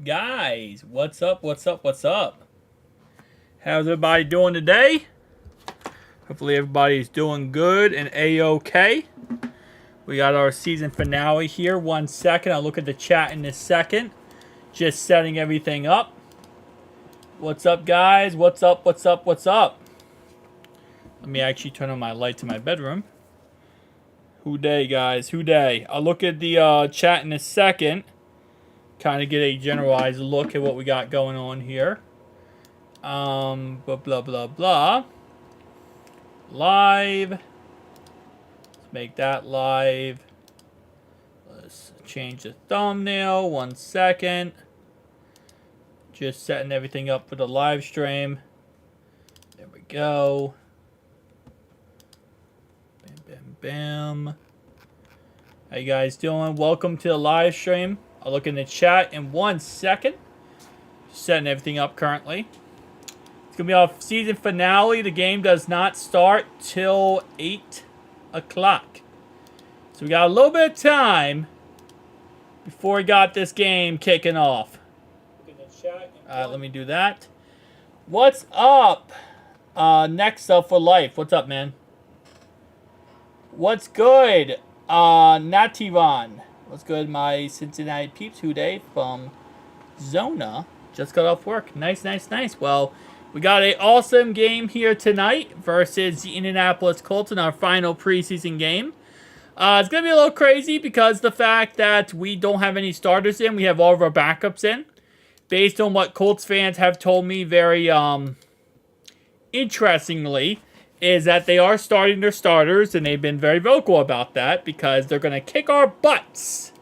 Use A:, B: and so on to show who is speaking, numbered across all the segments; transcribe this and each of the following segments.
A: Guys, what's up? What's up? How's everybody doing today? Hopefully everybody's doing good and a-okay. We got our season finale here. 1 second. I'll look at the chat in a second. Just setting everything up. What's up, guys? What's up? Let me actually turn on my lights in my bedroom. Who day, guys? Who day? I'll look at the chat in a second. Kind of get a generalized look at what we got going on here. Blah. Live. Let's make that live. Let's change the thumbnail. 1 second. Just setting everything up for the live stream. There we go. Bam. How you guys doing? Welcome to the live stream. I'll look in the chat in 1 second. Setting everything up currently. It's going to be our season finale. The game does not start till 8 o'clock. So we got a little bit of time before we got this game kicking off. Let me do that. What's up? Next up for life. What's up, man? What's good? Nativan. What's good, my Cincinnati peeps? Who day from Zona. Just got off work. Nice. Well, we got an awesome game here tonight versus the Indianapolis Colts in our final preseason game. It's going to be a little crazy because the fact that we don't have any starters in. We have all of our backups in. Based on what Colts fans have told me very interestingly, is that they are starting their starters, and they've been very vocal about that because they're going to kick our butts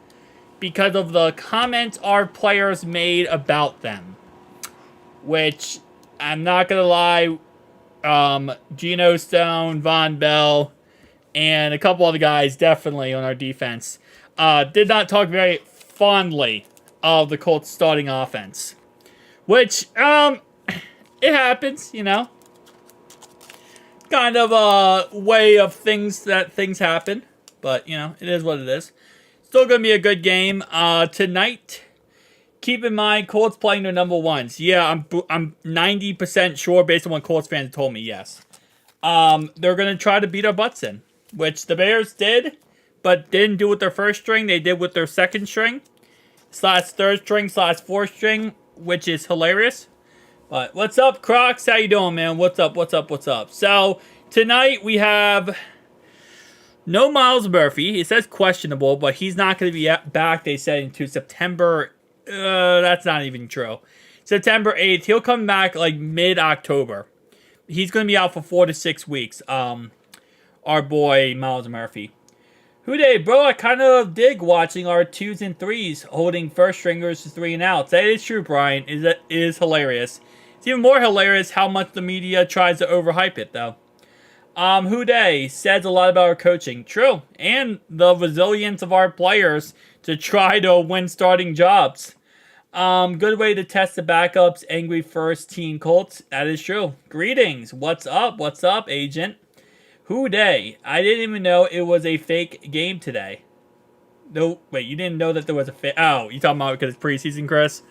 A: because of the comments our players made about them. Which, I'm not going to lie, Geno Stone, Von Bell, and a couple other guys definitely on our defense did not talk very fondly of the Colts starting offense. Which, it happens, you know. Kind of a way of things happen. But, you know, it is what it is. Still going to be a good game. Tonight, keep in mind, Colts playing their number ones. Yeah, I'm 90% sure based on what Colts fans told me, yes. They're going to try to beat our butts in. Which the Bears did, but didn't do with their first string. They did with their second string. / third string / fourth string, which is hilarious. But what's up, Crocs? How you doing, man? What's up? So, tonight we have no Miles Murphy. It says questionable, but he's not going to be back, they said, into September. That's not even true. September 8th. He'll come back like mid-October. He's going to be out for 4 to 6 weeks. Our boy, Miles Murphy. Who day, bro? I kind of dig watching our 2s and 3s holding first stringers to 3 and outs. That is true, Brian. It is hilarious. It's even more hilarious how much the media tries to overhype it, though. Who day says a lot about our coaching. True. And the resilience of our players to try to win starting jobs. Good way to test the backups. Angry first team Colts. That is true. Greetings. What's up, agent? Who day? I didn't even know it was a fake game today. No, wait, you didn't know that there was a fake... Oh, you talking about because it's preseason, Chris?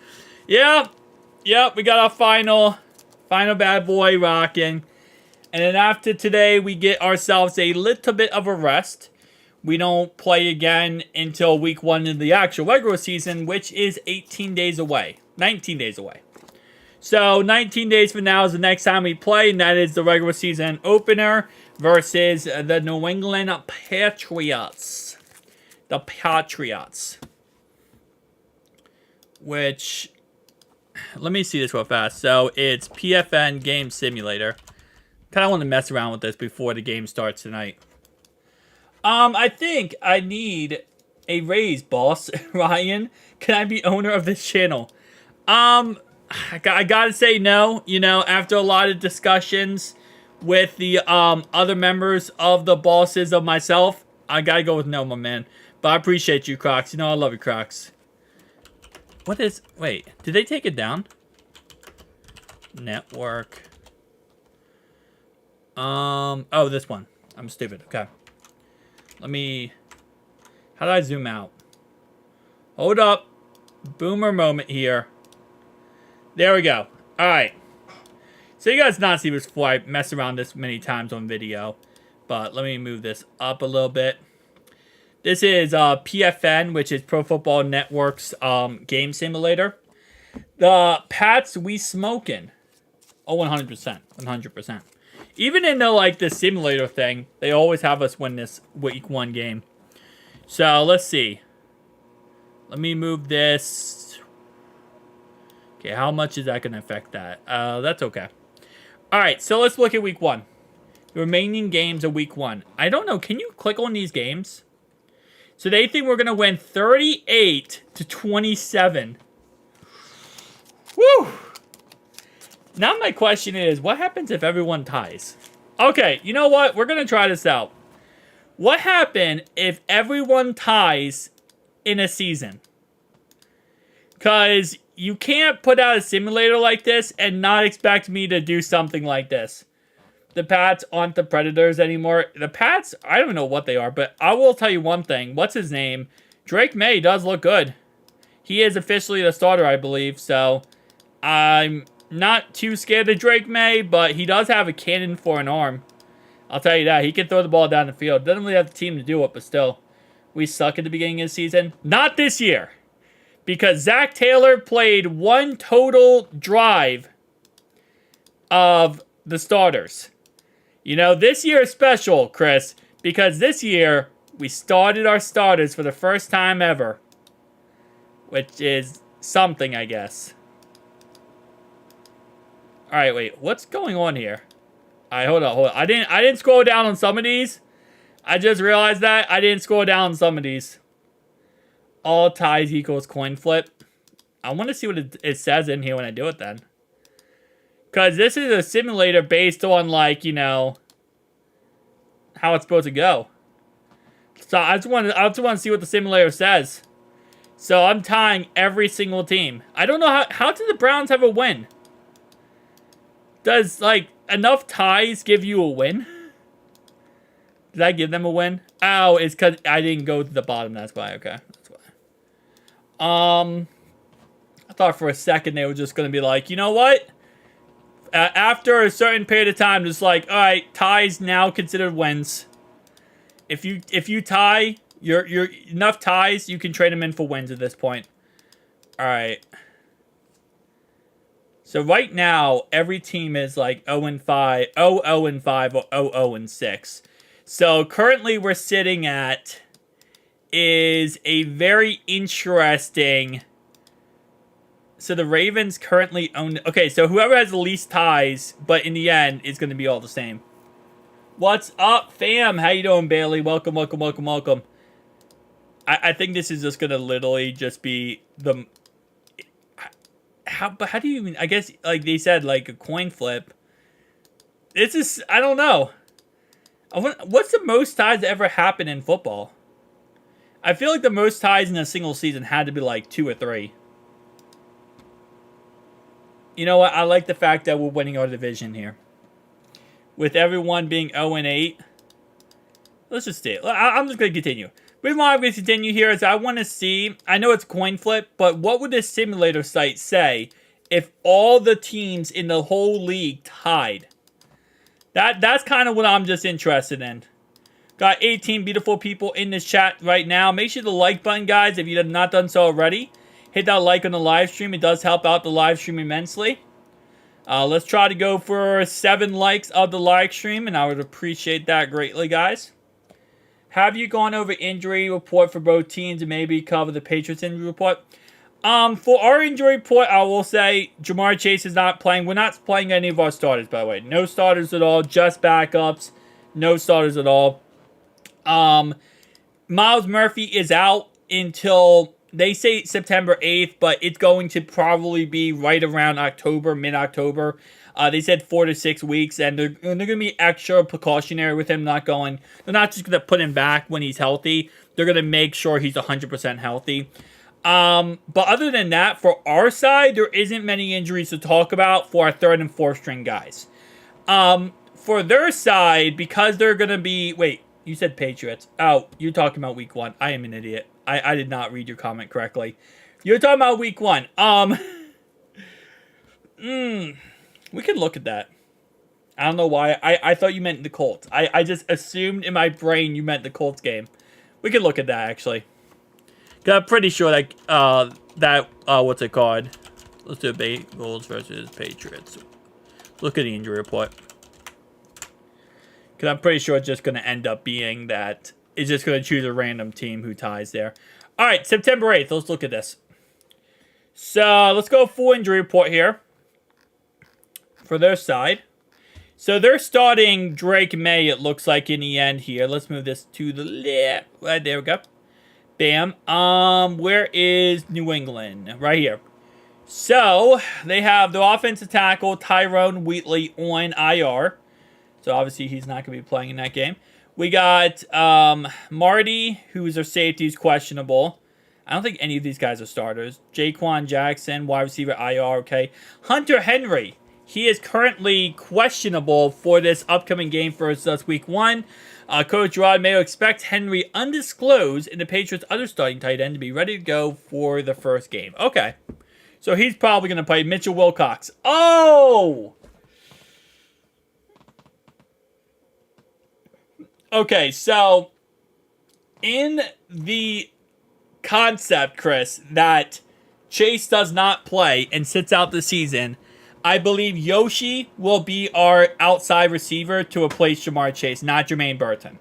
A: Yeah, we got our final bad boy rocking. And then after today, we get ourselves a little bit of a rest. We don't play again until week 1 in the actual regular season, which is 18 days away. 19 days away. So, 19 days from now is the next time we play, and that is the regular season opener versus the New England Patriots. The Patriots. Which, let me see this real fast. So, it's PFN Game Simulator. Kind of want to mess around with this before the game starts tonight. I think I need a raise, boss. Ryan, can I be owner of this channel? I gotta say no. You know, after a lot of discussions with the other members of the bosses of myself, I gotta go with no, my man. But I appreciate you, Crocs. You know I love you, Crocs. What is... Wait, did they take it down? Network. Oh, this one. I'm stupid. Okay. Let me... How do I zoom out? Hold up. Boomer moment here. There we go. All right. So you guys not see this before I mess around this many times on video. But let me move this up a little bit. This is PFN, which is Pro Football Network's game simulator. The Pats, we smoking. Oh, 100%. 100%. Even in the simulator thing, they always have us win this week 1 game. So, let's see. Let me move this. Okay, how much is that going to affect that? That's okay. Alright, so let's look at week 1. The remaining games of week 1. I don't know, can you click on these games? So they think we're going to win 38-27. Woo! Now my question is, what happens if everyone ties? Okay, you know what? We're going to try this out. What happens if everyone ties in a season? Because you can't put out a simulator like this and not expect me to do something like this. The Pats aren't the Predators anymore. The Pats, I don't know what they are, but I will tell you one thing. What's his name? Drake May does look good. He is officially the starter, I believe, so I'm not too scared of Drake May, but he does have a cannon for an arm. I'll tell you that. He can throw the ball down the field. Doesn't really have the team to do it, but still. We suck at the beginning of the season. Not this year. Because Zach Taylor played 1 total drive of the starters. You know, this year is special, Chris, because this year we started our starters for the first time ever. Which is something, I guess. Alright, wait. What's going on here? Alright, hold on. I didn't scroll down on some of these. I just realized that. I didn't scroll down on some of these. All ties equals coin flip. I want to see what it says in here when I do it then. Because this is a simulator based on, how it's supposed to go. So I just want to see what the simulator says. So I'm tying every single team. I don't know how do the Browns have a win? Does, enough ties give you a win? Did I give them a win? Oh, it's because I didn't go to the bottom. That's why. Okay. That's why. I thought for a second they were just going to be like, you know what? After a certain period of time, just all right, ties now considered wins. If you tie, you're enough ties, you can trade them in for wins at this point. All right. So right now, every team is 0-5, 0-5, or 0-6. So currently we're sitting at is a very interesting. So the Ravens currently own. Okay, so whoever has the least ties, but in the end, is going to be all the same. What's up, fam? How you doing, Bailey? Welcome, welcome, welcome, welcome. I think this is just going to literally just be the. How do you even? I guess they said a coin flip. This is I don't know. What's the most ties that ever happened in football? I feel like the most ties in a single season had to be 2 or 3. You know what? I like the fact that we're winning our division here. With everyone being 0-8. Let's just stay. I'm just going to continue. The reason why I'm going to continue here is I want to see. I know it's a coin flip, but what would this simulator site say if all the teams in the whole league tied? That's kind of what I'm just interested in. Got 18 beautiful people in this chat right now. Make sure the like button, guys, if you have not done so already. Hit that like on the live stream. It does help out the live stream immensely. Let's try to go for 7 likes of the live stream, and I would appreciate that greatly, guys. Have you gone over injury report for both teams and maybe cover the Patriots injury report? For our injury report, I will say Jamar Chase is not playing. We're not playing any of our starters, by the way. No starters at all. Just backups. No starters at all. Miles Murphy is out until they say September 8th, but it's going to probably be right around October, mid-October. They said 4 to 6 weeks, and they're going to be extra precautionary with him not going. They're not just going to put him back when he's healthy. They're going to make sure he's 100% healthy. But other than that, for our side, there isn't many injuries to talk about for our 3rd and 4th string guys. For their side, because they're going to be... Wait, you said Patriots. Oh, you're talking about week 1. I am an idiot. I did not read your comment correctly. You're talking about week 1. We could look at that. I don't know why. I thought you meant the Colts. I just assumed in my brain you meant the Colts game. We could look at that, actually. Cause I'm pretty sure that, what's it called? Let's do Bengals versus Patriots. Look at the injury report. Because I'm pretty sure it's just going to end up being that it's just going to choose a random team who ties there. All right, September 8th. Let's look at this. So let's go full injury report here for their side. So they're starting Drake May, it looks like, in the end here. Let's move this to the left. Right, there we go. Bam. Where is New England? Right here. So they have the offensive tackle, Tyrone Wheatley, on IR. So obviously he's not going to be playing in that game. We got Marty, who's their safety, who's questionable. I don't think any of these guys are starters. Jaquan Jackson, wide receiver, IR, okay. Hunter Henry, he is currently questionable for this upcoming game for us week 1. Coach Rod Mayo expects Henry undisclosed and the Patriots' other starting tight end to be ready to go for the first game. Okay. So he's probably going to play Mitchell Wilcox. Oh! Okay, so in the concept, Chris, that Chase does not play and sits out the season, I believe Yoshi will be our outside receiver to replace Jamar Chase, not Jermaine Burton.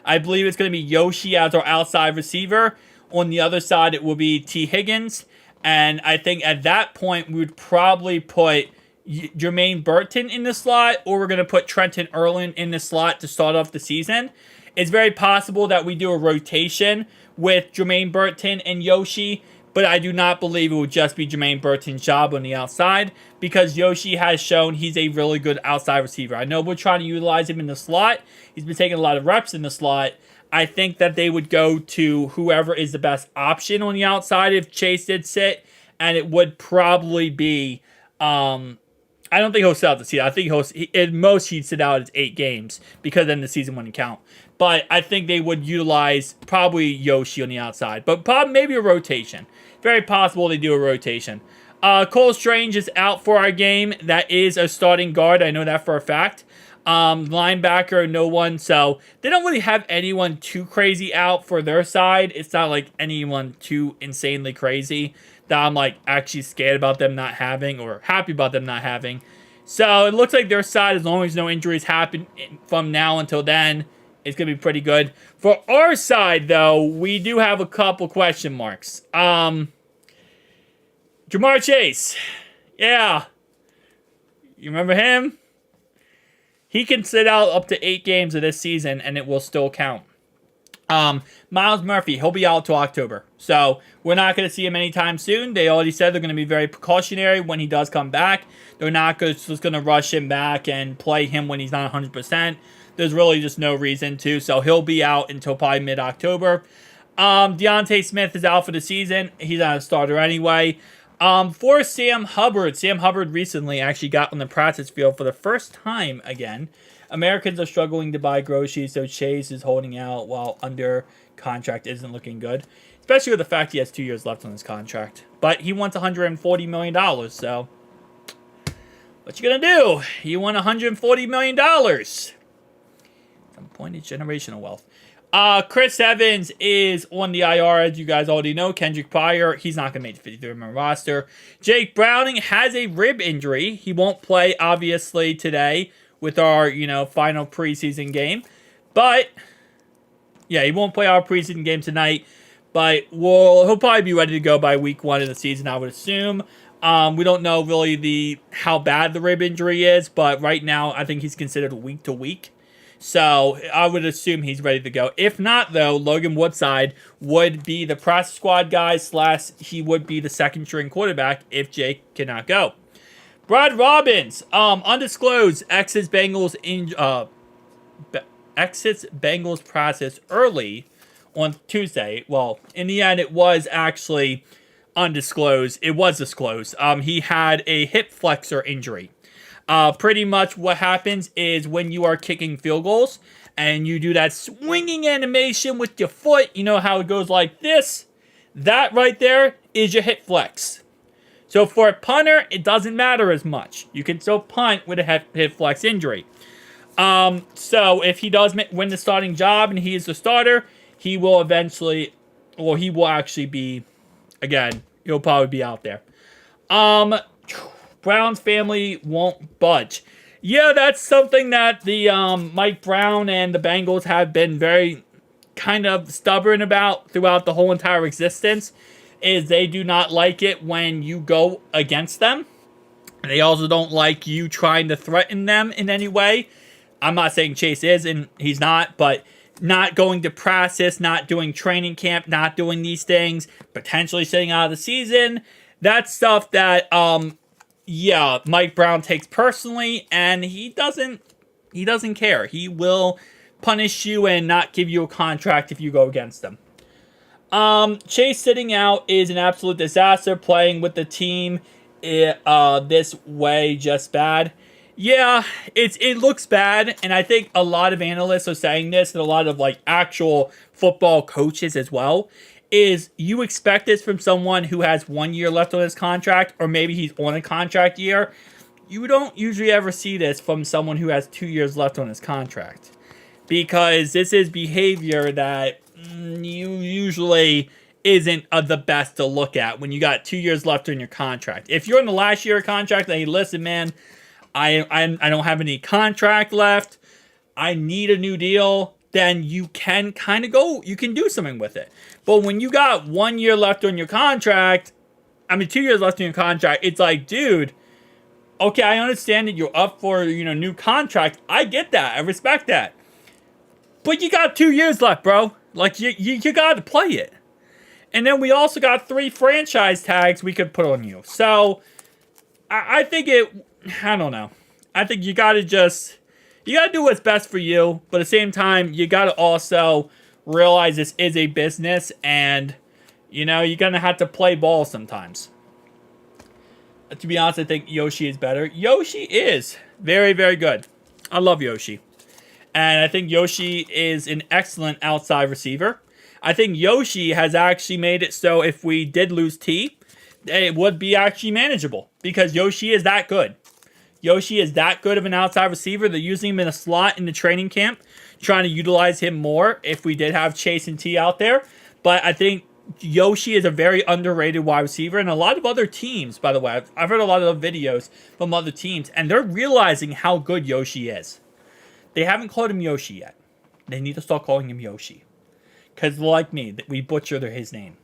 A: I believe it's going to be Yoshi as our outside receiver. On the other side, it will be T. Higgins. And I think at that point, we would probably put Jermaine Burton in the slot, or we're going to put Trenton Irwin in the slot to start off the season. It's very possible that we do a rotation with Jermaine Burton and Yoshi, but I do not believe it would just be Jermaine Burton's job on the outside, because Yoshi has shown he's a really good outside receiver. I know we're trying to utilize him in the slot. He's been taking a lot of reps in the slot. I think that they would go to whoever is the best option on the outside if Chase did sit, and it would probably be, I don't think he'll sit out the season. I think at most he'd sit out as 8 games, because then the season wouldn't count. But I think they would utilize probably Yoshi on the outside, but probably maybe a rotation. Very possible they do a rotation. Cole Strange is out for our game. That is a starting guard. I know that for a fact. Linebacker, no one. So they don't really have anyone too crazy out for their side. It's not like anyone too insanely crazy that I'm like actually scared about them not having or happy about them not having. So it looks like their side, as long as no injuries happen from now until then, it's going to be pretty good. For our side, though, we do have a couple question marks. Jamar Chase. Yeah. You remember him? He can sit out up to 8 games of this season, and it will still count. Miles Murphy, he'll be out till October. So we're not going to see him anytime soon. They already said they're going to be very precautionary when he does come back. They're not just going to rush him back and play him when he's not 100%. There's really just no reason to. So he'll be out until probably mid-October. Deontay Smith is out for the season. He's not a starter anyway. For Sam Hubbard recently actually got on the practice field for the first time again. Americans are struggling to buy groceries, so Chase is holding out while under contract isn't looking good. Especially with the fact he has 2 years left on his contract. But he wants $140 million, so what you gonna do? You want $140 million. Some point is generational wealth. Chris Evans is on the IR, as you guys already know. Kendrick Pryor, he's not going to make the 53-man roster. Jake Browning has a rib injury. He won't play, obviously, today with our, final preseason game. But, yeah, he won't play our preseason game tonight. But he'll probably be ready to go by week 1 of the season, I would assume. We don't know really how bad the rib injury is, but right now I think he's considered week to week. So I would assume he's ready to go. If not, though, Logan Woodside would be the practice squad guy / he would be the second string quarterback if Jake cannot go. Brad Robbins, undisclosed, exits Bengals practice early on Tuesday. Well, in the end, it was actually undisclosed. It was disclosed. He had a hip flexor injury. Pretty much what happens is when you are kicking field goals and you do that swinging animation with your foot, you know how it goes like this? That right there is your hit flex. So for a punter, it doesn't matter as much. You can still punt with a hit flex injury. So if he does win the starting job and he is the starter, he will eventually, or he will actually be, again, he'll probably be out there. Brown's family won't budge. Yeah, that's something that the Mike Brown and the Bengals have been very kind of stubborn about throughout the whole entire existence, is they do not like it when you go against them. They also don't like you trying to threaten them in any way. I'm not saying Chase is, and he's not, but not going to practice, not doing training camp, not doing these things, potentially sitting out of the season. That's stuff that, Mike Brown takes personally, and he doesn't care. He will punish you and not give you a contract if you go against him. Chase sitting out is an absolute disaster. Playing with the team this way just bad. Yeah, it looks bad, and I think a lot of analysts are saying this, and a lot of like actual football coaches as well, is you expect this from someone who has 1 year left on his contract, or maybe he's on a contract year. You don't usually ever see this from someone who has 2 years left on his contract, because this is behavior that you usually isn't the best to look at when you got 2 years left on your contract. If you're in the last year of contract, and hey, listen, man, I don't have any contract left, I need a new deal, then you can kind of go, you can do something with it. But when you got 1 year left on your contract, 2 years left on your contract, it's like, dude, okay, I understand that you're up for, new contract. I get that. I respect that. But you got 2 years left, bro. Like, you got to play it. And then we also got 3 franchise tags we could put on you. So, I think I don't know. I think you got to do what's best for you. But at the same time, you got to also realize this is a business. And, you're going to have to play ball sometimes. To be honest, I think Yoshi is better. Yoshi is very, very good. I love Yoshi. And I think Yoshi is an excellent outside receiver. I think Yoshi has actually made it so if we did lose T, it would be actually manageable. Because Yoshi is that good. Yoshi is that good of an outside receiver. They're using him in a slot in the training camp, trying to utilize him more if we did have Chase and T out there. But I think Yoshi is a very underrated wide receiver, and a lot of other teams, by the way, I've heard a lot of videos from other teams, and they're realizing how good Yoshi is. They haven't called him Yoshi yet. They need to start calling him Yoshi. Because like me, we butchered his name.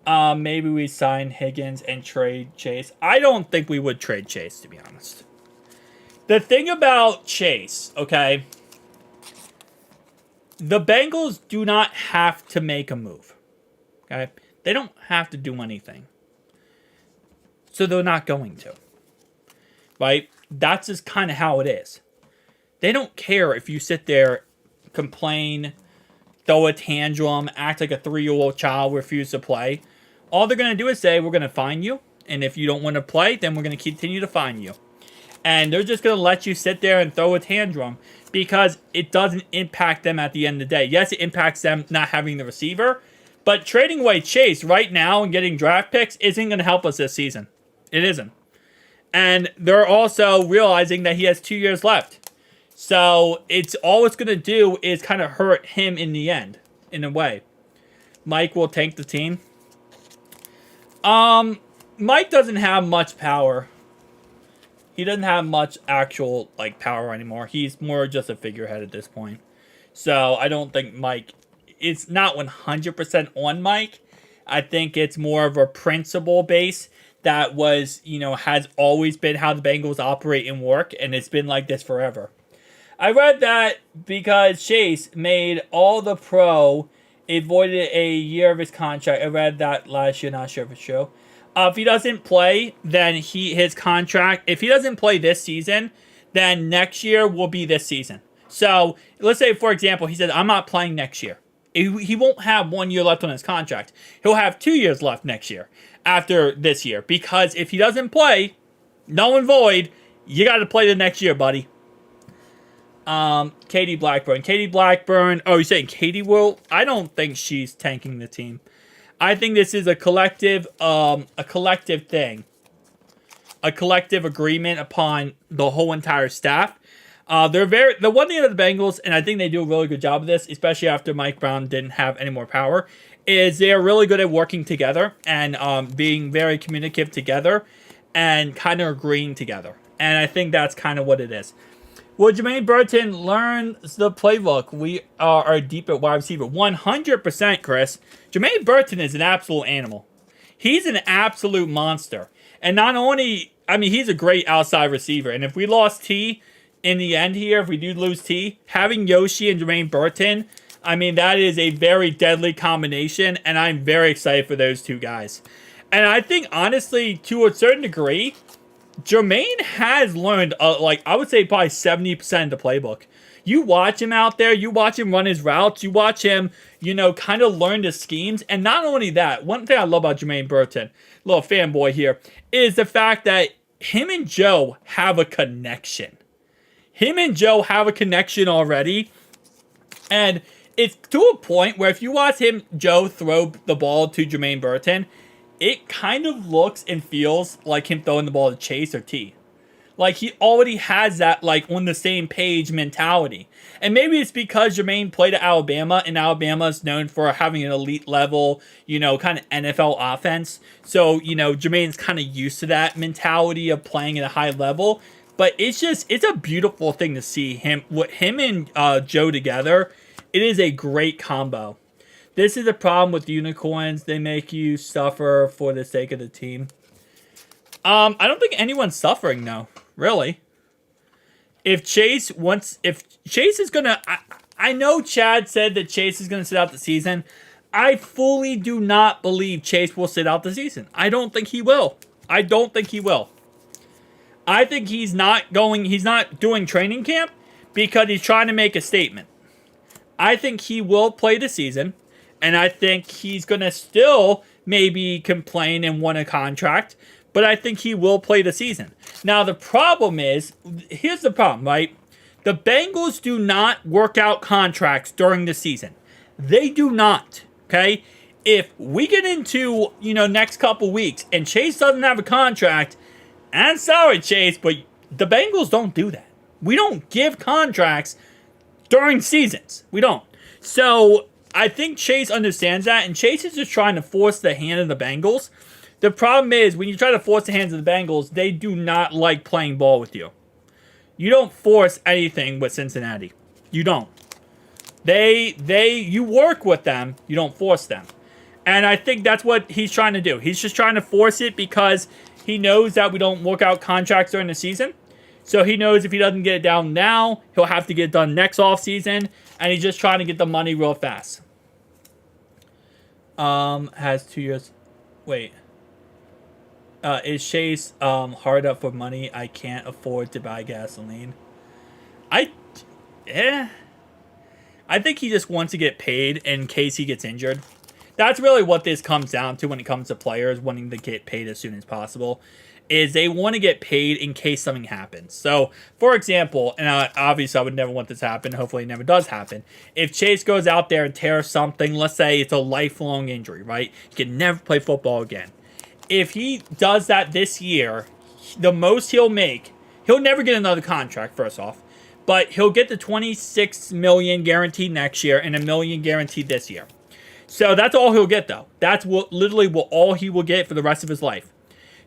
A: Maybe we sign Higgins and trade Chase. I don't think we would trade Chase, to be honest. The thing about Chase, okay, the Bengals do not have to make a move. Okay? They don't have to do anything. So they're not going to. Right? That's just kind of how it is. They don't care if you sit there, complain, throw a tantrum, act like a 3-year-old child, refuse to play. All they're going to do is say, we're going to fine you. And if you don't want to play, then we're going to continue to fine you. And they're just going to let you sit there and throw a tantrum because it doesn't impact them at the end of the day. Yes, it impacts them not having the receiver. But trading away Chase right now and getting draft picks isn't going to help us this season. It isn't. And they're also realizing that he has 2 years left. So all it's going to do is kind of hurt him in the end, in a way. Mike will tank the team. Mike doesn't have much power. He doesn't have much actual power anymore. He's more just a figurehead at this point. So I don't think Mike, it's not 100% on Mike. I think it's more of a principle base that was, has always been how the Bengals operate and work, and it's been like this forever. I read that because Chase made all the pro, avoided a year of his contract. I read that last year, not sure if it's true. If he doesn't play, then his contract, if he doesn't play this season, then next year will be this season. So, let's say, for example, he said, I'm not playing next year. He won't have 1 year left on his contract. He'll have 2 years left next year after this year. Because if he doesn't play, null and void, you got to play the next year, buddy. Katie Blackburn. Oh, you're saying Katie will? I don't think she's tanking the team. I think this is a collective thing, a collective agreement upon the whole entire staff. The one thing of the Bengals, and I think they do a really good job of this, especially after Mike Brown didn't have any more power, is they are really good at working together and being very communicative together and kind of agreeing together. And I think that's kind of what it is. Will Jermaine Burton learn the playbook? We are deep at wide receiver. 100%, Chris. Jermaine Burton is an absolute animal. He's an absolute monster. And not only, I mean, he's a great outside receiver. And if we lost T in the end here, if we do lose T, having Yoshi and Jermaine Burton, I mean, that is a very deadly combination. And I'm very excited for those two guys. And I think, honestly, to a certain degree, Jermaine has learned, I would say probably 70% of the playbook. You watch him out there, you watch him run his routes, you watch him, kind of learn the schemes. And not only that, one thing I love about Jermaine Burton, little fanboy here, is the fact that him and Joe have a connection. Him and Joe have a connection already. And it's to a point where if you watch Joe throw the ball to Jermaine Burton, it kind of looks and feels like him throwing the ball to Chase or T. Like, he already has that, on the same page mentality. And maybe it's because Jermaine played at Alabama, and Alabama is known for having an elite level, kind of NFL offense. So, Jermaine's kind of used to that mentality of playing at a high level. But it's a beautiful thing to see him and Joe together. It is a great combo. This is the problem with unicorns. They make you suffer for the sake of the team. I don't think anyone's suffering, though. Really. If Chase is gonna... I know Chad said that Chase is gonna sit out the season. I fully do not believe Chase will sit out the season. I don't think he will. I think he's not doing training camp because he's trying to make a statement. I think he will play the season. And I think he's going to still maybe complain and want a contract. But I think he will play the season. Now, the problem is, here's the problem, right? The Bengals do not work out contracts during the season. They do not, okay? If we get into, next couple weeks and Chase doesn't have a contract, I'm sorry, Chase, but the Bengals don't do that. We don't give contracts during seasons. We don't. So I think Chase understands that, and Chase is just trying to force the hand of the Bengals. The problem is, when you try to force the hands of the Bengals, they do not like playing ball with you. You don't force anything with Cincinnati. You don't. You work with them, you don't force them. And I think that's what he's trying to do. He's just trying to force it because he knows that we don't work out contracts during the season. So he knows if he doesn't get it down now, he'll have to get it done next offseason, and he's just trying to get the money real fast. Has 2 years. Wait. Is Chase hard up for money? I can't afford to buy gasoline. I think he just wants to get paid in case he gets injured. That's really what this comes down to when it comes to players wanting to get paid as soon as possible. Is they want to get paid in case something happens. So, for example, and obviously I would never want this to happen. Hopefully it never does happen. If Chase goes out there and tears something, let's say it's a lifelong injury, right? He can never play football again. If he does that this year, the most he'll make, he'll never get another contract, first off. But he'll get the $26 million guaranteed next year and $1 million guaranteed this year. So that's all he'll get, though. That's literally all he will get for the rest of his life.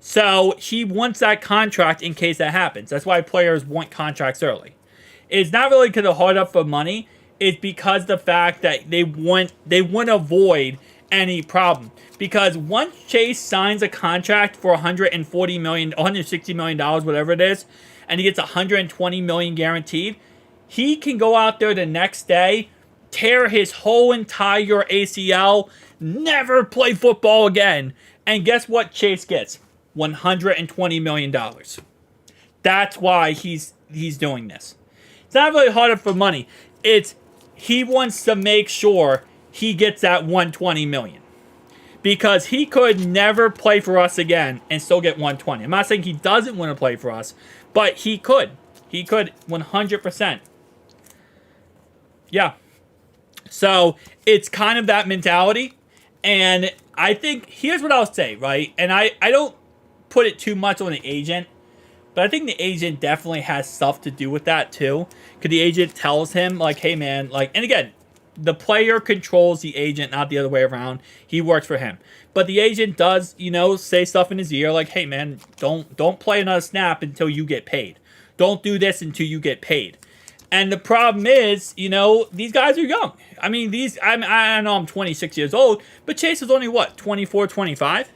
A: So he wants that contract in case that happens. That's why players want contracts early. It's not really because they're hard up for money. It's because the fact that they want to avoid any problem. Because once Chase signs a contract for $140 million, $160 million, whatever it is, and he gets $120 million guaranteed, he can go out there the next day, tear his whole entire ACL, never play football again. And guess what Chase gets? $120 million. That's why he's doing this. It's not really hard for money. It's he wants to make sure he gets that $120 million. Because he could never play for us again and still get $120. I'm not saying he doesn't want to play for us, but he could. He could 100%. Yeah. So it's kind of that mentality. And I think, here's what I'll say, right? And I don't put it too much on the agent, but I think the agent definitely has stuff to do with that too. Because the agent tells him, like, hey man, like, and again, the player controls the agent, not the other way around. He works for him. But the agent does, say stuff in his ear like, hey man, don't play another snap until you get paid. Don't do this until you get paid. And the problem is, these guys are young. I mean, I know I'm 26 years old, but Chase is only, 24, 25?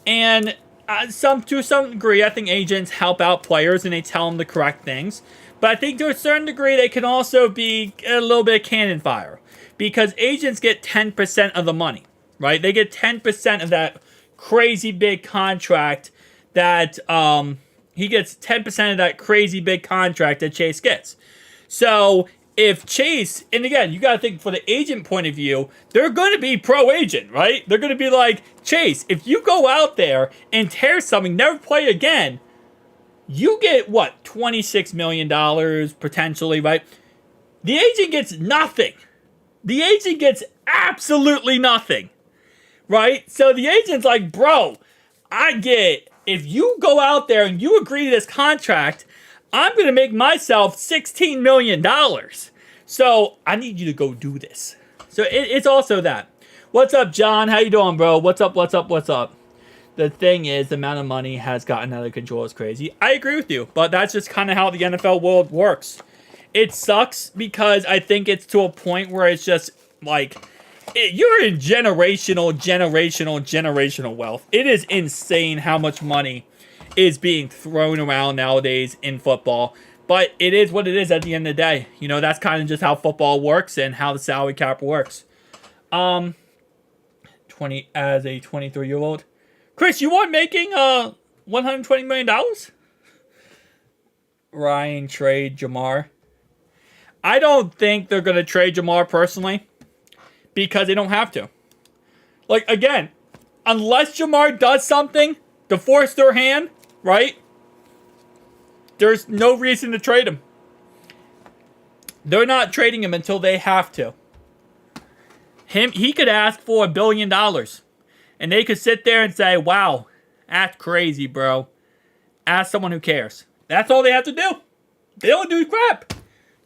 A: And to some degree, I think agents help out players and they tell them the correct things. But I think to a certain degree, they can also be a little bit of cannon fire. Because agents get 10% of the money, right? They get 10% of that crazy big contract that, he gets 10% of that crazy big contract that Chase gets. So if Chase, and again, you got to think for the agent point of view, they're going to be pro-agent, right? They're going to be like, Chase, if you go out there and tear something, never play again, you get, $26 million potentially, right? The agent gets nothing. The agent gets absolutely nothing, right? So the agent's like, bro, if you go out there and you agree to this contract, I'm going to make myself $16 million. So I need you to go do this. So it's also that. What's up, John? How you doing, bro? What's up? The thing is, the amount of money has gotten out of control. It's crazy. I agree with you, but that's just kind of how the NFL world works. It sucks because I think it's to a point where it's just like, you're in generational wealth. It is insane how much money is being thrown around nowadays in football. But it is what it is at the end of the day. That's kind of just how football works and how the salary cap works. 20 as a 23-year-old. Chris, you weren't making $120 million? Ryan trade Jamar. I don't think they're going to trade Jamar personally because they don't have to. Like, again, unless Jamar does something to force their hand, right? There's no reason to trade him. They're not trading him until they have to. He could ask for $1 billion. And they could sit there and say, wow, that's crazy, bro. Ask someone who cares. That's all they have to do. They don't do crap.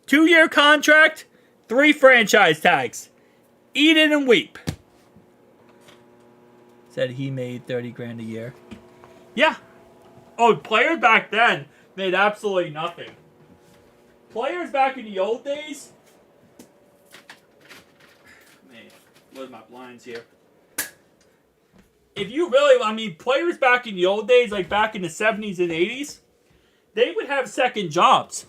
A: 2-year contract, 3 franchise tags. Eat it and weep. Said he made $30,000 a year. Yeah. Oh, players back then made absolutely nothing. Players back in the old days. Man, where's my blinds here? If you really, players back in the old days, like back in the 70s and 80s, they would have second jobs.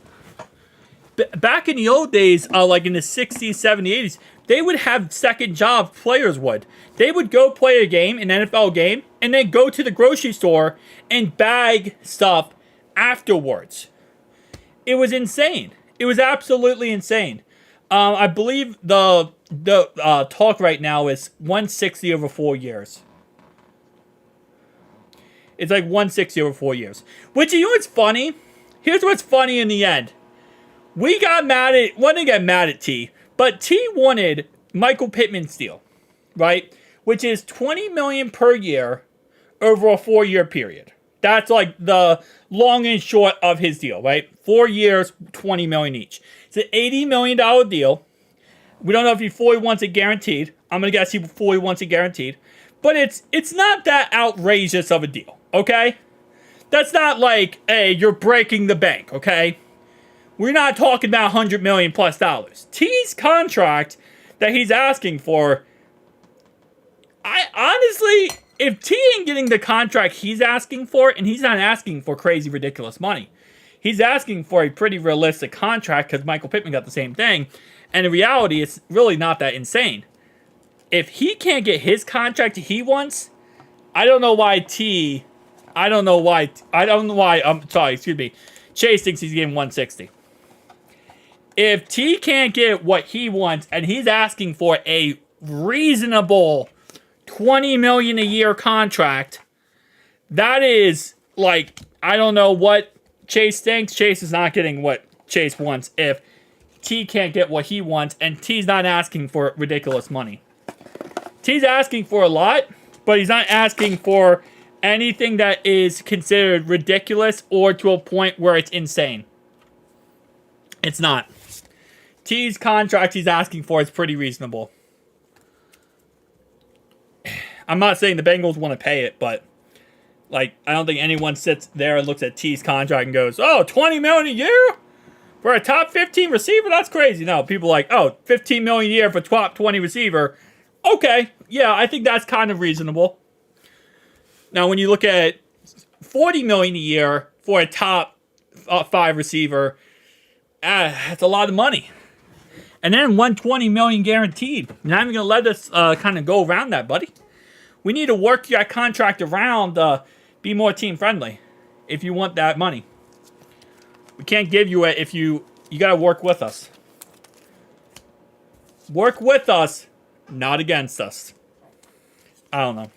A: Back in the old days, like in the 60s, 70s, 80s, they would have second jobs, players would. They would go play a game, an NFL game, and then go to the grocery store and bag stuff afterwards. It was insane. It was absolutely insane. I believe the talk right now is 160 over 4 years. It's like 160 over 4 years. Which, what's funny? Here's what's funny in the end. We got mad at T, but T wanted Michael Pittman's deal, right? Which is $20 million per year over a 4-year period. That's like the long and short of his deal, right? 4 years, $20 million each. It's an $80 million deal. We don't know if he fully wants it guaranteed. I'm gonna guess he fully wants it guaranteed. But it's not that outrageous of a deal, okay? That's not like, hey, you're breaking the bank, okay? We're not talking about $100 million plus dollars. T's contract that he's asking for, I honestly, if T ain't getting the contract he's asking for, and he's not asking for crazy, ridiculous money, he's asking for a pretty realistic contract because Michael Pittman got the same thing, and in reality, it's really not that insane. If he can't get his contract he wants, I don't know why Chase thinks he's getting 160. If T can't get what he wants and he's asking for a reasonable $20 million a year contract, that is like, I don't know what Chase thinks. Chase is not getting what Chase wants if T can't get what he wants and T's not asking for ridiculous money. T's asking for a lot, but he's not asking for anything that is considered ridiculous or to a point where it's insane. It's not. T's contract he's asking for is pretty reasonable. I'm not saying the Bengals want to pay it, but like I don't think anyone sits there and looks at T's contract and goes, "Oh, $20 million a year for a top 15 receiver? That's crazy." No, people are like, "Oh, $15 million a year for top 20 receiver." Okay, yeah, I think that's kind of reasonable. Now, when you look at $40 million a year for a top 5 receiver, that's a lot of money. And then $120 million guaranteed. You're not even gonna let us kind of go around that, buddy. We need to work your contract around, be more team friendly if you want that money. We can't give you it if you gotta work with us. Work with us, not against us. I don't know.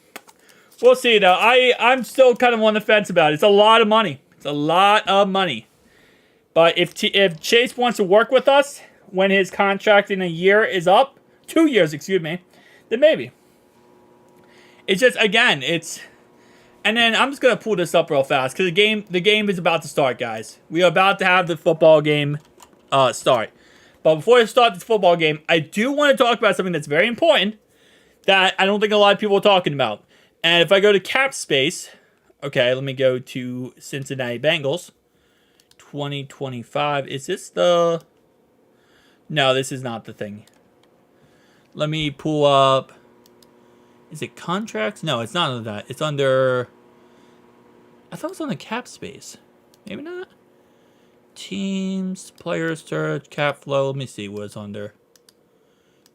A: We'll see though. I'm still kind of on the fence about it. It's a lot of money. It's a lot of money. But if Chase wants to work with us when his contract in a year is up, 2 years, excuse me, then maybe. It's just, again, it's... And then I'm just going to pull this up real fast because the game is about to start, guys. We are about to have the football game start. But before I start this football game, I do want to talk about something that's very important that I don't think a lot of people are talking about. And if I go to cap space, okay, let me go to Cincinnati Bengals. 2025. Is this the... No, this is not the thing. Let me pull up... Is it contracts? No, it's not under that. It's under... I thought it was on the cap space. Maybe not. Teams, players search, cap flow. Let me see what it's under.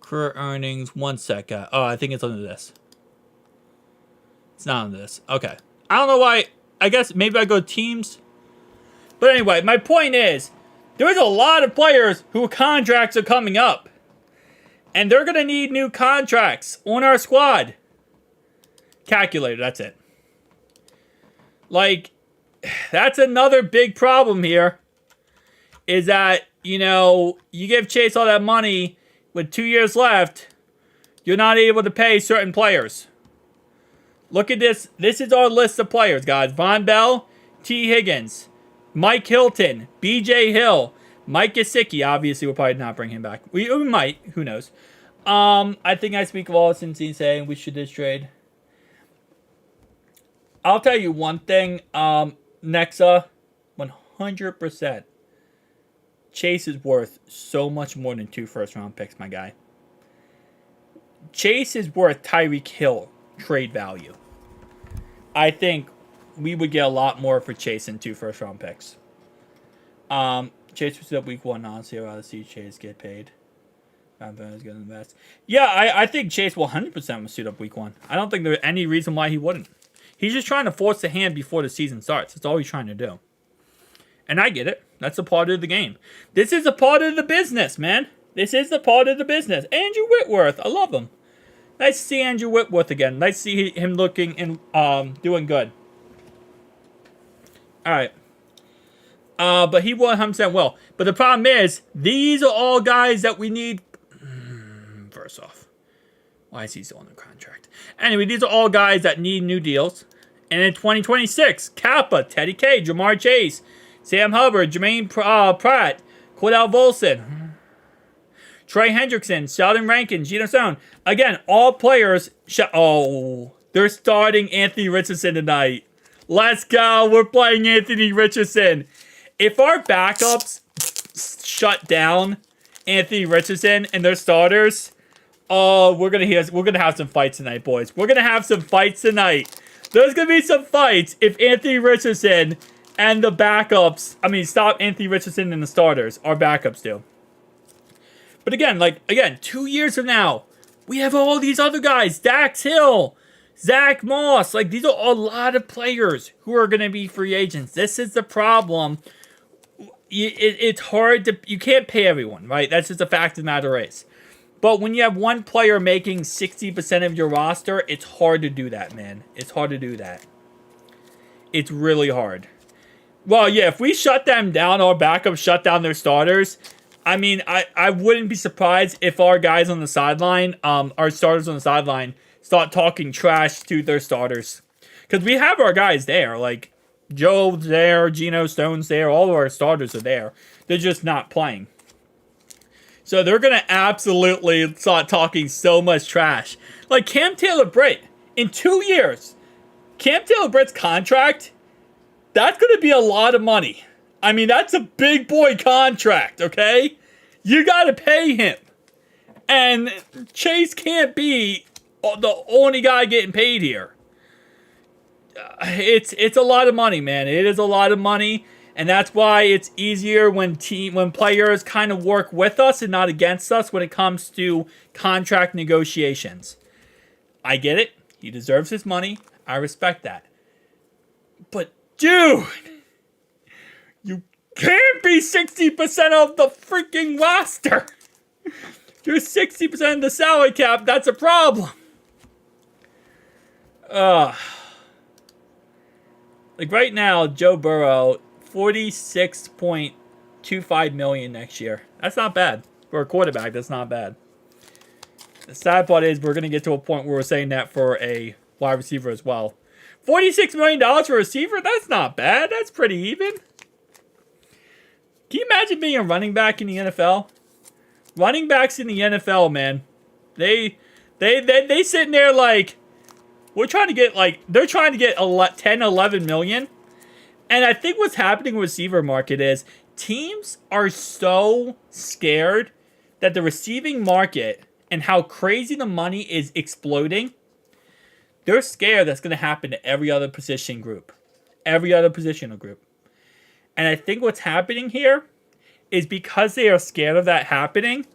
A: Career earnings. 1 second. Oh, I think it's under this. It's not under this. Okay. I don't know why. I guess maybe I go teams. But anyway, my point is, there's a lot of players whose contracts are coming up. And they're going to need new contracts on our squad. Calculator, that's it. Like, that's another big problem here. Is that, you know, you give Chase all that money with 2 years left, you're not able to pay certain players. Look at this. This is our list of players, guys. Von Bell, T. Higgins, Mike Hilton, B.J. Hill, Mike Gesicki. Obviously, we'll probably not bring him back. We might. Who knows? I think I speak of all since he's saying we should just trade. I'll tell you one thing. Nexa, 100%. Chase is worth so much more than 2 first-round picks, my guy. Chase is worth Tyreek Hill trade value. I think we would get a lot more for Chase than 2 first-round picks. Chase was up week 1. Honestly, I'd rather see Chase get paid. Yeah, I think Chase will 100% suit up week 1. I don't think there's any reason why he wouldn't. He's just trying to force the hand before the season starts. That's all he's trying to do. And I get it. That's a part of the game. This is a part of the business, man. This is the part of the business. Andrew Whitworth. I love him. Nice to see Andrew Whitworth again. Nice to see him looking and doing good. All right. But he will 100% will. But the problem is, these are all guys that we need. First off, why is he still on the contract? Anyway, these are all guys that need new deals. And in 2026, Kappa, Teddy K, Jamar Chase, Sam Hubbard, Jermaine Pratt, Cordell Volson, Trey Hendrickson, Sheldon Rankin, Geno Stone. Again, all players. They're starting Anthony Richardson tonight. Let's go. We're playing Anthony Richardson. If our backups shut down Anthony Richardson and their starters, we're gonna have some fights tonight, boys. We're gonna have some fights tonight. There's gonna be some fights if Anthony Richardson and the backups. Stop Anthony Richardson and the starters. Our backups do. But again, 2 years from now, we have all these other guys. Dax Hill, Zach Moss. These are a lot of players who are gonna be free agents. This is the problem. It's hard to... You can't pay everyone, right? That's just a fact of the matter is. But when you have one player making 60% of your roster, it's hard to do that, man. It's hard to do that. It's really hard. Well, yeah, if we shut them down, our backups shut down their starters, I wouldn't be surprised if our guys on the sideline, our starters on the sideline, start talking trash to their starters. Because we have our guys there. Like, Joe's there, Geno Stone's there. All of our starters are there. They're just not playing. So they're going to absolutely start talking so much trash. Like Cam Taylor-Britt, in 2 years, Cam Taylor-Britt's contract, that's going to be a lot of money. I mean, that's a big boy contract, okay? You got to pay him. And Chase can't be the only guy getting paid here. It's a lot of money, man. It is a lot of money. And that's why it's easier when players kind of work with us and not against us when it comes to contract negotiations. I get it. He deserves his money. I respect that. But, dude, you can't be 60% of the freaking roster. You're 60% of the salary cap. That's a problem. Like right now, Joe Burrow, $46.25 million next year. That's not bad. For a quarterback, that's not bad. The sad part is we're going to get to a point where we're saying that for a wide receiver as well. $46 million for a receiver? That's not bad. That's pretty even. Can you imagine being a running back in the NFL? Running backs in the NFL, man. They sitting there like, they're trying to get 10, 11 million. And I think what's happening with the receiver market is teams are so scared that the receiving market and how crazy the money is exploding. They're scared that's going to happen to every other position group. Every other positional group. And I think what's happening here is because they are scared of that happening,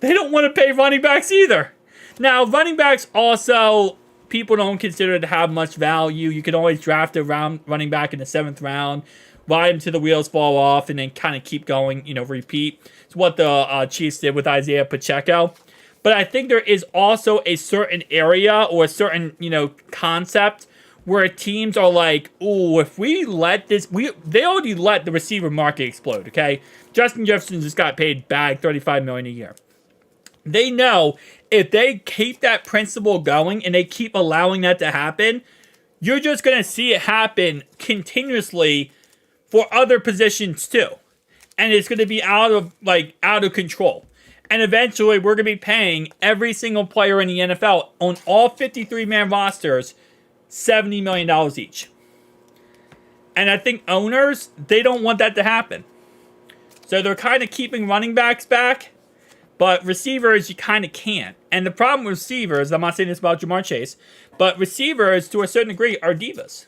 A: they don't want to pay running backs either. Now, running backs also, people don't consider to have much value. You can always draft a running back in the 7th round, ride him till the wheels fall off, and then kind of keep going, repeat. It's what the Chiefs did with Isaiah Pacheco. But I think there is also a certain area or a certain, concept where teams are like, ooh, if we let this, they already let the receiver market explode, okay? Justin Jefferson just got paid bag $35 million a year. They know if they keep that principle going and they keep allowing that to happen, you're just going to see it happen continuously for other positions too. And it's going to be out of control. And eventually we're going to be paying every single player in the NFL on all 53-man rosters $70 million each. And I think owners, they don't want that to happen. So they're kind of keeping running backs back. But receivers, you kind of can't. And the problem with receivers, I'm not saying this about Jamar Chase, but receivers, to a certain degree, are divas.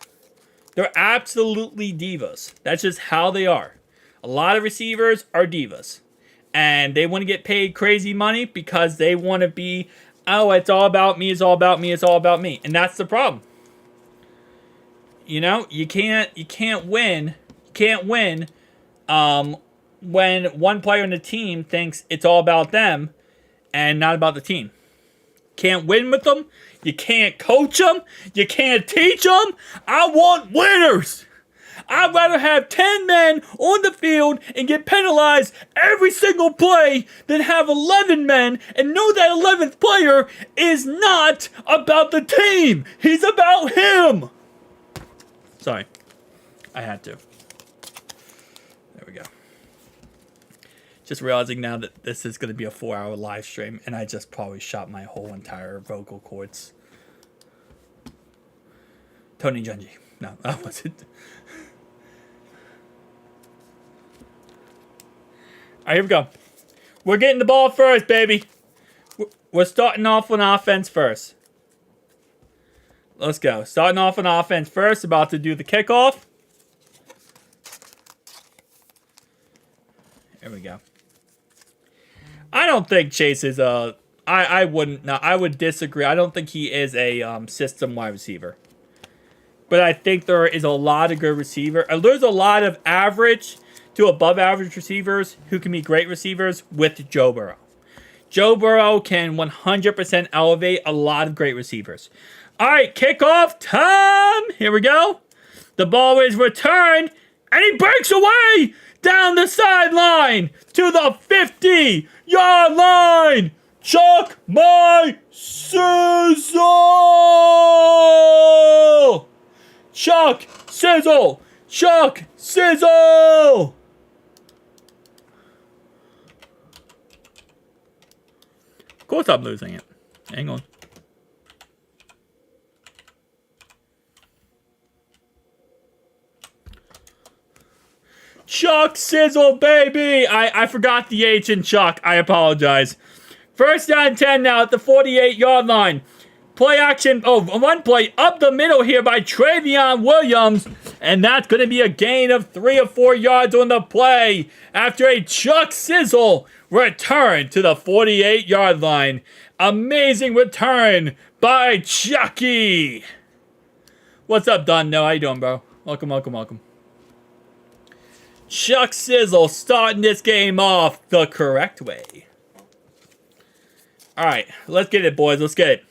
A: They're absolutely divas. That's just how they are. A lot of receivers are divas. And they want to get paid crazy money because they want to be, oh, it's all about me, it's all about me, it's all about me. And that's the problem. You can't win. When one player on the team thinks it's all about them and not about the team. Can't win with them. You can't coach them. You can't teach them. I want winners. I'd rather have 10 men on the field and get penalized every single play than have 11 men and know that 11th player is not about the team. He's about him. Sorry. I had to. There we go. Just realizing now that this is going to be a 4-hour live stream, and I just probably shot my whole entire vocal cords. Tony Junji. No, that wasn't. Alright, here we go. We're getting the ball first, baby. We're starting off on offense first. Let's go. Starting off on offense first. About to do the kickoff. There we go. I don't think Chase is a... I would disagree. I don't think he is a system wide receiver. But I think there is a lot of good receiver. There's a lot of average to above average receivers who can be great receivers with Joe Burrow. Joe Burrow can 100% elevate a lot of great receivers. All right, kickoff time. Here we go. The ball is returned, and he breaks away down the sideline to the 50-yard line. Chuck my sizzle! Chuck sizzle! Chuck sizzle! Of course I'm losing it. Hang on. Chuck sizzle, baby! I forgot the H in Chuck. I apologize. First down 10 now at the 48-yard line. Play action. Oh, one play up the middle here by Travion Williams. And that's going to be a gain of 3 or 4 yards on the play after a Chuck sizzle return to the 48-yard line. Amazing return by Chucky. What's up, Dunno? How you doing, bro? Welcome, welcome, welcome. Chuck sizzle starting this game off the correct way. All right, let's get it, boys. Let's get it.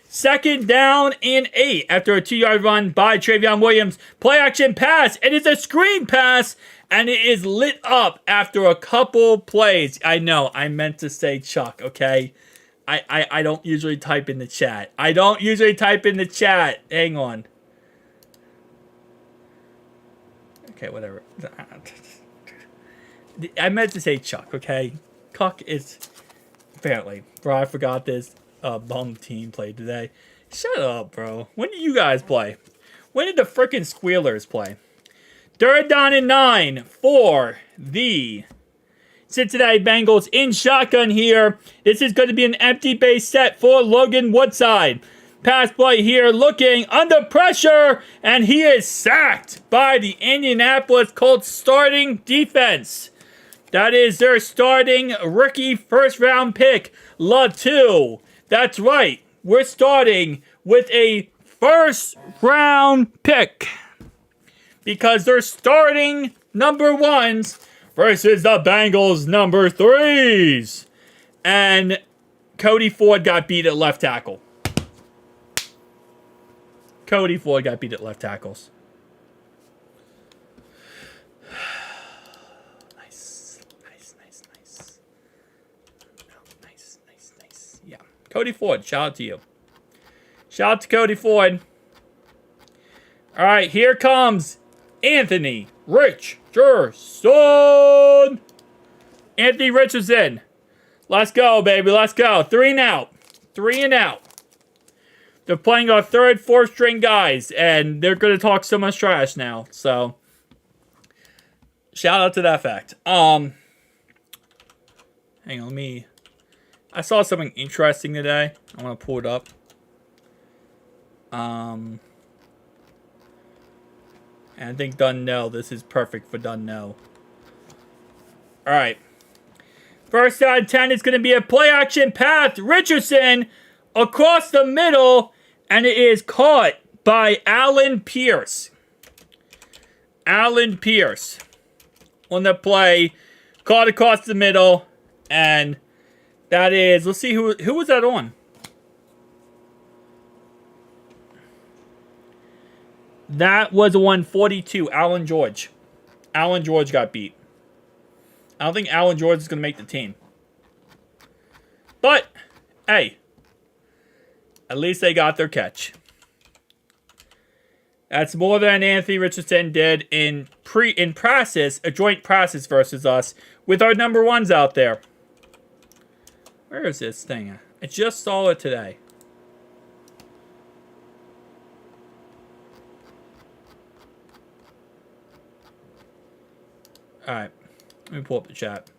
A: Second down and 8 after a 2-yard run by Travion Williams. Play action pass. It is a screen pass, and it is lit up after a couple plays. I know, I meant to say Chuck, okay? I don't usually type in the chat. Hang on. Okay, whatever. I meant to say Chuck, okay? Cuck is... Apparently. Bro, I forgot this bum team played today. Shut up, bro. When do you guys play? When did the frickin' Squealers play? Third down and 9 for the Cincinnati Bengals in shotgun here. This is going to be an empty base set for Logan Woodside. Pass play here, looking under pressure, and he is sacked by the Indianapolis Colts starting defense. That is their starting rookie first-round pick, Latu. That's right. We're starting with a first-round pick because they're starting number 1s versus the Bengals number 3s. And Cody Ford got beat at left tackle. Cody Ford got beat at left tackles. Cody Ford, shout out to you. Shout out to Cody Ford. All right, here comes Anthony Richardson. Anthony Richardson. Let's go, baby. Let's go. 3 and out. 3 and out. They're playing our third, fourth string guys, and they're going to talk so much trash now. So, shout out to that fact. Hang on, let me... I saw something interesting today. I want to pull it up. And I think Dunno, this is perfect for Dunno. Alright. First down and 10 is going to be a play action pass. Richardson across the middle. And it is caught by Alan Pierce. Alan Pierce. On the play. Caught across the middle. And... that is, let's see, who was that on? That was a 142, Alan George. Alan George got beat. I don't think Alan George is going to make the team. But, hey, at least they got their catch. That's more than Anthony Richardson did in practice, a joint practice versus us, with our number 1s out there. Where is this thing? I just saw it today. Alright. Let me pull up the chat.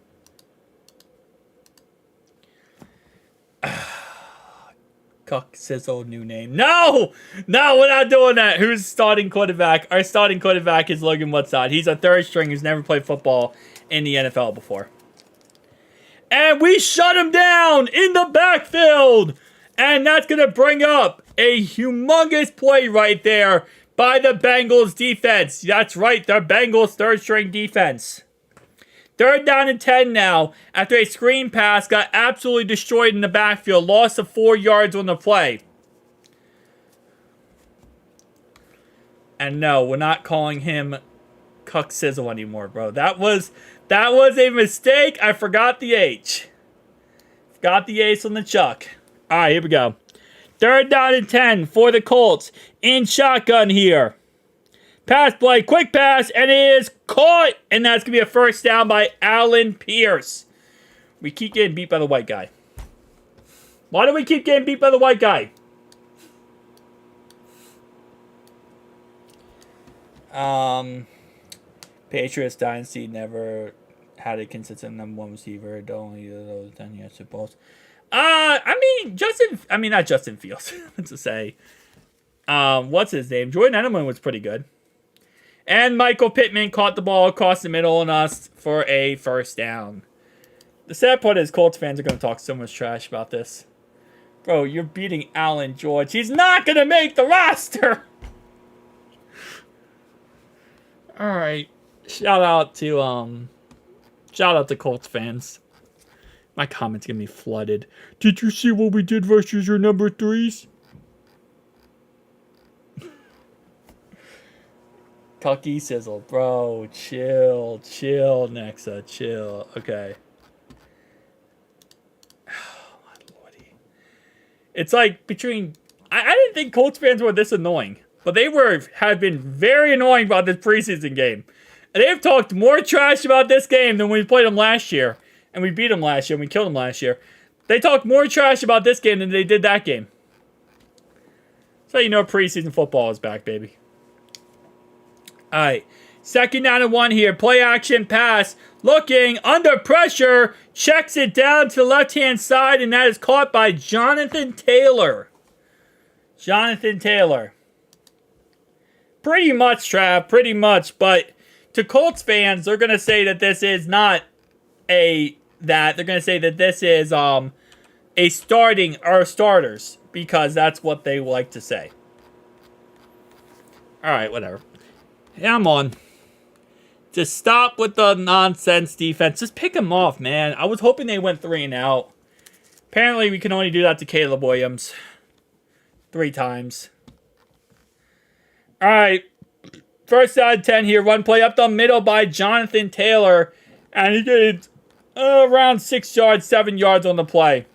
A: Cuck Sizzle, new name. No! No, we're not doing that. Who's starting quarterback? Our starting quarterback is Logan Woodside. He's a third string who's never played football in the NFL before. And we shut him down in the backfield. And that's going to bring up a humongous play right there by the Bengals defense. That's right, the Bengals third string defense. Third down and 10 now after a screen pass got absolutely destroyed in the backfield. Loss of 4 yards on the play. And no, we're not calling him Cuck Sizzle anymore, bro. That was a mistake. I forgot the H. Got the ace on the chuck. All right, here we go. 3rd down and 10 for the Colts. In shotgun here. Pass play, quick pass, and it is caught. And that's going to be a first down by Allen Pierce. We keep getting beat by the white guy. Why do we keep getting beat by the white guy? Patriots Dynasty never had a consistent number 1 receiver. Don't either those 10 years Super Bowls. Not Justin Fields. What to say? What's his name? Jordan Edelman was pretty good. And Michael Pittman caught the ball across the middle on us for a first down. The sad part is Colts fans are going to talk so much trash about this. Bro, you're beating Allen George. He's not going to make the roster. All right. Shout out to Colts fans. My comments going to be flooded. Did you see what we did versus your number 3s? Cucky sizzle, bro. Chill, Nexa, chill. Okay. Oh, my lordy. It's like between... I didn't think Colts fans were this annoying. But they have been very annoying about this preseason game. And they've talked more trash about this game than when we played them last year. And we beat them last year and we killed them last year. They talked more trash about this game than they did that game. So you know preseason football is back, baby. Alright. 2nd down and 1 here. Play action pass. Looking under pressure. Checks it down to the left-hand side. And that is caught by Jonathan Taylor. Pretty much, Trav. Pretty much. But to Colts fans, they're going to say that this is not they're going to say that this is a starters. Because that's what they like to say. Alright, whatever. Yeah, I'm on. Just stop with the nonsense defense. Just pick them off, man. I was hoping they went 3 and out. Apparently, we can only do that to Caleb Williams. 3 times. All right. 1st down and 10 here. Run play up the middle by Jonathan Taylor. And he gained around 6 yards, 7 yards on the play.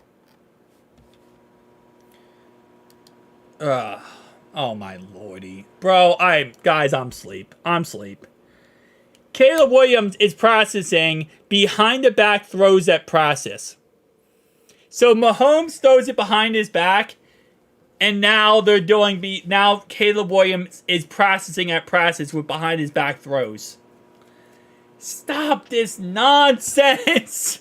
A: Oh, my lordy. Bro, I'm asleep. Caleb Williams is practicing behind the back throws at practice. So Mahomes throws it behind his back. And now now Caleb Williams is practicing at practice with behind his back throws. Stop this nonsense.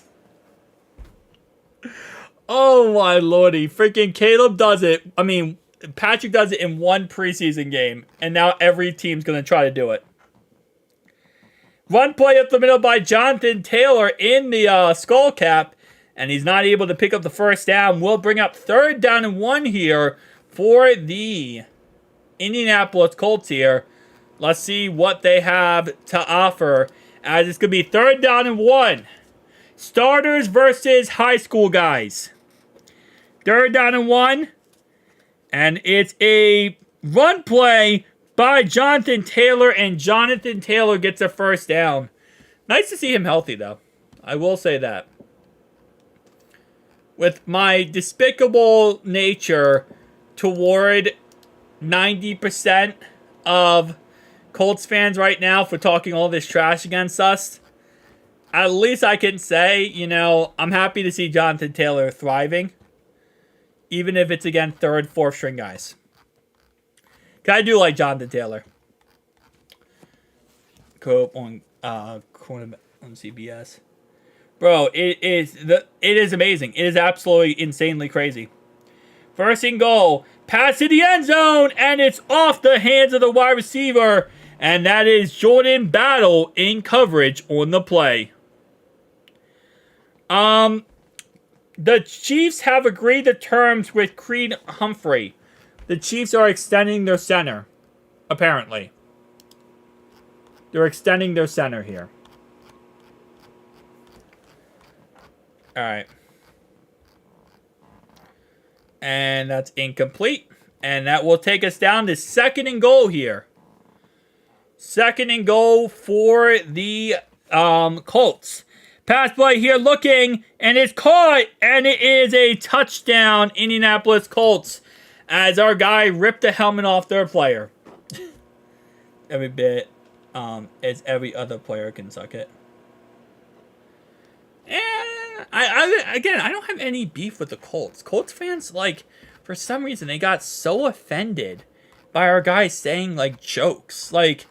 A: Oh, my lordy. Freaking Caleb does it. Patrick does it in 1 preseason game, and now every team's going to try to do it. Run play up the middle by Jonathan Taylor in the skull cap, and he's not able to pick up the first down. We'll bring up 3rd down and 1 here for the Indianapolis Colts here. Let's see what they have to offer, as it's going to be 3rd down and 1. Starters versus high school guys. 3rd down and 1. And it's a run play by Jonathan Taylor, and Jonathan Taylor gets a first down. Nice to see him healthy, though. I will say that. With my despicable nature toward 90% of Colts fans right now for talking all this trash against us, at least I can say, I'm happy to see Jonathan Taylor thriving. Even if it's, again, 3rd, 4th string guys. I do like Jonathan Taylor. Cope on CBS. Bro, it is amazing. It is absolutely insanely crazy. 1st and goal. Pass to the end zone. And it's off the hands of the wide receiver. And that is Jordan Battle in coverage on the play. The Chiefs have agreed to terms with Creed Humphrey. The Chiefs are extending their center, apparently. They're extending their center here. All right. And that's incomplete. And that will take us down to 2nd and goal here. 2nd and goal for the Colts. Pass play here looking, and it's caught, and it is a touchdown, Indianapolis Colts, as our guy ripped the helmet off their player. Every bit as every other player can suck it. And I don't have any beef with the Colts. Colts fans, like, for some reason, they got so offended by our guys saying, like, jokes. Like,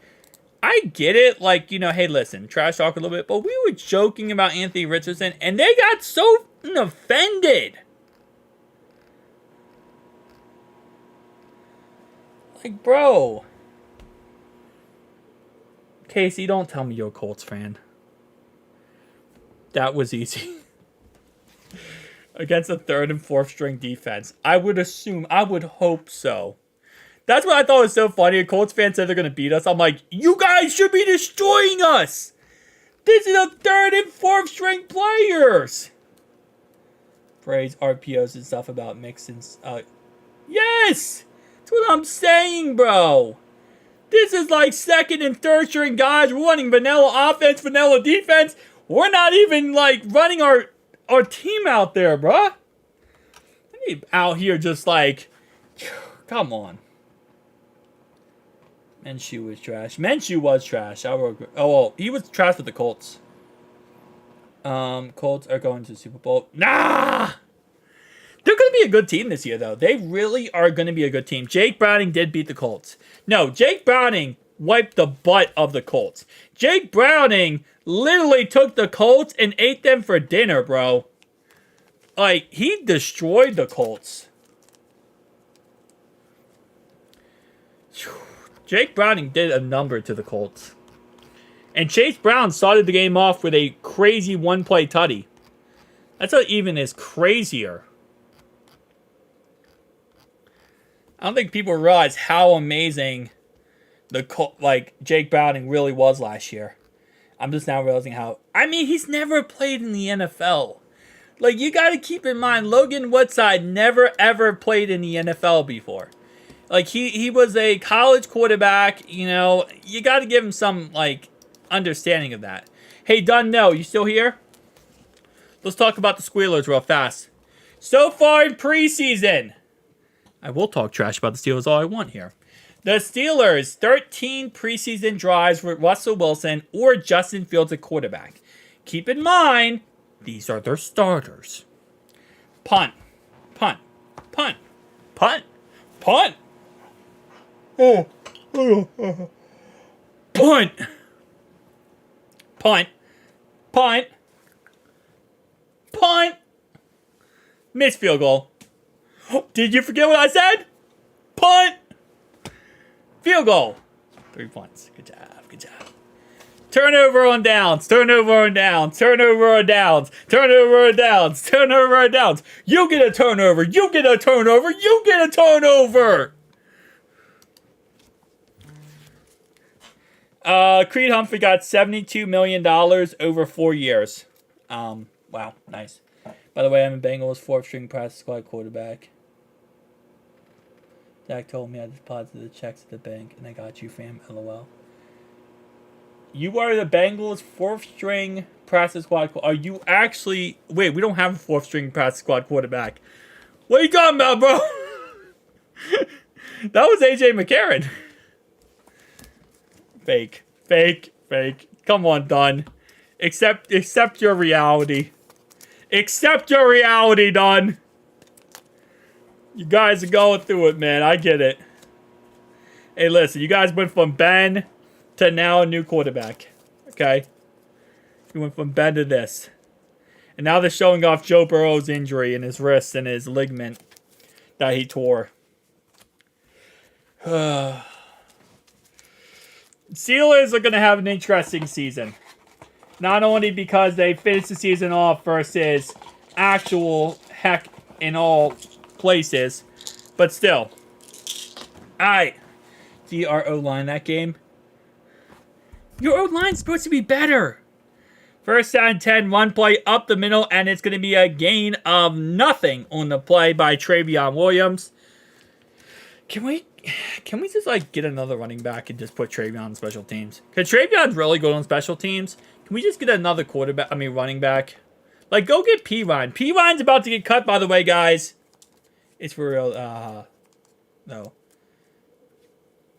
A: I get it, like, you know, hey, listen, trash talk a little bit, but we were joking about Anthony Richardson, and they got so offended. Like, bro. Casey, don't tell me you're a Colts fan. That was easy. Against a third and fourth string defense. I would hope so. That's what I thought was so funny. A Colts fan said they're going to beat us. I'm like, you guys should be destroying us. This is a third and fourth string players. Praise RPOs and stuff about Mixon's. Yes! That's what I'm saying, bro. This is like second and third string guys. We're running vanilla offense, vanilla defense. We're not even like running our team out there, bro. I need out here just like, come on. Minshew was trash. Minshew was trash. Oh, well, he was trash with the Colts. Colts are going to the Super Bowl. Nah! They're going to be a good team this year, though. They really are going to be a good team. Jake Browning did beat the Colts. No, Jake Browning wiped the butt of the Colts. Jake Browning literally took the Colts and ate them for dinner, bro. Like, he destroyed the Colts. Jake Browning did a number to the Colts. And Chase Brown started the game off with a crazy one-play tutty. That's what even is crazier. I don't think people realize how amazing Jake Browning really was last year. I'm just now realizing how... I mean, he's never played in the NFL. Like, you got to keep in mind, Logan Woodside never, ever played in the NFL before. Like, he was a college quarterback, you know. You got to give him some, like, understanding of that. Hey, Dunno, you still here? Let's talk about the Squealers real fast. So far in preseason... I will talk trash about the Steelers all I want here. The Steelers, 13 preseason drives with Russell Wilson or Justin Fields at quarterback. Keep in mind, these are their starters. Punt. Punt. Punt. Punt. Punt. Punt. Punt. Punt. Punt. Missed field goal. Did you forget what I said? Punt. Field goal. 3 points. Good job. Good job. Turnover on downs. Turnover on downs. Turnover on downs. Turnover on downs. Turnover on downs. You get a turnover. You get a turnover. You get a turnover. Creed Humphrey got $72 million over 4 years. Wow. Nice. By the way, I'm a Bengals fourth string practice squad quarterback. Zach told me I deposited the checks at the bank, and I got you, fam. LOL. You are the Bengals fourth string practice squad. Are you actually? Wait, we don't have a fourth string practice squad quarterback. What are you talking about, bro? That was AJ McCarron. Fake, fake, fake. Come on, Dunn. Accept your reality. Accept your reality, Dunn. You guys are going through it, man. I get it. Hey, listen. You guys went from Ben to now a new quarterback. Okay? You went from Ben to this. And now they're showing off Joe Burrow's injury in his wrist and his ligament that he tore. Steelers are going to have an interesting season. Not only because they finished the season off versus actual heck in all places, but still. Alright. See our O-line that game? Your O-line's supposed to be better. First and 10, one play up the middle, and it's going to be a gain of nothing on the play by Travion Williams. Can we just, like, get another running back and just put Travion on special teams? Because Travion's really good on special teams. Can we just get another quarterback? I mean, running back. Like, go get P-Ryan. P-Ryan's about to get cut, by the way, guys. It's for real. No.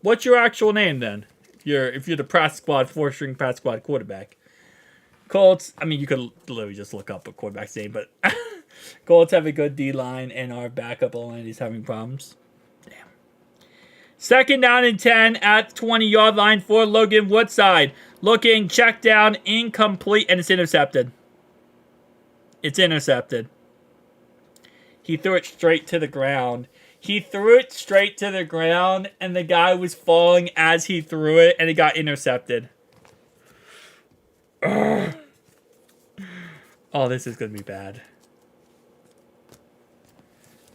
A: What's your actual name, then? If you're the practice squad, 4-string practice squad quarterback. Colts, I mean, you could literally just look up a quarterback's name, but Colts have a good D-line, and our backup O-line is having problems. Damn. Second down and 10 at 20-yard line for Logan Woodside. Looking, check down, incomplete, and it's intercepted. It's intercepted. He threw it straight to the ground. He threw it straight to the ground, and the guy was falling as he threw it, and it got intercepted. Ugh. Oh, this is going to be bad.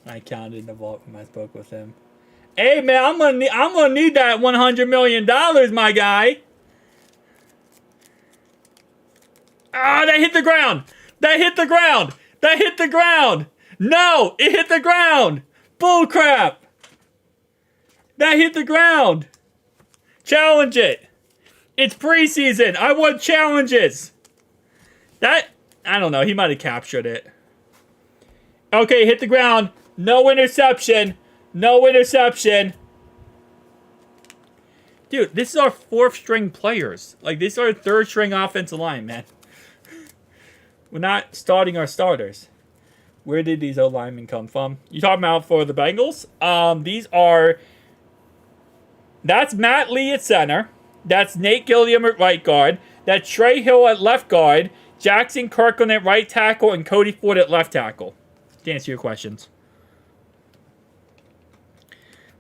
A: I counted in the vault when I spoke with him. Hey, man, I'm gonna need that $100 million, my guy. Ah, that hit the ground. That hit the ground. That hit the ground. No, it hit the ground. Bull crap. That hit the ground. Challenge it. It's preseason. I want challenges. That, I don't know. He might have captured it. Okay, hit the ground. No interception. No interception. Dude, this is our 4th-string players. Like, this is our 3rd-string offensive line, man. We're not starting our starters. Where did these O-linemen come from? You talking about for the Bengals? These are... That's Matt Lee at center. That's Nate Gilliam at right guard. That's Trey Hill at left guard. Jackson Kirkland at right tackle. And Cody Ford at left tackle. To answer your questions.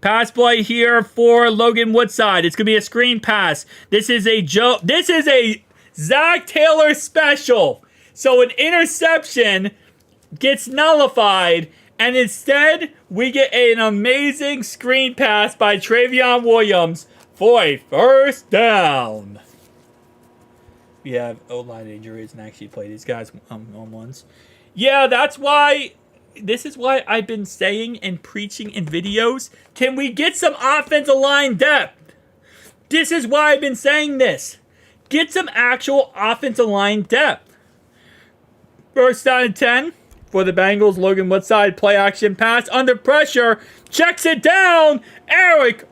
A: Pass play here for Logan Woodside. It's going to be a screen pass. This is a Joe. This is a Zach Taylor special. So an interception gets nullified. And instead, we get an amazing screen pass by Travion Williams for a first down. We have O-line injuries and actually play these guys on ones. Yeah, that's why... This is why I've been saying and preaching in videos. Can we get some offensive line depth? This is why I've been saying this. Get some actual offensive line depth. First down and 10 for the Bengals. Logan Woodside, play action pass under pressure. Checks it down. Eric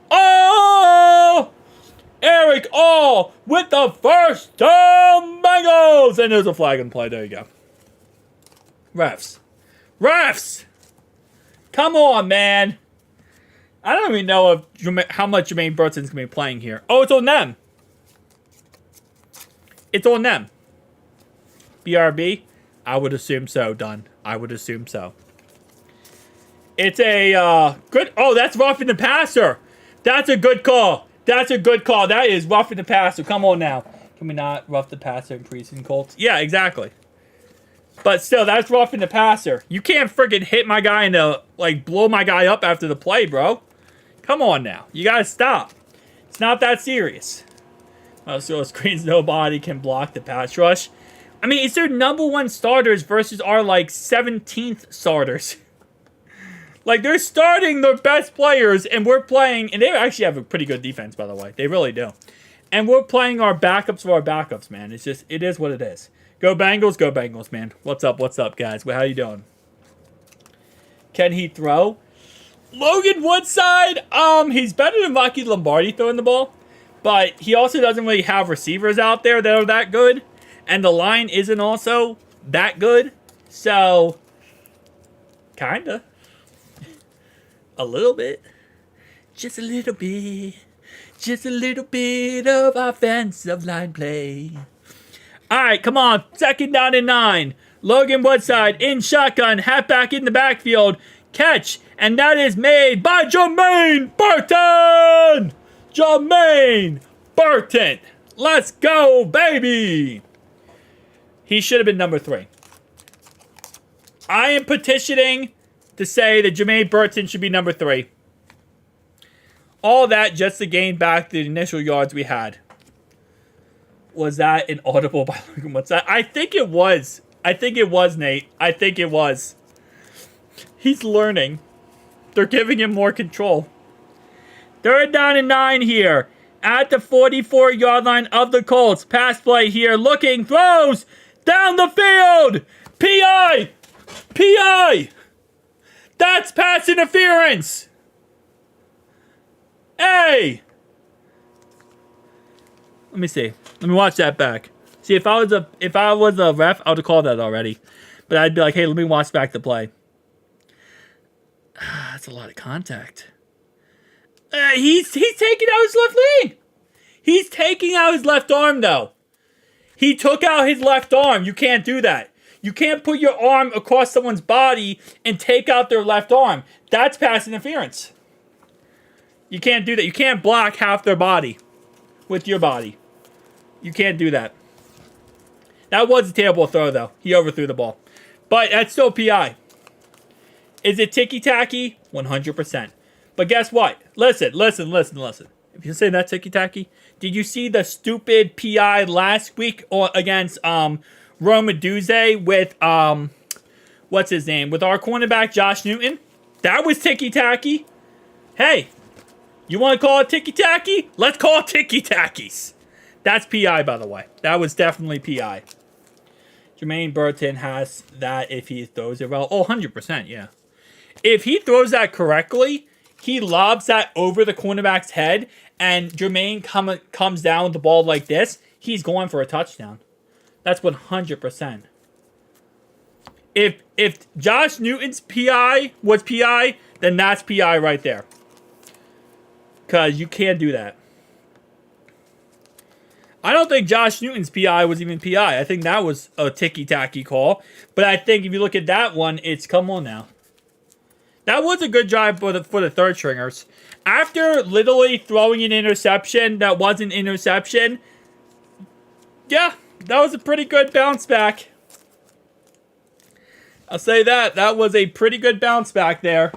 A: with the first down Bengals. And there's a flag in play. There you go. Refs. Come on, man. I don't even know how much Jermaine Burton's going to be playing here. Oh, it's on them. It's on them. BRB? I would assume so, Dunn. I would assume so. It's a good... Oh, that's roughing the passer. That's a good call. That is roughing the passer. Come on now. Can we not rough the passer in preseason, Colts? Yeah, exactly. But still, that's roughing the passer. You can't freaking hit my guy and blow my guy up after the play, bro. Come on now. You gotta stop. It's not that serious. So screens nobody can block the pass rush. I mean, it's their number 1 starters versus our 17th starters. They're starting their best players, and we're playing, and they actually have a pretty good defense, by the way. They really do. And we're playing our backups for our backups, man. It's just, it is what it is. Go Bengals, man. What's up, guys? Well, how you doing? Can he throw? Logan Woodside, he's better than Rocky Lombardi throwing the ball, but he also doesn't really have receivers out there that are that good, and the line isn't also that good, so kinda. A little bit. Just a little bit. Just a little bit of offensive line play. All right, come on. Second down and 9. Logan Woodside in shotgun. Halfback in the backfield. Catch. And that is made by Jermaine Burton. Jermaine Burton. Let's go, baby. He should have been number 3. I am petitioning to say that Jermaine Burton should be number 3. All that just to gain back the initial yards we had. Was that an audible by Logan Woodside? I think it was. Nate. I think it was. He's learning. They're giving him more control. Third down and 9 here. at the 44-yard line of the Colts. Pass play here. Looking. Throws. Down the field. P.I. P.I. That's pass interference. Hey. Let me see. Let me watch that back. See, if I was a ref, I would have called that already. But I'd be like, hey, let me watch back the play. That's a lot of contact. He's taking out his left leg. He's taking out his left arm, though. He took out his left arm. You can't do that. You can't put your arm across someone's body and take out their left arm. That's pass interference. You can't do that. You can't block half their body with your body. You can't do that. That was a terrible throw, though. He overthrew the ball. But that's still PI. Is it ticky-tacky? 100%. But guess what? Listen. If you say that's ticky-tacky, did you see the stupid PI last week against Romaduze with, what's his name? With our cornerback, Josh Newton? That was ticky-tacky. Hey, you want to call it ticky-tacky? Let's call it ticky-tackies. That's PI, by the way. That was definitely PI. Jermaine Burton has that if he throws it well. Oh, 100%, yeah. If he throws that correctly, he lobs that over the cornerback's head, and Jermaine comes down with the ball like this, he's going for a touchdown. That's 100%. If Josh Newton's PI was PI, then that's PI right there. Because you can't do that. I don't think Josh Newton's PI was even PI. I think that was a ticky-tacky call. But I think if you look at that one, it's come on now. That was a good drive for the third stringers. After literally throwing an interception that wasn't interception, yeah, that was a pretty good bounce back. I'll say that. That was a pretty good bounce back there.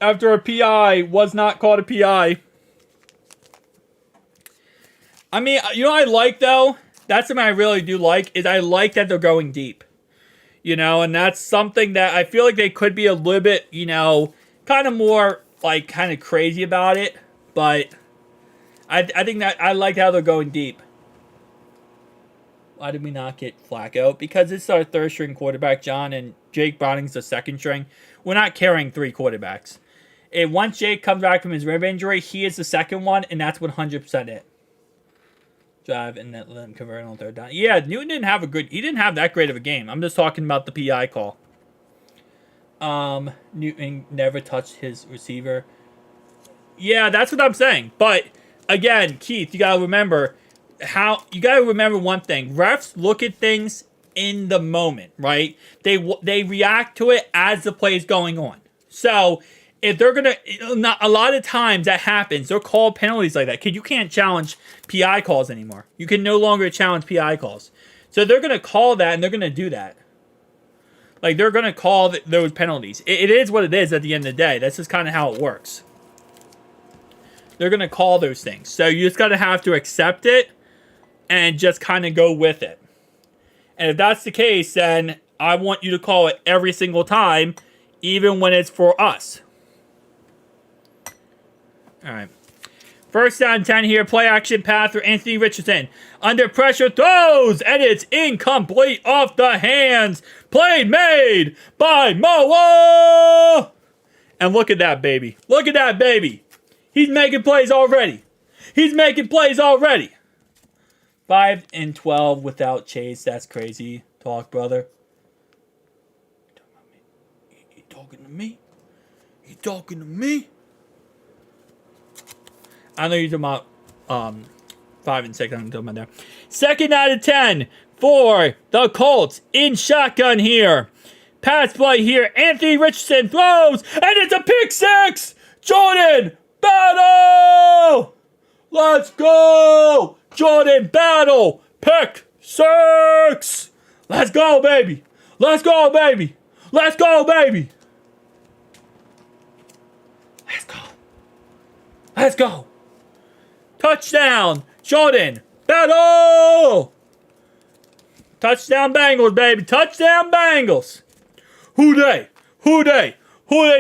A: After a PI was not called a PI. I mean, you know what I like, though? That's something I really do like, is I like that they're going deep. You know, and that's something that I feel like they could be a little bit, you know, kind of more, like, kind of crazy about it. But I think that I like how they're going deep. Why did we not get Flacco? Because it's our third string quarterback, John, and Jake Browning's the second string. We're not carrying three quarterbacks. And once Jake comes back from his rib injury, he is the second one, and that's 100% it. Drive and then let him convert on third down. Yeah, Newton didn't have that great of a game. I'm just talking about the PI call. Newton never touched his receiver. Yeah, that's what I'm saying. But again, Keith, you gotta remember one thing. Refs look at things in the moment, right? They react to it as the play is going on. So if they're going to, a lot of times that happens, they'll call penalties like that. You can't challenge PI calls anymore. You can no longer challenge PI calls. So they're going to call that, and they're going to do that. Like, they're going to call those penalties. It is what it is at the end of the day. That's just kind of how it works. They're going to call those things. So you just got to have to accept it and just kind of go with it. And if that's the case, then I want you to call it every single time, even when it's for us. All right. First down 10 here. Play action pass for Anthony Richardson. Under pressure throws. And it's incomplete off the hands. Play made by Moa. And look at that, baby. Look at that, baby. He's making plays already. 5 and 12 without Chase. That's crazy. Talk, brother. You talking to me? I know you're talking about 5 and 6. I'm talking about there. Second out of 10 for the Colts in shotgun here. Pass play here. Anthony Richardson throws, and it's a pick six. Jordan Battle. Let's go. Jordan Battle. Pick six. Let's go, baby. Let's go. Touchdown, Jordan Battle. Touchdown Bengals, baby. Touchdown Bengals. Who they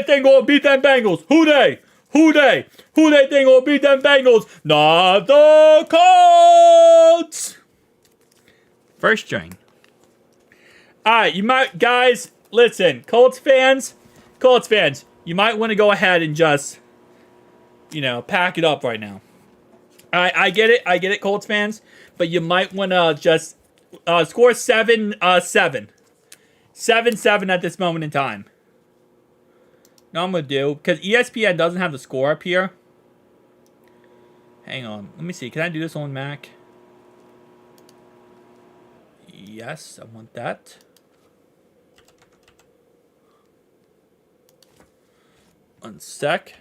A: think gonna beat them Bengals? Who they? Who they? Who they think will beat them Bengals? Not the Colts! First string. Alright, you might, guys, listen, Colts fans, you might want to go ahead and just, pack it up right now. Alright, I get it, Colts fans, but you might want to just score 7-7. 7-7 at this moment in time. No, I'm going to do, because ESPN doesn't have the score up here. Hang on, let me see, can I do this on Mac? Yes, I want that. One sec.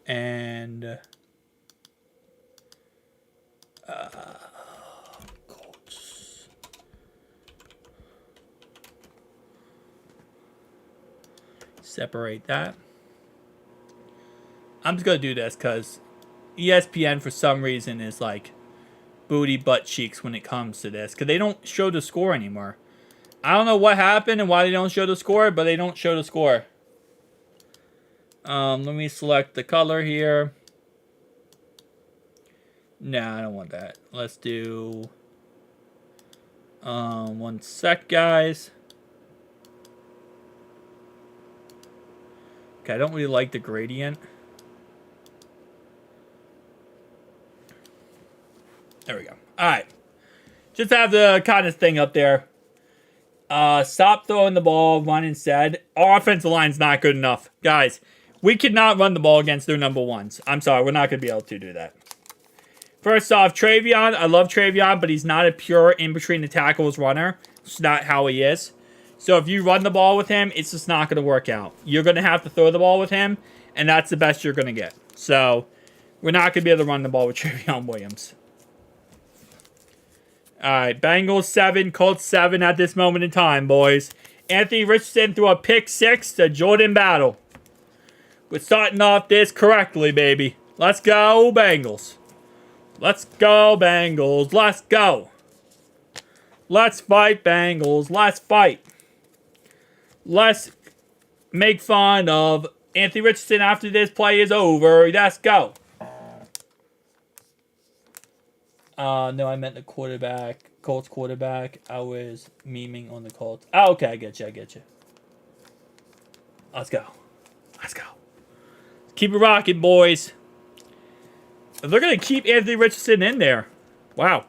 A: And Colts. Separate that. I'm just gonna do this because ESPN for some reason is like booty butt cheeks when it comes to this, because they don't show the score anymore. I don't know what happened and why they don't show the score, but they don't show the score. Let me select the color here. Nah, I don't want that. Let's do one sec, guys. Okay, I don't really like the gradient. There we go. Alright. Just have the kind of thing up there. Stop throwing the ball, run instead. Our offensive line's not good enough. Guys, we cannot run the ball against their number ones. I'm sorry, we're not going to be able to do that. First off, Travion. I love Travion, but he's not a pure in-between-the-tackles runner. It's not how he is. So if you run the ball with him, it's just not going to work out. You're going to have to throw the ball with him, and that's the best you're going to get. So we're not going to be able to run the ball with Travion Williams. Alright, Bengals 7, Colts 7 at this moment in time, boys. Anthony Richardson threw a pick 6 to Jordan Battle. We're starting off this correctly, baby. Let's go, Bengals. Let's go, Bengals. Let's go. Let's fight, Bengals. Let's fight. Let's make fun of Anthony Richardson after this play is over. Let's go. No, I meant the quarterback. Colts quarterback. I was memeing on the Colts. Oh, okay, I get you. Let's go. Let's go. Keep it rocking, boys. They're going to keep Anthony Richardson in there. Wow.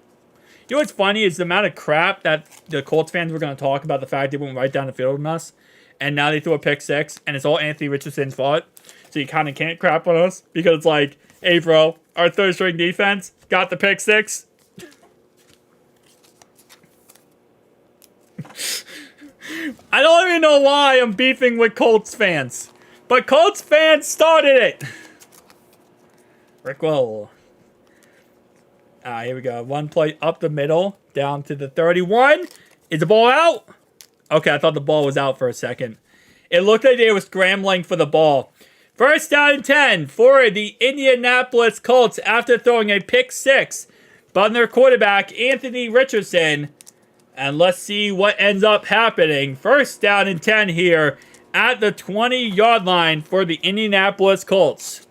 A: You know what's funny is the amount of crap that the Colts fans were going to talk about the fact they went right down the field on us. And now they threw a pick 6. And it's all Anthony Richardson's fault. So you kind of can't crap on us. Because it's like, hey, bro, our third string defense got the pick 6. I don't even know why I'm beefing with Colts fans. But Colts fans started it. Rick Roll. Here we go. One play up the middle. Down to the 31. Is the ball out? Okay, I thought the ball was out for a second. It looked like they were scrambling for the ball. First down and 10 for the Indianapolis Colts after throwing a pick 6. But their quarterback, Anthony Richardson. And let's see what ends up happening. First down and 10 here at the 20-yard line for the Indianapolis Colts.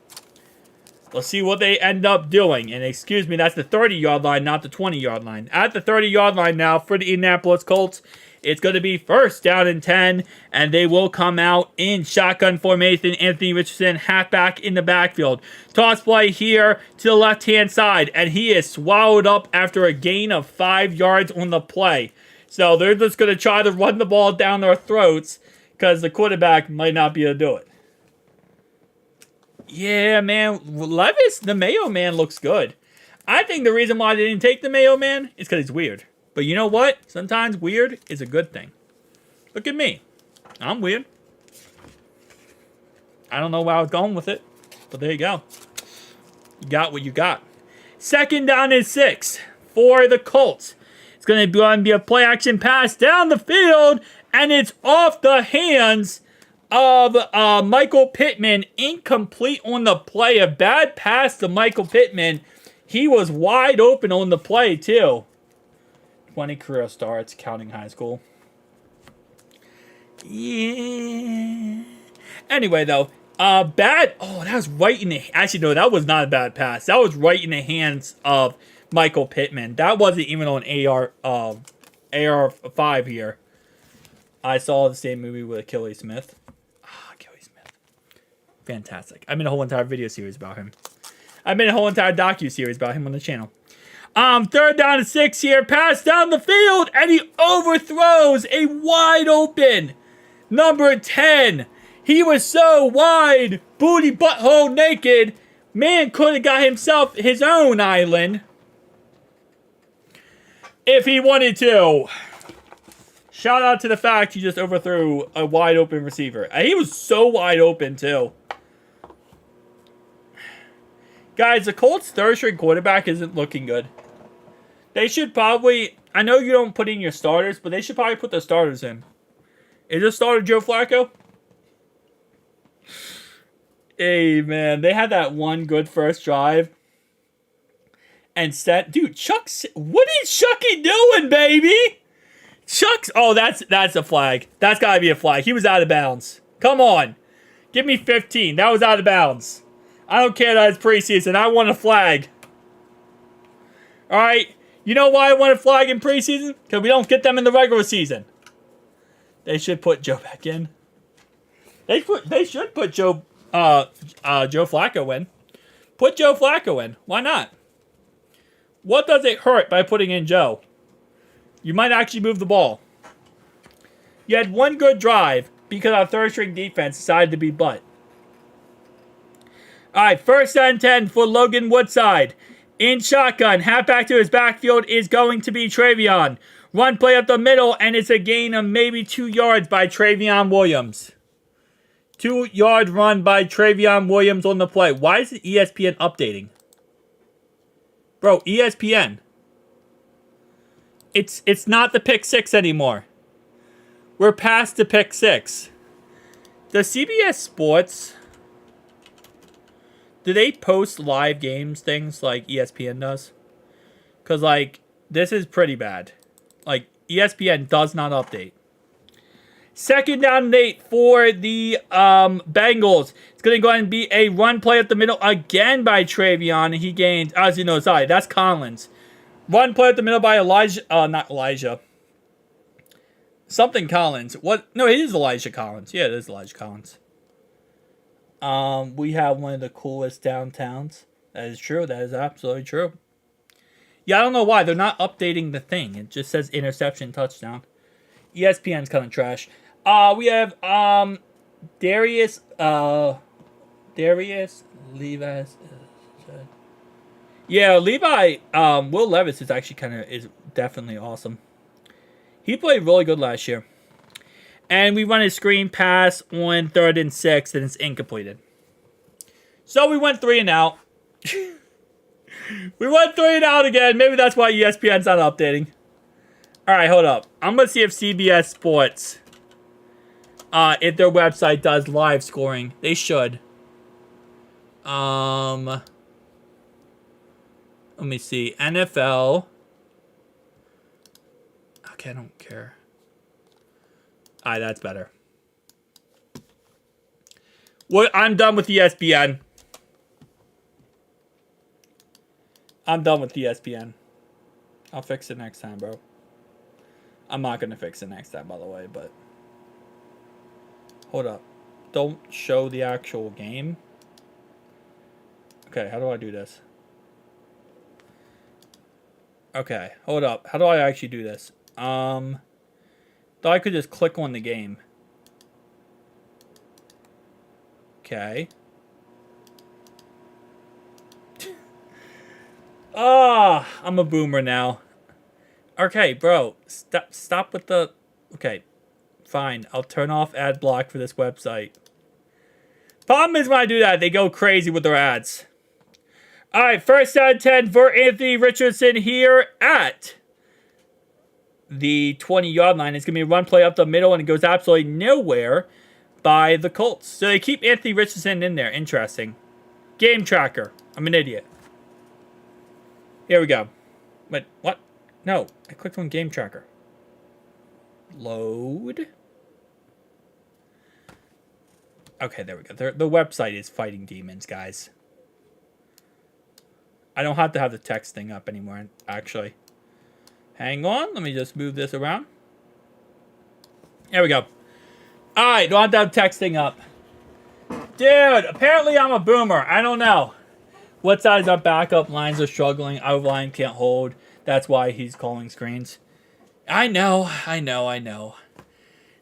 A: Let's see what they end up doing. And excuse me, that's the 30-yard line, not the 20-yard line. At the 30-yard line now for the Indianapolis Colts, it's going to be first down and 10. And they will come out in shotgun formation. Anthony Richardson, halfback in the backfield. Toss play here to the left-hand side. And he is swallowed up after a gain of 5 yards on the play. So they're just going to try to run the ball down their throats because the quarterback might not be able to do it. Yeah, man. Levis, the Mayo Man, looks good. I think the reason why they didn't take the Mayo Man is because he's weird. But you know what? Sometimes weird is a good thing. Look at me. I'm weird. I don't know where I was going with it. But there you go. You got what you got. Second down and 6 for the Colts. It's going to be a play-action pass down the field. And it's off the hands of Michael Pittman. Incomplete on the play. A bad pass to Michael Pittman. He was wide open on the play, too. 20 career starts, counting high school. Yeah. Anyway, though, Bad. Oh, that was right in the. Actually, no, that was not a bad pass. That was right in the hands of Michael Pittman. That wasn't even on AR5 here. I saw the same movie with Achilles Smith. Achilles Smith. Fantastic. I made a whole entire video series about him. I made a whole entire docu-series about him on the channel. 3rd down and 6 here. Pass down the field, and he overthrows a wide open number 10. He was so wide, booty butthole naked. Man could have got himself his own island if he wanted to. Shout out to the fact he just overthrew a wide open receiver. And he was so wide open too. Guys, the Colts' third-string quarterback isn't looking good. They should probably... I know you don't put in your starters, but they should probably put the starters in. Is this starter Joe Flacco? Hey, man. They had that one good first drive. And set... Dude, Chuck's... What is Chucky doing, baby? Chuck's... Oh, that's a flag. That's got to be a flag. He was out of bounds. Come on. Give me 15. That was out of bounds. I don't care that it's preseason. I want a flag. Alright. You know why I want a flag in preseason? Because we don't get them in the regular season. They should put Joe back in. They should put Joe Flacco in. Put Joe Flacco in. Why not? What does it hurt by putting in Joe? You might actually move the ball. You had one good drive because our third-string defense decided to be butt. Alright, 1st and 10 for Logan Woodside. In shotgun, halfback to his backfield is going to be Travion. Run play up the middle, and it's a gain of maybe 2 yards by Travion Williams. 2-yard run by Travion Williams on the play. Why is ESPN updating? Bro, ESPN. It's not the pick 6 anymore. We're past the pick 6. The CBS Sports... Do they post live games things like ESPN does? Because, like, this is pretty bad. Like, ESPN does not update. 2nd down and 8 for the Bengals. It's going to go ahead and be a run play up the middle again by Travion. He gained, that's Collins. Run play up the middle by not Elijah. Something Collins. What? No, it is Elijah Collins. Yeah, it is Elijah Collins. We have one of the coolest downtowns. That is true. That is absolutely true. Yeah, I don't know why. They're not updating the thing. It just says interception, touchdown. ESPN's kind of trash. We have, Darius Levi. Yeah, Levi, Will Levis is actually is definitely awesome. He played really good last year. And we run a screen pass on 3rd and 6, and it's incompleted. So we went 3 and out. We went 3 and out again. Maybe that's why ESPN's not updating. Alright, hold up. I'm going to see if CBS Sports, if their website does live scoring. They should. Let me see. NFL. Okay, I don't care. Alright, that's better. Well, I'm done with ESPN. I'm done with ESPN. I'll fix it next time, bro. I'm not going to fix it next time, by the way, but... Hold up. Don't show the actual game. Okay, how do I do this? Okay, hold up. How do I actually do this? Thought I could just click on the game. Okay. I'm a boomer now. Okay, bro. Stop with the... Okay, fine. I'll turn off ad block for this website. Problem is when I do that, they go crazy with their ads. Alright, 1st and 10 for Anthony Richardson here at the 20-yard line. It's going to be a run play up the middle, and it goes absolutely nowhere by the Colts. So they keep Anthony Richardson in there. Interesting. Game tracker. I'm an idiot. Here we go. Wait, what? No, I clicked on game tracker. Load. Okay, there we go. The website is fighting demons, guys. I don't have to have the text thing up anymore, actually. Hang on. Let me just move this around. There we go. All right, don't have to have text thing up. Dude, apparently I'm a boomer. I don't know. What size our backup lines are struggling. Our line can't hold. That's why he's calling screens. I know.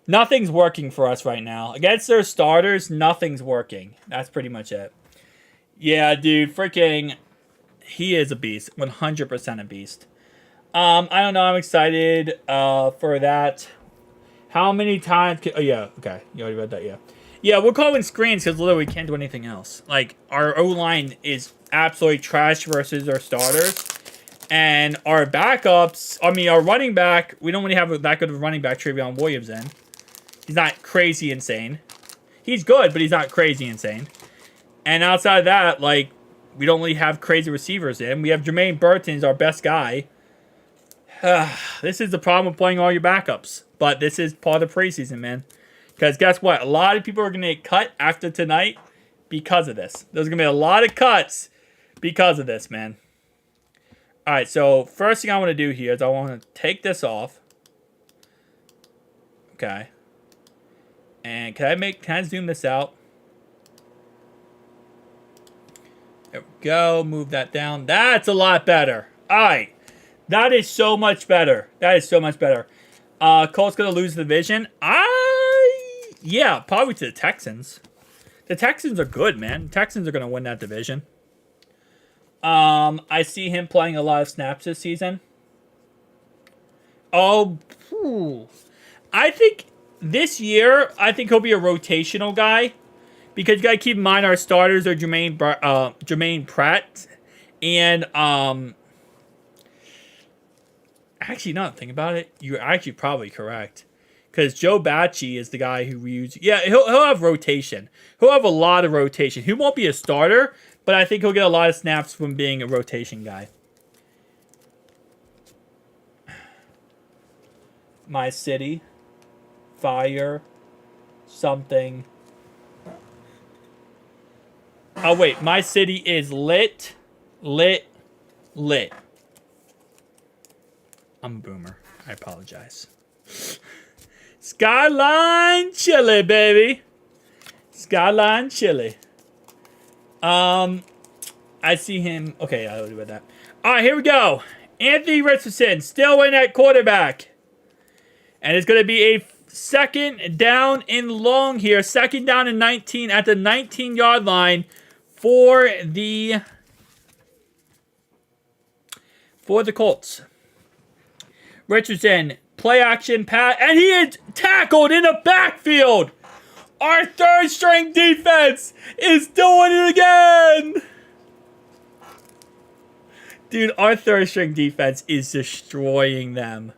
A: Nothing's working for us right now. Against their starters, nothing's working. That's pretty much it. Yeah, dude, freaking... He is a beast. 100% a beast. I don't know. I'm excited for that. How many times... Oh, yeah. Okay. You already read that, yeah. Yeah, we're calling screens because literally we can't do anything else. Like, our O-line is absolutely trash versus our starters. And our backups... I mean, our running back... We don't really have that good of a running back, Trevion Williams, in. He's not crazy insane. He's good, but he's not crazy insane. And outside of that, like, we don't really have crazy receivers in. We have Jermaine Burton's our best guy. This is the problem with playing all your backups. But this is part of the preseason, man. Because guess what? A lot of people are going to get cut after tonight because of this. There's going to be a lot of cuts because of this, man. All right, so first thing I want to do here is I want to take this off. Okay. And can I zoom this out? There we go. Move that down. That's a lot better. All right. That is so much better. Colts going to lose the division. Yeah, probably to the Texans. The Texans are good, man. The Texans are going to win that division. I see him playing a lot of snaps this season. I think this year, he'll be a rotational guy. Because you got to keep in mind our starters are Jermaine Pratt. And, actually, now that I think about it, you're actually probably correct. Because Joe Bacci is the guy who we use. Yeah, he'll have rotation. He'll have a lot of rotation. He won't be a starter, but I think he'll get a lot of snaps from being a rotation guy. My city. Fire. Something. Oh, wait. My city is lit. I'm a boomer. I apologize. Skyline Chili, baby. Skyline Chili. I see him. Okay, I already read that. All right, here we go. Anthony Richardson still in at quarterback. And it's going to be a second down and long here. Second down and 19 at the 19-yard line for the Colts. Richardson, play action pass, and he is tackled in the backfield. Our third string defense is doing it again. Dude, our third string defense is destroying them.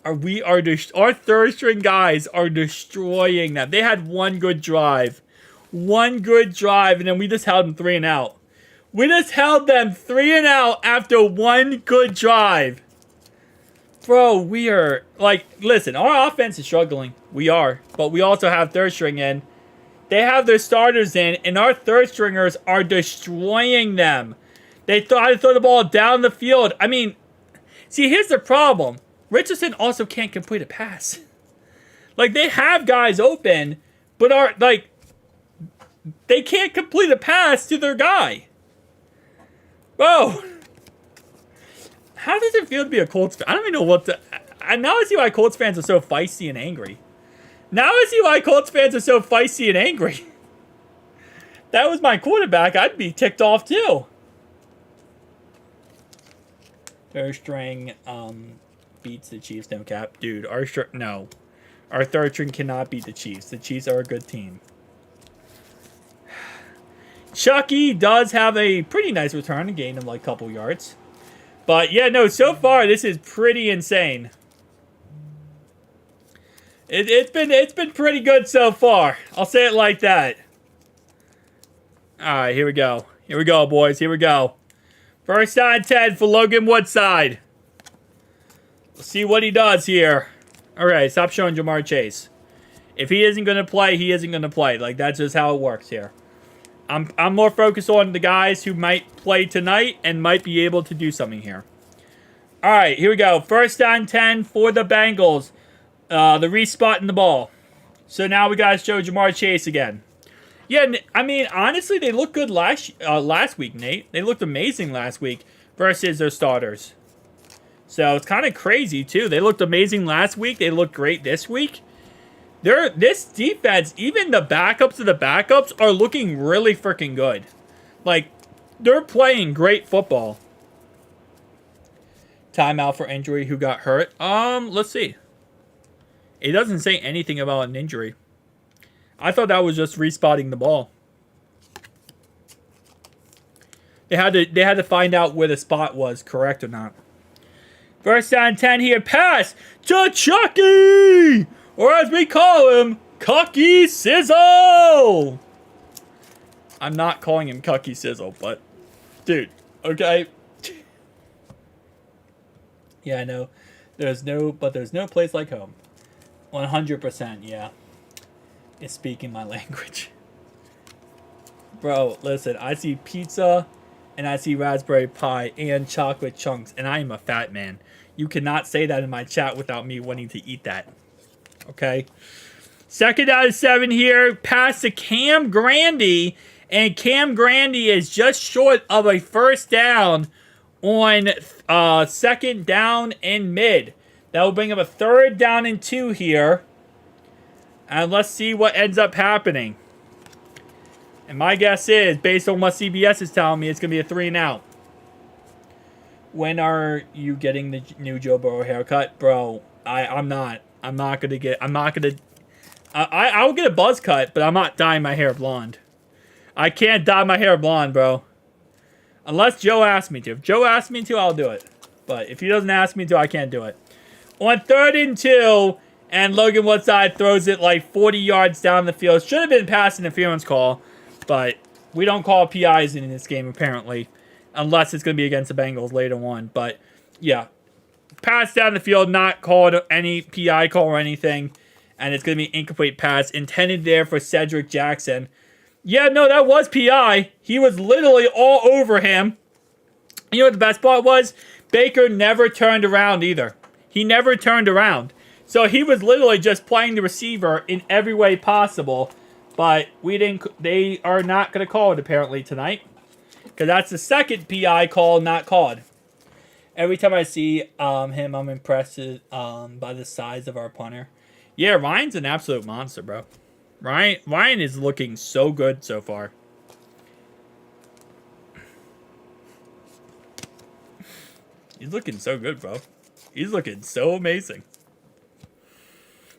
A: Our third string guys are destroying them. They had one good drive. And then we just held them 3 and out. We just held them 3 and out after one good drive. Bro, we are, like, listen, our offense is struggling. We are. But we also have third string in. They have their starters in, and our third stringers are destroying them. They try to throw the ball down the field. I mean, see, here's the problem. Richardson also can't complete a pass. Like, they have guys open, but they can't complete a pass to their guy. Bro. How does it feel to be a Colts fan? I don't even know what to... Now I see why Colts fans are so feisty and angry. That was my quarterback. I'd be ticked off too. Third string beats the Chiefs. No cap. Dude, our third string cannot beat the Chiefs. The Chiefs are a good team. Chucky does have a pretty nice return and gained him like a couple yards. But yeah, no, so far this is pretty insane. It's been pretty good so far. I'll say it like that. Alright, here we go. Here we go, boys. Here we go. First and 10 for Logan Woodside. Let's see what he does here. Alright, stop showing Jamar Chase. If he isn't going to play, he isn't going to play. Like, that's just how it works here. I'm more focused on the guys who might play tonight and might be able to do something here. All right, here we go. First down 10 for the Bengals. The respotting the ball. So now we got to show Jamar Chase again. Yeah, I mean, honestly, they looked good last week, Nate. They looked amazing last week versus their starters. So it's kind of crazy, too. They looked amazing last week. They looked great this week. This defense, even the backups of the backups, are looking really freaking good. Like, they're playing great football. Timeout for injury. Who got hurt? Let's see. It doesn't say anything about an injury. I thought that was just respotting the ball. They had to find out where the spot was, correct or not. First down 10 here. Pass to Chucky! Or as we call him, Cucky Sizzle! I'm not calling him Cucky Sizzle, but... Dude, okay? Yeah, I know. There's no place like home. 100%, yeah. It's speaking my language. Bro, listen, I see pizza and I see raspberry pie and chocolate chunks, and I am a fat man. You cannot say that in my chat without me wanting to eat that. Okay? Second down 7 here. Pass to Cam Grandy, and Cam Grandy is just short of a first down on second down and mid. That will bring up a third down and 2 here. And let's see what ends up happening. And my guess is, based on what CBS is telling me, it's going to be a 3 and out. When are you getting the new Joe Burrow haircut? Bro, I'm not. I'm not going to get... I'll get a buzz cut, but I'm not dyeing my hair blonde. I can't dye my hair blonde, bro. Unless Joe asks me to. If Joe asks me to, I'll do it. But if he doesn't ask me to, I can't do it. On 3rd and 2... And Logan Woodside throws it like 40 yards down the field. Should have been pass interference call. But we don't call PIs in this game, apparently. Unless it's going to be against the Bengals later on. But, yeah. Pass down the field, not called any PI call or anything. And it's going to be incomplete pass. Intended there for Cedric Jackson. Yeah, no, that was PI. He was literally all over him. You know what the best part was? Baker never turned around either. He never turned around. So he was literally just playing the receiver in every way possible, but they are not going to call it apparently tonight, because that's the second PI call not called. Every time I see him, I'm impressed by the size of our punter. Yeah, Ryan's an absolute monster, bro. Ryan is looking so good so far. He's looking so good, bro. He's looking so amazing.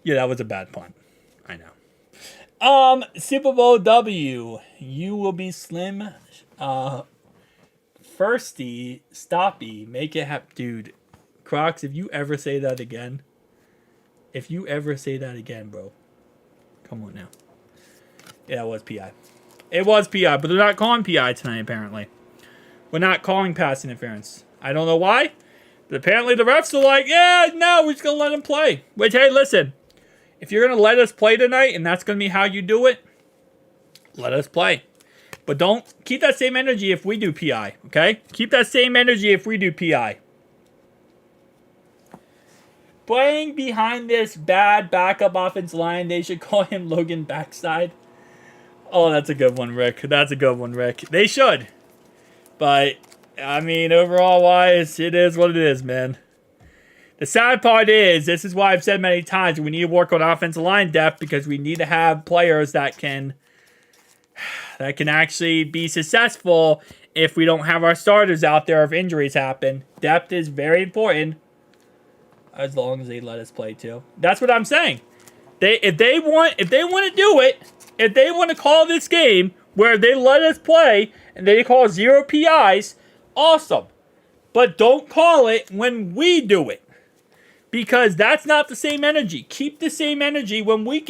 A: Yeah, that was a bad punt. I know. Super Bowl W. You will be slim. Firsty. Stoppy. Make it happen. Dude. Crocs, if you ever say that again. If you ever say that again, bro. Come on now. Yeah, it was PI. It was PI, but they're not calling PI tonight, apparently. We're not calling pass interference. I don't know why. But apparently the refs are like, yeah, no, we're just going to let him play. Which, hey, listen. If you're going to let us play tonight, and that's going to be how you do it, let us play. But don't keep that same energy if we do PI, okay? Keep that same energy if we do PI. Playing behind this bad backup offense line, they should call him Logan Backside. Oh, that's a good one, Rick. That's a good one, Rick. They should. But, I mean, overall-wise, it is what it is, man. The sad part is, this is why I've said many times, we need to work on offensive line depth because we need to have players that can actually be successful if we don't have our starters out there if injuries happen. Depth is very important as long as they let us play too. That's what I'm saying. If they want to do it, if they want to call this game where they let us play and they call 0 PIs, awesome. But don't call it when we do it. Because that's not the same energy. Keep the same energy when we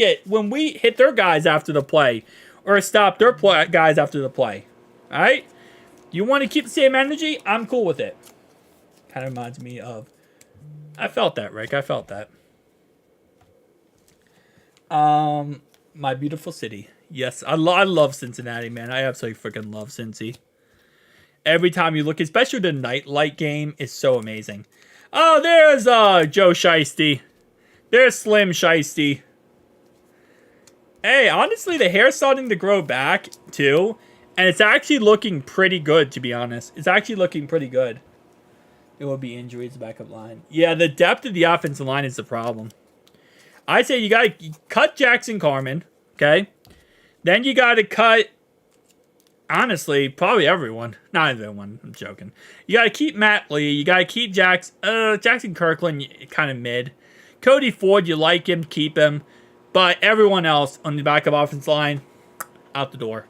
A: hit their guys after the play. Or stop their guys after the play. Alright? You want to keep the same energy? I'm cool with it. Kind of reminds me of... I felt that, Rick. I felt that. My beautiful city. Yes, I love Cincinnati, man. I absolutely freaking love Cincy. Every time you look, especially the nightlight game, is so amazing. Oh, there's Joe Shiesty. There's Slim Shiesty. Hey, honestly, the hair's starting to grow back, too. And it's actually looking pretty good, to be honest. It's actually looking pretty good. It will be injuries, backup line. Yeah, the depth of the offensive line is the problem. I say you got to cut Jackson Carman, okay? Then you got to cut, honestly, probably everyone. Not everyone, I'm joking. You got to keep Matt Lee. You got to keep Jackson Kirkland, kind of mid. Cody Ford, you like him, keep him. But everyone else on the backup offensive line, out the door.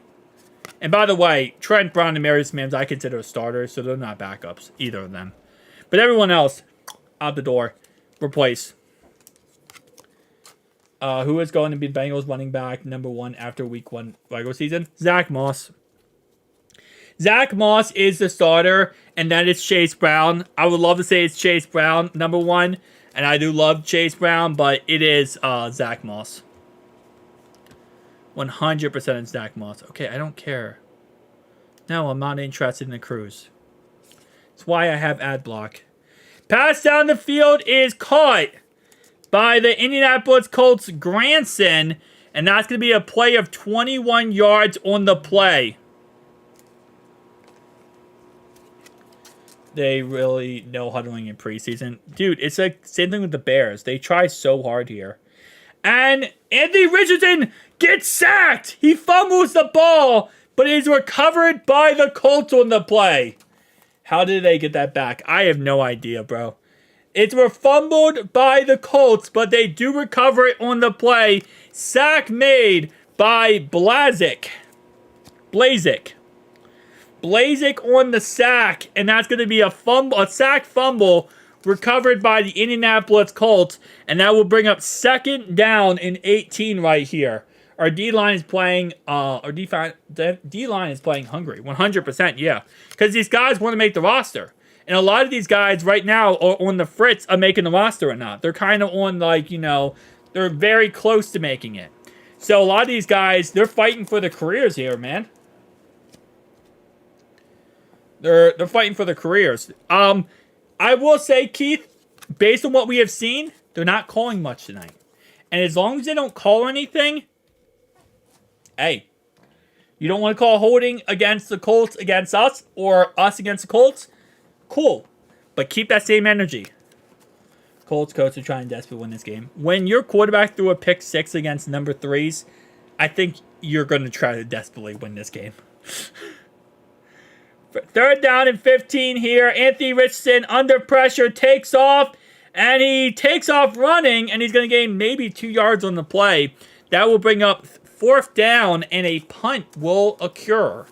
A: And by the way, Trent Brown and Marius Mims, I consider starters, so they're not backups, either of them. But everyone else, out the door. Replace. Who is going to be Bengals running back number 1 after week 1 regular season? Zach Moss. Zach Moss is the starter, and then it's Chase Brown. I would love to say it's Chase Brown, number 1. And I do love Chase Brown, but it is Zach Moss. 100% it's Zach Moss. Okay, I don't care. No, I'm not interested in the cruise. That's why I have ad block. Pass down the field is caught by the Indianapolis Colts Granson. And that's going to be a play of 21 yards on the play. They really know huddling in preseason. Dude, it's like same thing with the Bears. They try so hard here. And Anthony Richardson gets sacked. He fumbles the ball, but is recovered by the Colts on the play. How did they get that back? I have no idea, bro. It's fumbled by the Colts, but they do recover it on the play. Sack made by Blazik. Blazik on the sack, and that's going to be a sack fumble recovered by the Indianapolis Colts, and that will bring up 2nd down and 18 right here. Our D-line is playing, D-line is playing hungry, 100%, yeah. Because these guys want to make the roster. And a lot of these guys right now are on the fritz of making the roster or not. They're kind of on, like, they're very close to making it. So a lot of these guys, they're fighting for their careers here, man. They're fighting for their careers. I will say, Keith, based on what we have seen, they're not calling much tonight. And as long as they don't call anything, hey, you don't want to call holding against the Colts against us or us against the Colts, cool. But keep that same energy. Colts coach are trying desperately to win this game. When your quarterback threw a pick 6 against number 3s, I think you're going to try to desperately win this game. 3rd down and 15 here. Anthony Richardson under pressure takes off. And he takes off running. And he's going to gain maybe 2 yards on the play. That will bring up 4th down. And a punt will occur.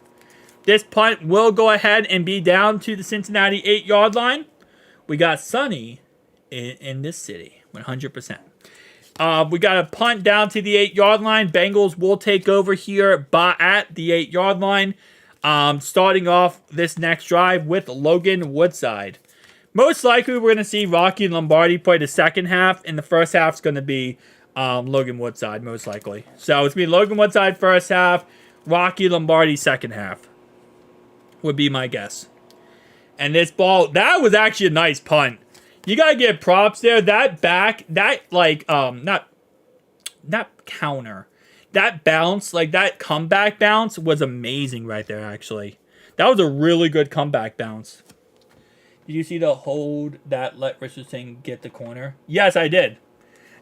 A: This punt will go ahead and be down to the Cincinnati 8-yard line. We got sunny in this city. 100%. We got a punt down to the 8-yard line. Bengals will take over here at the 8-yard line. Starting off this next drive with Logan Woodside. Most likely we're going to see Rocky Lombardi play the second half, and the first half is going to be Logan Woodside, most likely. So it's going to be Logan Woodside first half, Rocky Lombardi second half, would be my guess. And this ball, that was actually a nice punt. You got to give props there. That back, that not counter. That bounce, like that comeback bounce was amazing right there, actually. That was a really good comeback bounce. Did you see the hold that let Richardson get the corner? Yes, I did.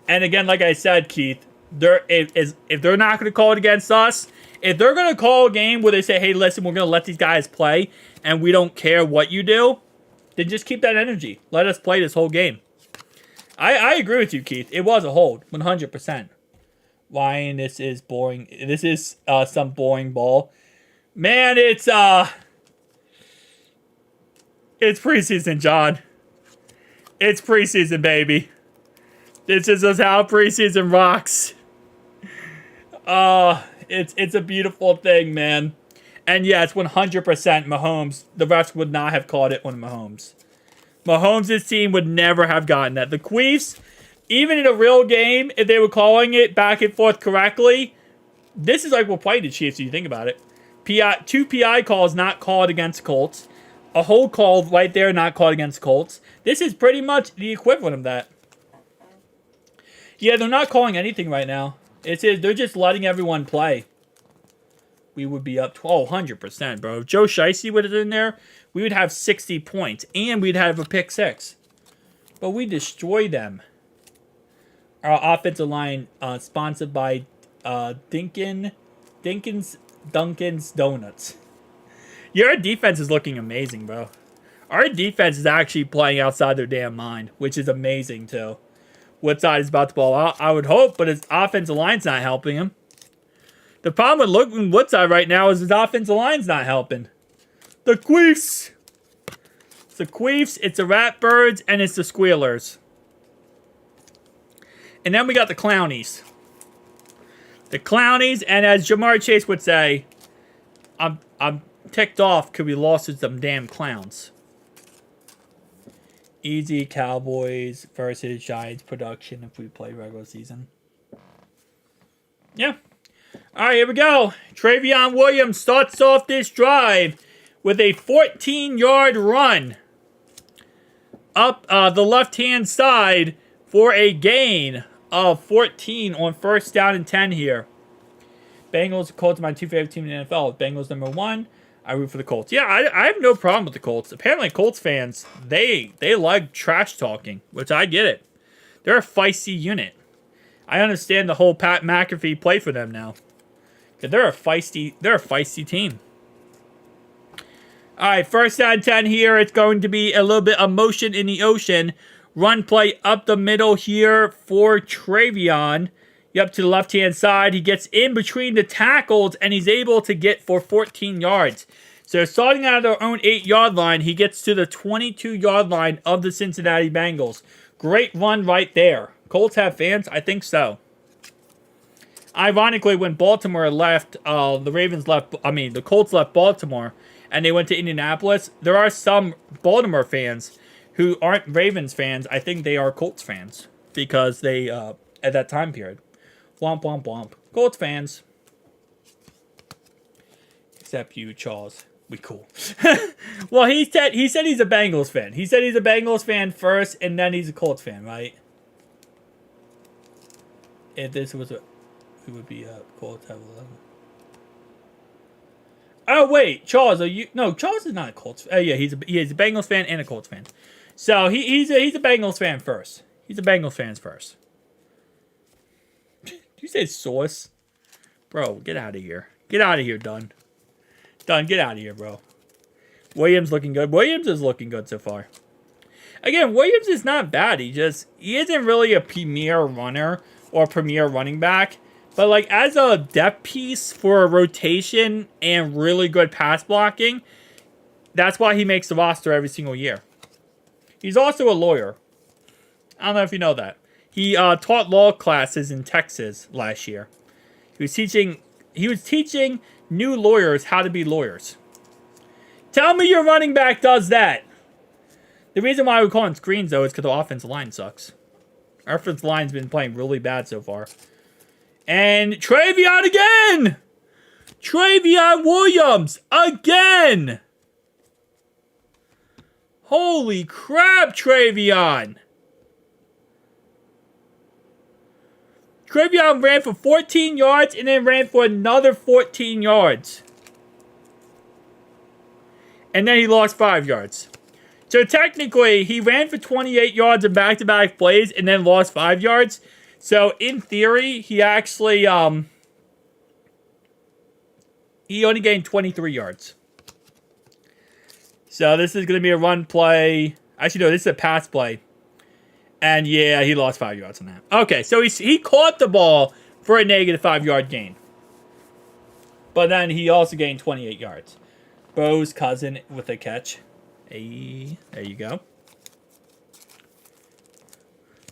A: And again, like I said, Keith, if they're not going to call it against us, if they're going to call a game where they say, hey, listen, we're going to let these guys play and we don't care what you do, then just keep that energy. Let us play this whole game. I agree with you, Keith. It was a hold, 100%. Ryan, this is boring. This is some boring ball. Man, it's preseason, John. It's preseason, baby. This is just how preseason rocks. It's a beautiful thing, man. And yes, 100% Mahomes. The refs would not have called it on Mahomes. Mahomes' team would never have gotten that. The Queefs, Even in a real game, if they were calling it back and forth correctly, this is like we're playing the Chiefs, if you think about it. Two PI calls not called against Colts. A hold call right there not called against Colts. This is pretty much the equivalent of that. Yeah, they're not calling anything right now. They're just letting everyone play. We would be up 100%, bro. If Joe Shiesty would have been there, we would have 60 points. And we'd have a pick 6. But we destroy them. Our offensive line, sponsored by Dunkin's Donuts. Your defense is looking amazing, bro. Our defense is actually playing outside their damn mind, which is amazing, too. Woodside is about to ball out, I would hope, but his offensive line's not helping him. The problem with looking Woodside right now is his offensive line's not helping. The Queefs. It's the Queefs, it's the Ratbirds, and it's the Squealers. And then we got the Clownies. The Clownies, and as Jamar Chase would say, I'm ticked off because we lost to some damn clowns. Easy Cowboys versus Giants production if we play regular season. Yeah. All right, here we go. Travion Williams starts off this drive with a 14-yard run up the left-hand side for a gain of 14 on first down and 10 here. Bengals, Colts are my two favorite teams in the NFL. Bengals number 1. I root for the Colts. Yeah, I have no problem with the Colts. Apparently, Colts fans, they like trash talking, which I get it. They're a feisty unit. I understand the whole Pat McAfee play for them now. Because they're a feisty team. All right, first down 10 here. It's going to be a little bit of motion in the ocean. Run play up the middle here for Travion. Up to the left-hand side. He gets in between the tackles, and he's able to get for 14 yards. So starting out of their own 8-yard line, he gets to the 22-yard line of the Cincinnati Bengals. Great run right there. Colts have fans? I think so. Ironically, when Baltimore left, the Colts left Baltimore, and they went to Indianapolis, there are some Baltimore fans who aren't Ravens fans. I think they are Colts fans because they, at that time period. Womp, womp, womp. Colts fans. Except you, Charles. We cool. Well, he said he's a Bengals fan. He said he's a Bengals fan first, and then he's a Colts fan, right? If this was it would be a Colts have 11. Oh, wait. Charles, are you... No, Charles is not a Colts... yeah, he's a Bengals fan and a Colts fan. So, he's a Bengals fan first. He's a Bengals fan first. Did you say sauce? Bro, get out of here. Get out of here, Dunn. Dunn, get out of here, bro. Williams looking good. Williams is looking good so far. Again, Williams is not bad. He isn't really a premier runner or premier running back. But, like, as a depth piece for a rotation and really good pass blocking, that's why he makes the roster every single year. He's also a lawyer. I don't know if you know that. He taught law classes in Texas last year. He was teaching new lawyers how to be lawyers. Tell me your running back does that. The reason why we call him screens, though, is because the offensive line sucks. Our offensive line's been playing really bad so far. And Travion again! Travion Williams again! Holy crap, Travion! Travion ran for 14 yards and then ran for another 14 yards. And then he lost 5 yards. So technically, he ran for 28 yards in back-to-back plays and then lost 5 yards. So in theory, he actually he only gained 23 yards. So this is going to be a run play. Actually, no, this is a pass play. And yeah, he lost 5 yards on that. Okay, so he caught the ball for a negative 5-yard gain. But then he also gained 28 yards. Bo's cousin with a catch. Hey, there you go.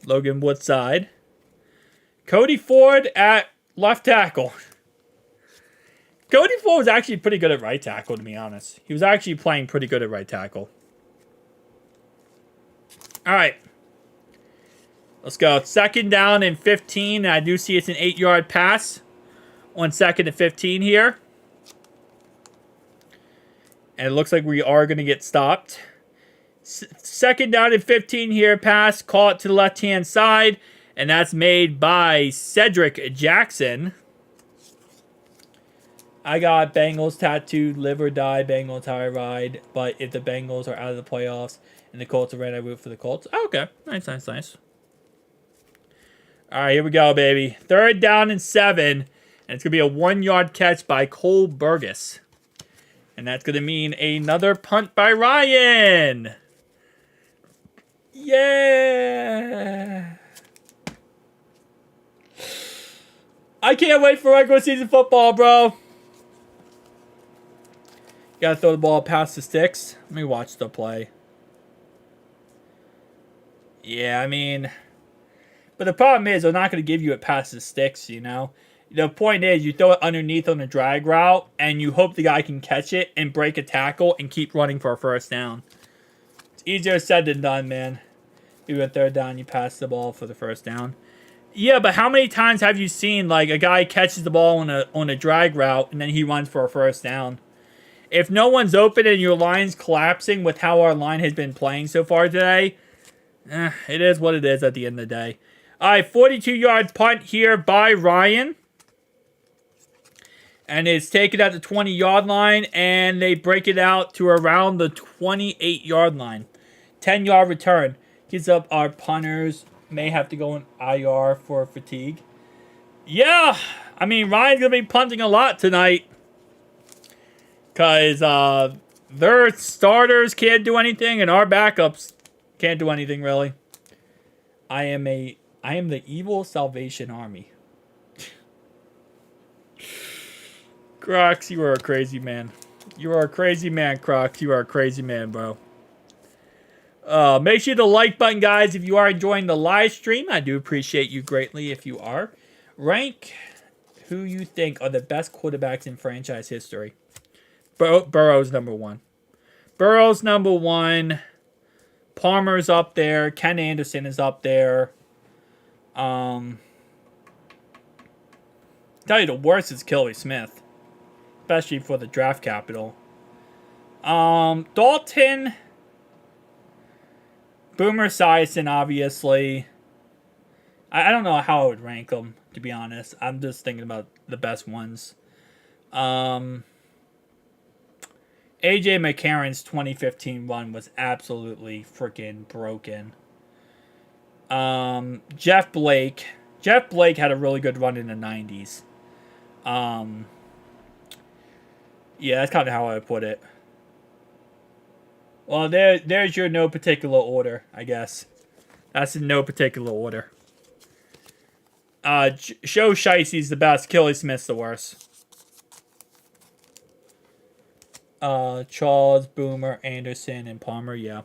A: Logan Woodside. Cody Ford at left tackle. Cody Ford was actually pretty good at right tackle, to be honest. He was actually playing pretty good at right tackle. All right. Let's go. 2nd down and 15. I do see it's an 8-yard pass on 2nd and 15 here. And it looks like we are going to get stopped. 2nd down and 15 here. Pass. Call it to the left-hand side. And that's made by Cedric Jackson. I got Bengals tattooed, live or die, Bengals how I ride. But if the Bengals are out of the playoffs and the Colts are red, I root for the Colts. Oh, okay. Nice, nice, nice. All right, here we go, baby. 3rd down and 7. And it's going to be a 1-yard catch by Cole Burgess. And that's going to mean another punt by Ryan. Yeah. I can't wait for regular season football, bro. Gotta throw the ball past the sticks. Let me watch the play. Yeah, I mean... But the problem is, they're not going to give you it past the sticks, you know? The point is, you throw it underneath on a drag route, and you hope the guy can catch it and break a tackle and keep running for a 1st down. It's easier said than done, man. Maybe a 3rd down, you pass the ball for the 1st down. Yeah, but how many times have you seen, like, a guy catches the ball on a drag route, and then he runs for a 1st down? If no one's open and your line's collapsing with how our line has been playing so far today, it is what it is at the end of the day. All right, 42-yard punt here by Ryan. And it's taken at the 20-yard line, and they break it out to around the 28-yard line. 10-yard return. Gives up our punters. May have to go in IR for fatigue. Yeah, I mean, Ryan's going to be punting a lot tonight. Because their starters can't do anything, and our backups can't do anything, really. I am the evil Salvation Army. Crocs, you are a crazy man. You are a crazy man, Crocs. You are a crazy man, bro. Make sure to like button, guys, if you are enjoying the live stream. I do appreciate you greatly if you are. Rank who you think are the best quarterbacks in franchise history. Burrow's number 1. Burrow's number 1. Palmer's up there. Ken Anderson is up there. Tell you the worst is Kelly Smith. Especially for the draft capital. Dalton. Boomer Esiason, obviously. I don't know how I would rank them, to be honest. I'm just thinking about the best ones. AJ McCarron's 2015 run was absolutely freaking broken. Jeff Blake. Jeff Blake had a really good run in the 90s. Yeah, that's kind of how I would put it. Well, there's your no particular order, I guess. That's in no particular order. Joe Shicey's the best. Kelly Smith's the worst. Charles, Boomer, Anderson, and Palmer, yeah.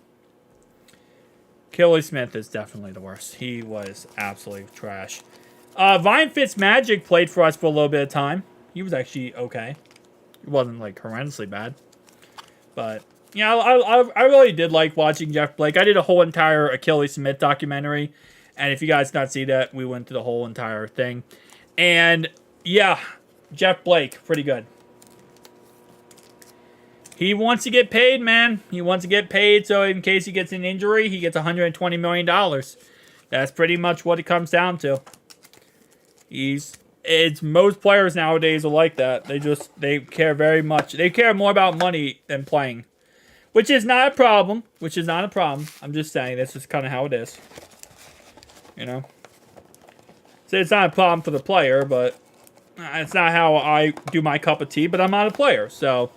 A: Kelly Smith is definitely the worst. He was absolutely trash. Ryan Fitzmagic played for us for a little bit of time. He was actually okay. He wasn't, like, horrendously bad. But, yeah, I really did like watching Jeff Blake. I did a whole entire Achilles Smith documentary. And if you guys not see that, we went through the whole entire thing. And, yeah, Jeff Blake, pretty good. He wants to get paid, man. He wants to get paid, so in case he gets an injury, he gets $120 million. That's pretty much what it comes down to. It's most players nowadays are like that. They care very much. They care more about money than playing. Which is not a problem. I'm just saying, this is kind of how it is. You know? So it's not a problem for the player, but it's not how I do my cup of tea, but I'm not a player, so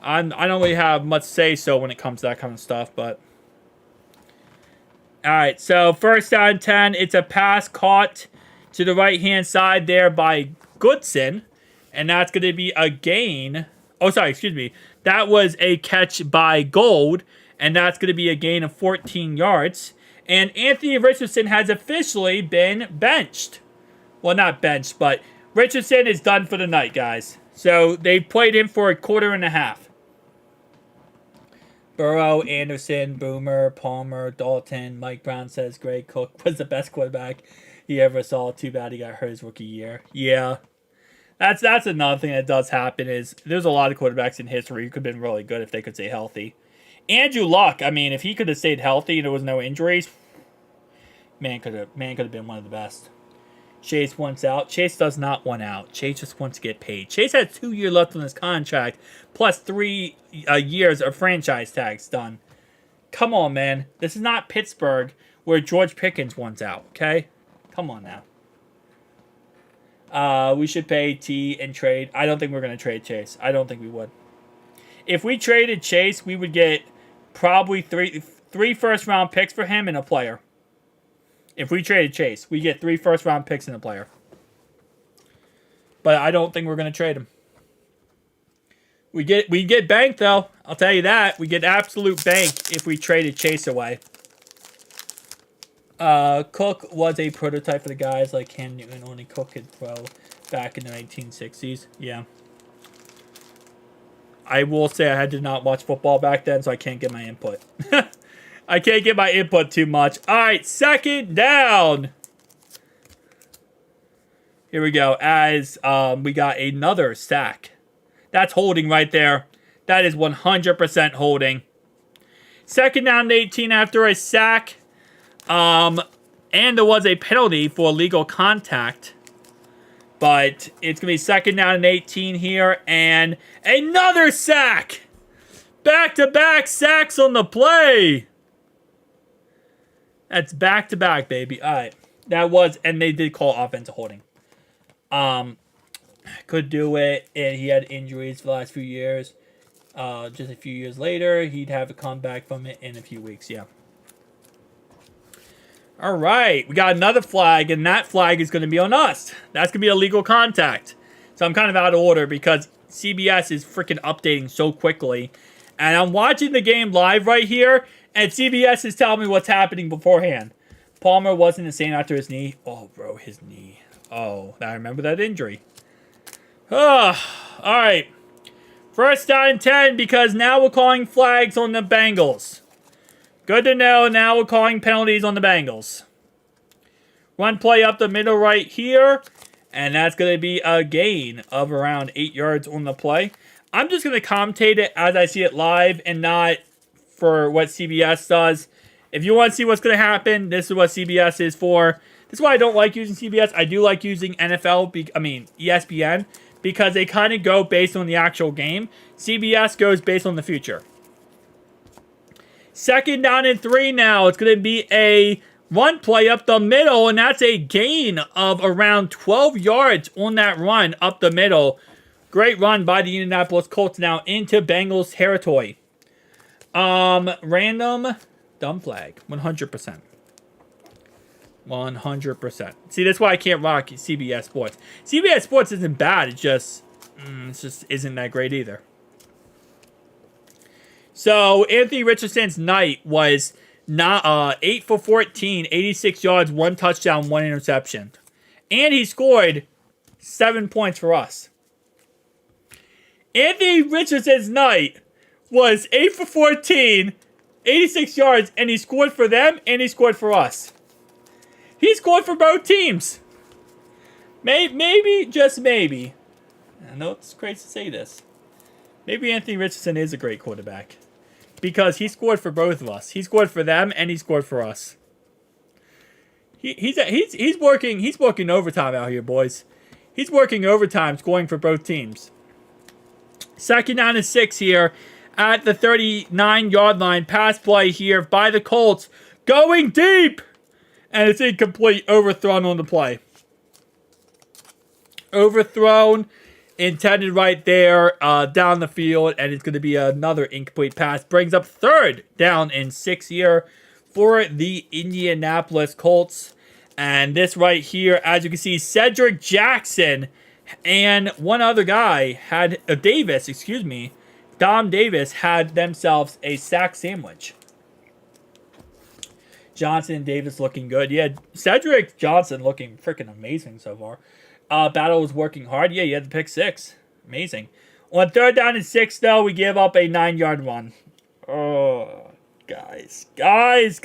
A: I don't really have much say-so when it comes to that kind of stuff, but alright, so 1st down 10, it's a pass caught to the right-hand side there by Goodson, and that's going to be a gain. Oh, sorry, excuse me. That was a catch by Gold, and that's going to be a gain of 14 yards. And Anthony Richardson has officially been benched. Well, not benched, but Richardson is done for the night, guys. So they played him for a quarter and a half. Burrow, Anderson, Boomer, Palmer, Dalton. Mike Brown says Greg Cook was the best quarterback he ever saw. Too bad he got hurt his rookie year. Yeah. That's another thing that does happen is there's a lot of quarterbacks in history who could have been really good if they could stay healthy. Andrew Luck, I mean, if he could have stayed healthy and there was no injuries, man could have been one of the best. Chase wants out. Chase does not want out. Chase just wants to get paid. Chase has 2 years left on his contract, plus 3 years of franchise tags done. Come on, man. This is not Pittsburgh where George Pickens wants out, okay? Come on now. We should pay T and trade. I don't think we're going to trade Chase. I don't think we would. If we traded Chase, we would get probably three first-round picks for him and a player. If we traded Chase, we get 3 first-round picks and a player. But I don't think we're going to trade him. We get bank, though. I'll tell you that. We get absolute bank if we traded Chase away. Cook was a prototype for the guys like Cam Newton. Only Cook could throw back in the 1960s. Yeah. I will say I did not watch football back then, so I can't get my input. I can't get my input too much. All right, second down. Here we go. As we got another sack. That's holding right there. That is 100% holding. Second down and 18 after a sack. And there was a penalty for illegal contact. But it's going to be second down and 18 here. And another sack. Back-to-back sacks on the play. That's back-to-back, baby. All right. That was, and they did call offensive holding. Could do it, and he had injuries for the last few years. Just a few years later, he'd have a comeback from it in a few weeks, yeah. All right, we got another flag, and that flag is going to be on us. That's going to be illegal contact. So I'm kind of out of order because CBS is freaking updating so quickly. And I'm watching the game live right here, and CBS is telling me what's happening beforehand. Palmer wasn't the same after his knee. Oh, bro, his knee. Oh, I remember that injury. Oh, all right. First down and 10 because now we're calling flags on the Bengals. Good to know. Now we're calling penalties on the Bengals. Run play up the middle right here. And that's going to be a gain of around 8 yards on the play. I'm just going to commentate it as I see it live and not for what CBS does. If you want to see what's going to happen, this is what CBS is for. This is why I don't like using CBS. I do like using ESPN, because they kind of go based on the actual game. CBS goes based on the future. Second down and 3 now. It's going to be a run play up the middle, and that's a gain of around 12 yards on that run up the middle. Great run by the Indianapolis Colts now into Bengals territory. Random dumb flag. 100%. 100%. See, that's why I can't rock CBS Sports. CBS Sports isn't bad. It just isn't that great either. So, Anthony Richardson's night was not 8 for 14, 86 yards, 1 touchdown, 1 interception. And he scored 7 points for us. Anthony Richardson's night was 8 for 14, 86 yards, and he scored for them, and he scored for us. He scored for both teams. Maybe, just maybe. I know it's crazy to say this. Maybe Anthony Richardson is a great quarterback. Because he scored for both of us. He scored for them, and he scored for us. He's working overtime out here, boys. He's working overtime, scoring for both teams. Second down and 6 here at the 39-yard line. Pass play here by the Colts. Going deep! And it's incomplete. Overthrown on the play. Overthrown. Intended right there down the field. And it's going to be another incomplete pass. Brings up third down and 6 here for the Indianapolis Colts. And this right here, as you can see, Cedric Jackson and one other guy had, Dom Davis had themselves a sack sandwich. Johnson and Davis looking good. Yeah, Cedric Johnson looking freaking amazing so far. Battle was working hard. Yeah, you had the pick 6. Amazing. On third down and 6, though, we give up a 9-yard run. Oh, guys. 3rd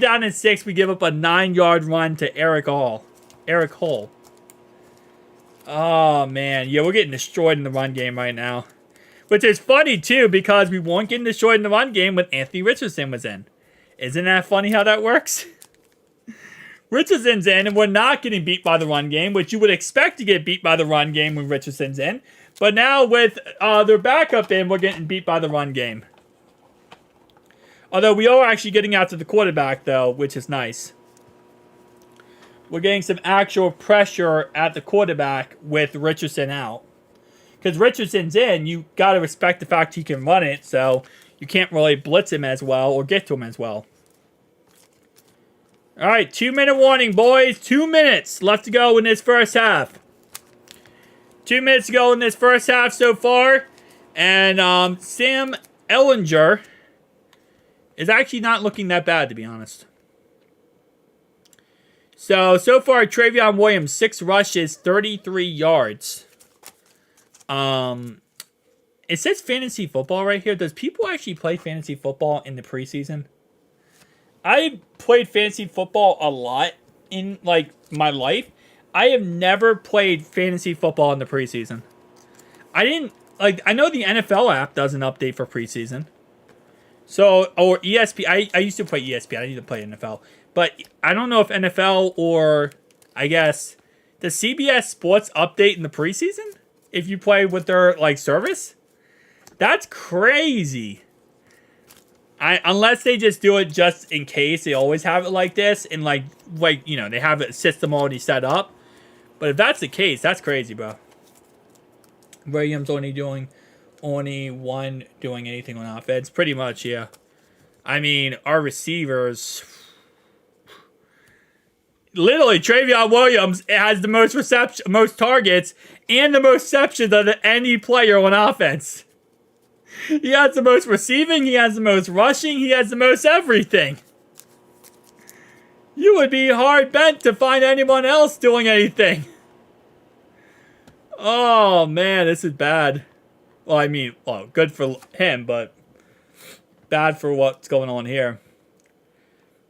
A: down and 6. We give up a 9-yard run to Eric Hall. Oh, man. Yeah, we're getting destroyed in the run game right now. Which is funny, too, because we weren't getting destroyed in the run game when Anthony Richardson was in. Isn't that funny how that works? Richardson's in, and we're not getting beat by the run game, which you would expect to get beat by the run game when Richardson's in. But now with their backup in, we're getting beat by the run game. Although we are actually getting out to the quarterback, though, which is nice. We're getting some actual pressure at the quarterback with Richardson out. Because Richardson's in, you got to respect the fact he can run it, so you can't really blitz him as well or get to him as well. All right, 2-minute warning, boys. 2 minutes left to go in this first half. 2 minutes to go in this first half so far. And Sam Ehlinger is actually not looking that bad, to be honest. So far, Travion Williams, 6 rushes, 33 yards. It says fantasy football right here. Does people actually play fantasy football in the preseason? I played fantasy football a lot in, like, my life. I have never played fantasy football in the preseason. I know the NFL app doesn't update for preseason. So, or ESPN. I used to play ESPN. I need to play NFL. But I don't know if NFL or, I guess, does CBS Sports update in the preseason? If you play with their, like, service? That's crazy. Unless they just do it just in case. They always have it like this. And, like, you know, they have a system already set up. But if that's the case, that's crazy, bro. Williams only one doing anything on offense. Pretty much, yeah. I mean, our receivers... Literally, Travion Williams has the most targets and the most receptions of any player on offense. He has the most receiving, he has the most rushing, he has the most everything. You would be hard bent to find anyone else doing anything. Oh, man, this is bad. Well, I mean, good for him, but bad for what's going on here.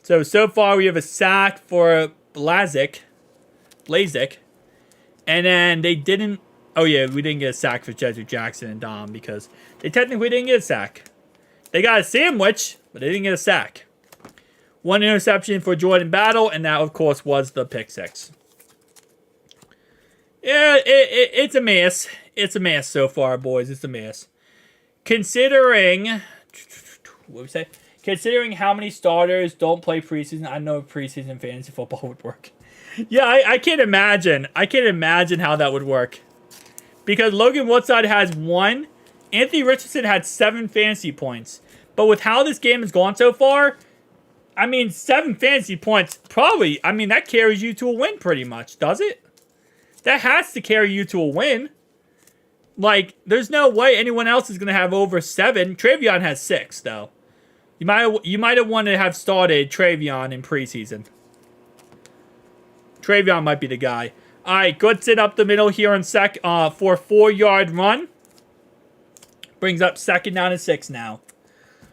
A: So far we have a sack for Blazik. And then they didn't... Oh, yeah, we didn't get a sack for Jedrick Jackson and Dom because they technically didn't get a sack. They got a sandwich, but they didn't get a sack. 1 interception for Jordan Battle, and that, of course, was the pick 6. Yeah, it's a mess. It's a mess so far, boys. It's a mess. Considering... What we say? Considering how many starters don't play preseason, I know preseason fantasy football would work. Yeah, I can't imagine. I can't imagine how that would work. Because Logan Woodside has 1. Anthony Richardson had 7 fantasy points. But with how this game has gone so far, I mean, 7 fantasy points probably, I mean, that carries you to a win pretty much, does it? That has to carry you to a win. Like, there's no way anyone else is going to have over 7. Travion has 6, though. You might have wanted to have started Travion in preseason. Travion might be the guy. All right, Goodson up the middle here in for a 4-yard run. Brings up 2nd down and 6 now.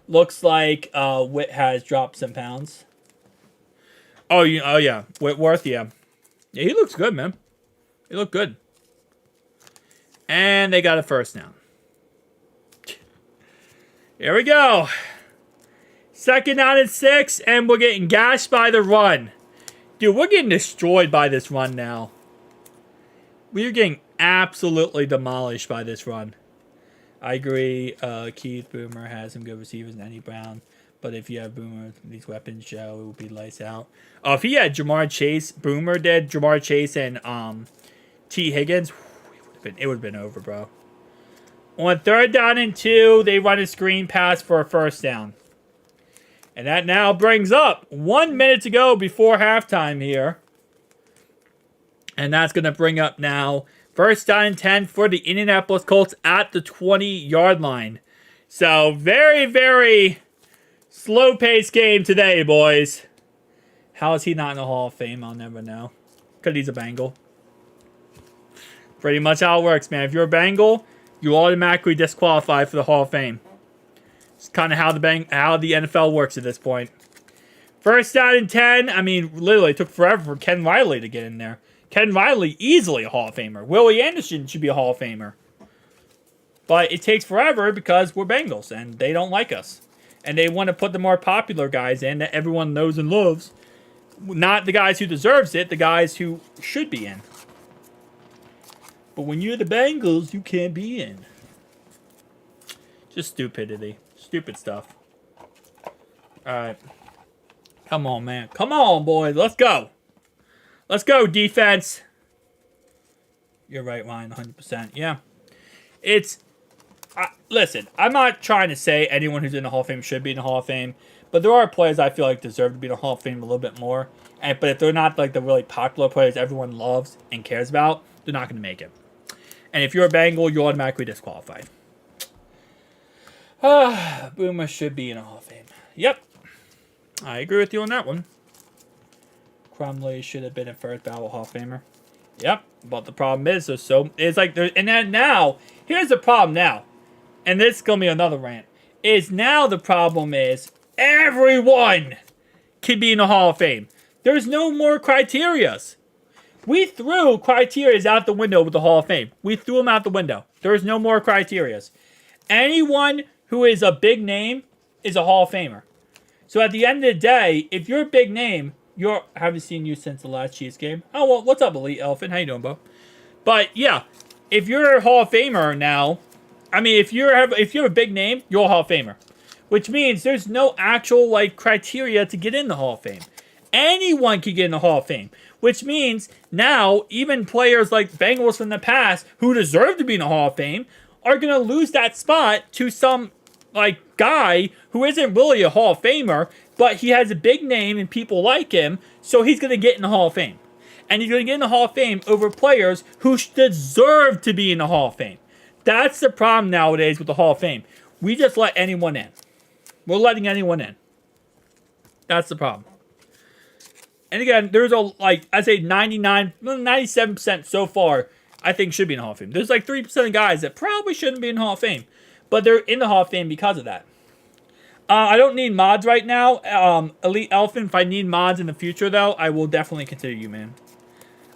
A: Looks like Witt has dropped some pounds. Oh yeah, Whitworth, yeah. Yeah, he looks good, man. He looked good. And they got a 1st down. Here we go. 2nd down and 6, and we're getting gashed by the run. Dude, we're getting destroyed by this run now. We're getting absolutely demolished by this run. I agree. Keith Boomer has some good receivers in Andy Brown. But if you have Boomer, these weapons show, it would be lights out. If he had Jamar Chase, Boomer did, Jamar Chase and T. Higgins, it would have been over, bro. On 3rd down and 2, they run a screen pass for a 1st down. And that now brings up 1 minute to go before halftime here. And that's going to bring up now 1st down and 10 for the Indianapolis Colts at the 20-yard line. So very, very slow-paced game today, boys. How is he not in the Hall of Fame? I'll never know. Because he's a Bengal. Pretty much how it works, man. If you're a Bengal, you automatically disqualify for the Hall of Fame. It's kind of how the NFL works at this point. First down and 10. I mean, literally, it took forever for Ken Riley to get in there. Ken Riley, easily a Hall of Famer. Willie Anderson should be a Hall of Famer. But it takes forever because we're Bengals, and they don't like us. And they want to put the more popular guys in that everyone knows and loves. Not the guys who deserves it, the guys who should be in. But when you're the Bengals, you can't be in. Just stupidity. Stupid stuff. Alright. Come on, man. Come on, boys. Let's go. Let's go, defense. You're right, Ryan. 100%. Yeah. Listen, I'm not trying to say anyone who's in the Hall of Fame should be in the Hall of Fame. But there are players I feel like deserve to be in the Hall of Fame a little bit more. But if they're not like the really popular players everyone loves and cares about, they're not going to make it. And if you're a Bengal, you're automatically disqualified. Boomer should be in the Hall of Fame. Yep. I agree with you on that one. Crumley should have been a first ballot Hall of Famer. Yep. But the problem is, and then now, here's the problem now. And this is going to be another rant. Now the problem is, everyone can be in the Hall of Fame. There's no more criterias. We threw criterias out the window with the Hall of Fame. We threw them out the window. There's no more criterias. Anyone who is a big name is a Hall of Famer. So at the end of the day, if you're a big name, I haven't seen you since the last Chiefs game. Oh, well, what's up, Elite Elephant? How you doing, Bo? But yeah, if you're a Hall of Famer now, I mean, if you're a big name, you're a Hall of Famer. Which means there's no actual criteria to get in the Hall of Fame. Anyone can get in the Hall of Fame. Which means now even players like Bengals from the past who deserve to be in the Hall of Fame are going to lose that spot to some guy who isn't really a Hall of Famer, but he has a big name and people like him, so he's going to get in the Hall of Fame. And he's going to get in the Hall of Fame over players who deserve to be in the Hall of Fame. That's the problem nowadays with the Hall of Fame. We just let anyone in. We're letting anyone in. That's the problem. And again, there's I say 97% so far, I think should be in the Hall of Fame. There's 3% of guys that probably shouldn't be in the Hall of Fame. But they're in the Hall of Fame because of that. I don't need mods right now. Elite Elephant, if I need mods in the future, though, I will definitely consider you, man.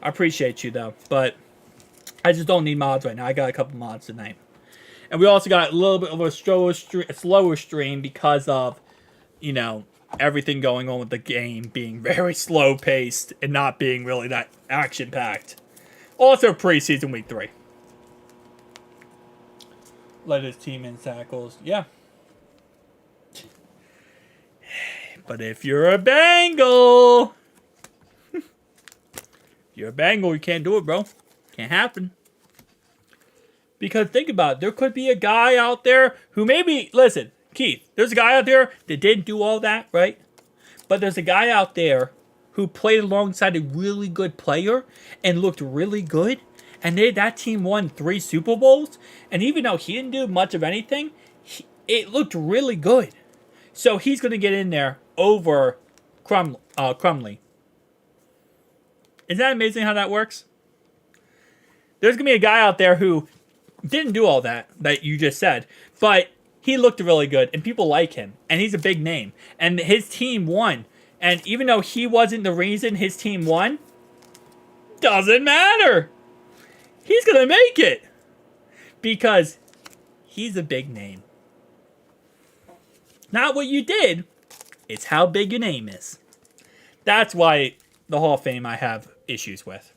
A: I appreciate you, though. But I just don't need mods right now. I got a couple mods tonight. And we also got a little bit of a slower stream because of, everything going on with the game being very slow-paced and not being really that action-packed. Also, preseason week 3. Led his team in tackles. Yeah. But if you're a Bengal, you can't do it, bro. Can't happen. Because think about it. There could be a guy out there who maybe, listen, Keith, there's a guy out there that didn't do all that, right? But there's a guy out there who played alongside a really good player and looked really good. And that team won 3 Super Bowls. And even though he didn't do much of anything, it looked really good. So he's going to get in there over Crumley. Isn't that amazing how that works? There's going to be a guy out there who didn't do all that you just said. But he looked really good. And people like him. And he's a big name. And his team won. And even though he wasn't the reason his team won, doesn't matter. He's going to make it. Because he's a big name. Not what you did. It's how big your name is. That's why the Hall of Fame I have issues with.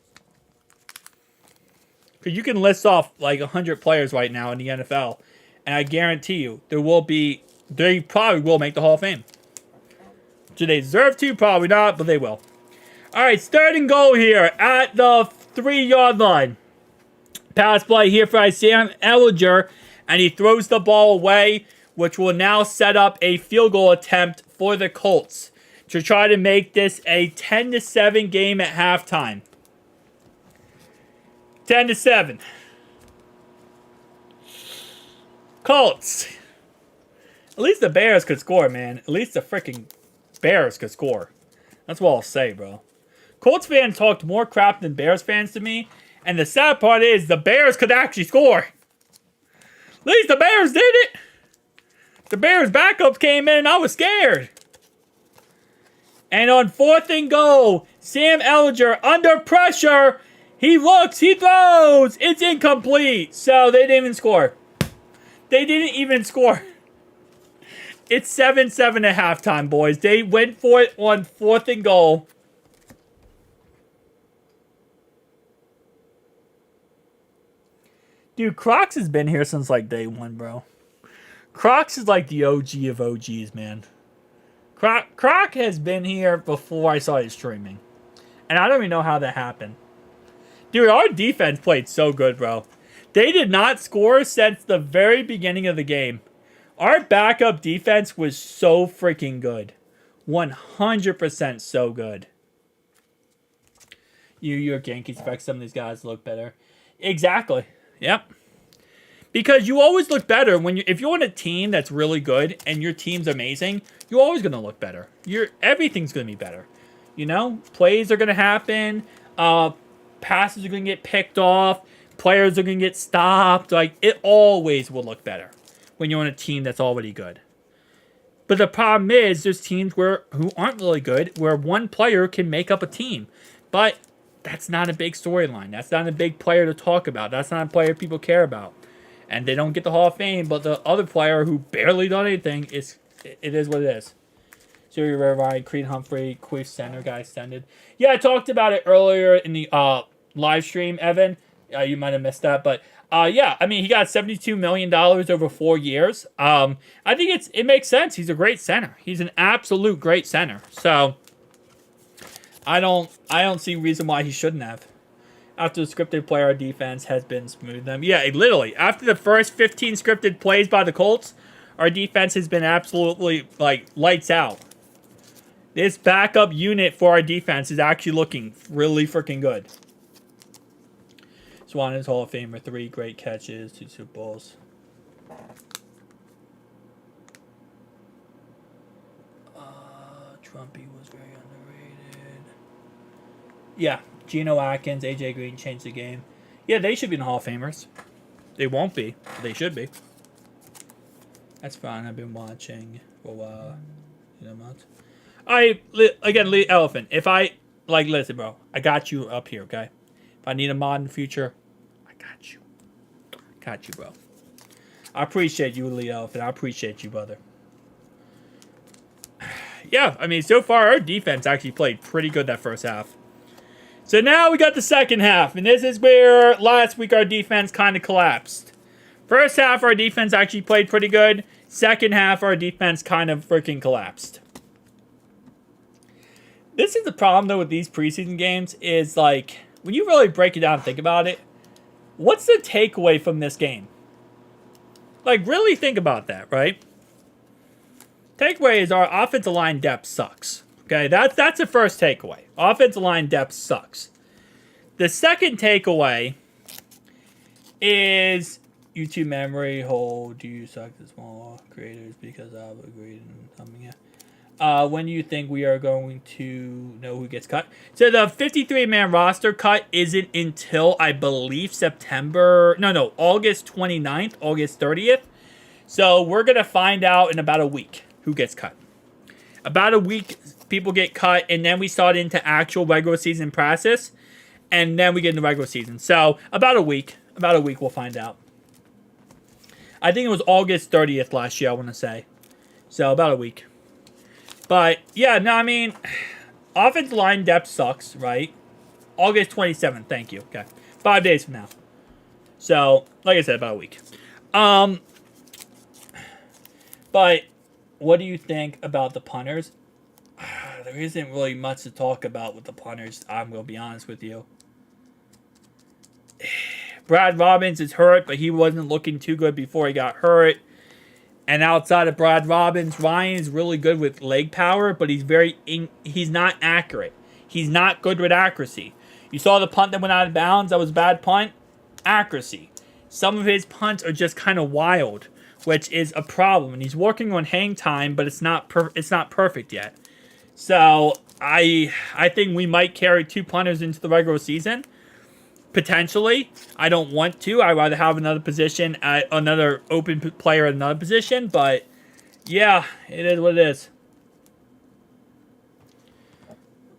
A: Because you can list off 100 players right now in the NFL. And I guarantee you, they probably will make the Hall of Fame. Do they deserve to? Probably not, but they will. Alright, third and goal here at the 3-yard line. Pass play here for Sam Ellinger, and he throws the ball away, which will now set up a field goal attempt for the Colts to try to make this a 10-7 game at halftime. 10-7. Colts. At least the Bears could score, man. At least the freaking Bears could score. That's what I'll say, bro. Colts fans talked more crap than Bears fans to me. And the sad part is the Bears could actually score. At least the Bears did it. The Bears' backups came in and I was scared. And on 4th and goal, Sam Ellinger under pressure. He looks, he throws. It's incomplete. So they didn't even score. They didn't even score. It's 7-7 at halftime, boys. They went for it on 4th and goal. Dude, Crocs has been here since like day one, bro. Crocs is like the OG of OGs, man. Croc has been here before I started streaming. And I don't even know how that happened. Dude, our defense played so good, bro. They did not score since the very beginning of the game. Our backup defense was so freaking good. 100% so good. New York Yankees expect some of these guys to look better. Exactly. Yep. Because you always look better when if you're on a team that's really good and your team's amazing, you're always going to look better. Everything's going to be better. You know, plays are going to happen. Passes are going to get picked off. Players are going to get stopped. Like, it always will look better when you're on a team that's already good. But the problem is there's teams who aren't really good where one player can make up a team. But that's not a big storyline. That's not a big player to talk about. That's not a player people care about. And they don't get the Hall of Fame, but the other player who barely done anything, it is what it is. Jerry Ryan, Creed Humphrey, Quiff Center guy extended. Yeah, I talked about it earlier in the live stream, Evan. You might have missed that, but yeah, I mean, he got $72 million over 4 years. I think it makes sense. He's a great center. He's an absolute great center. So I don't see reason why he shouldn't have. After the scripted play, our defense has been smooth. Yeah, literally. After the first 15 scripted plays by the Colts, our defense has been absolutely, like, lights out. This backup unit for our defense is actually looking really freaking good. Swan is Hall of Famer. 3 great catches, 2 Super Bowls. Trumpy was very underrated. Yeah. Geno Atkins, AJ Green changed the game. Yeah, they should be in the Hall of Famers. They won't be. They should be. That's fine. I've been watching for a while. You know what? Again, Lee Elephant. If listen, bro. I got you up here, okay? If I need a mod in the future, I got you. Got you, bro. I appreciate you, Lee Elephant. I appreciate you, brother. Yeah, I mean, so far, our defense actually played pretty good that first half. So now we got the second half, and this is where last week our defense kind of collapsed. First half, our defense actually played pretty good. Second half, our defense kind of freaking collapsed. This is the problem, though, with these preseason games, is, like, when you really break it down and think about it, what's the takeaway from this game? Like, really think about that, right? Takeaway is our offensive line depth sucks. Okay, that's the first takeaway. Offensive line depth sucks. The second takeaway is YouTube memory hole. Do you suck the small creators because I've agreed in something? Yeah. When do you think we are going to know who gets cut? So the 53-man roster cut isn't until, I believe, August 29th, August 30th. So we're going to find out in about a week who gets cut. About a week, people get cut, and then we start into actual regular season practice, and then we get into regular season. So about a week we'll find out. I think it was August 30th last year, I want to say. So about a week. But yeah, no, I mean, offensive line depth sucks, right? August 27th, thank you. Okay, 5 days from now. So like I said, about a week. But what do you think about the punters? There isn't really much to talk about with the punters, I'm going to be honest with you. Brad Robbins is hurt, but he wasn't looking too good before he got hurt. And outside of Brad Robbins, Ryan is really good with leg power, but he's not accurate. He's not good with accuracy. You saw the punt that went out of bounds. That was a bad punt. Accuracy. Some of his punts are just kind of wild, which is a problem. And he's working on hang time, but it's not perfect yet. So I think we might carry 2 punters into the regular season. Potentially. I don't want to. I'd rather have another position, another open player at another position. But Yeah, it is what it is.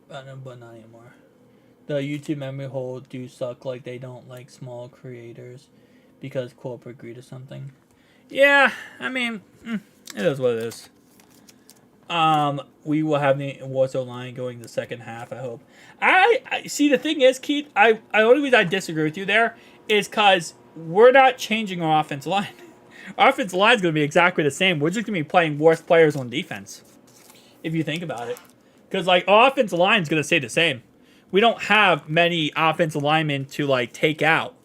A: But not anymore. The YouTube memory hole do suck, like they don't like small creators because corporate greed or something. Yeah, I mean, it is what it is. We will have the Warzone line going the second half, I hope. I see, the thing is, Keith, I only reason I disagree with you there is because we're not changing our offensive line. Our offensive line is going to be exactly the same. We're just going to be playing worse players on defense, if you think about it. Because, like, our offensive line is going to stay the same. We don't have many offensive linemen to, like, take out.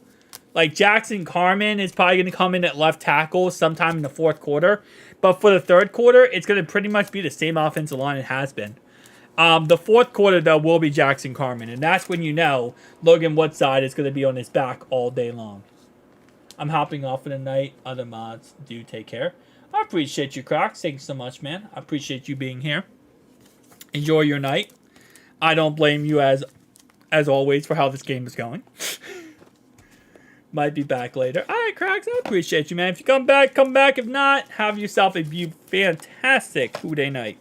A: Like, Jackson Carman is probably going to come in at left tackle sometime in the fourth quarter. But for the third quarter, it's going to pretty much be the same offensive line it has been. The fourth quarter, though, will be Jackson Carman. And that's when you know Logan Woodside is going to be on his back all day long. I'm hopping off for the night. Other mods, do take care. I appreciate you, Crocs. Thank you so much, man. I appreciate you being here. Enjoy your night. I don't blame you, as always, for how this game is going. Might be back later. All right, Crocs, I appreciate you, man. If you come back, come back. If not, have yourself a fantastic two-day night.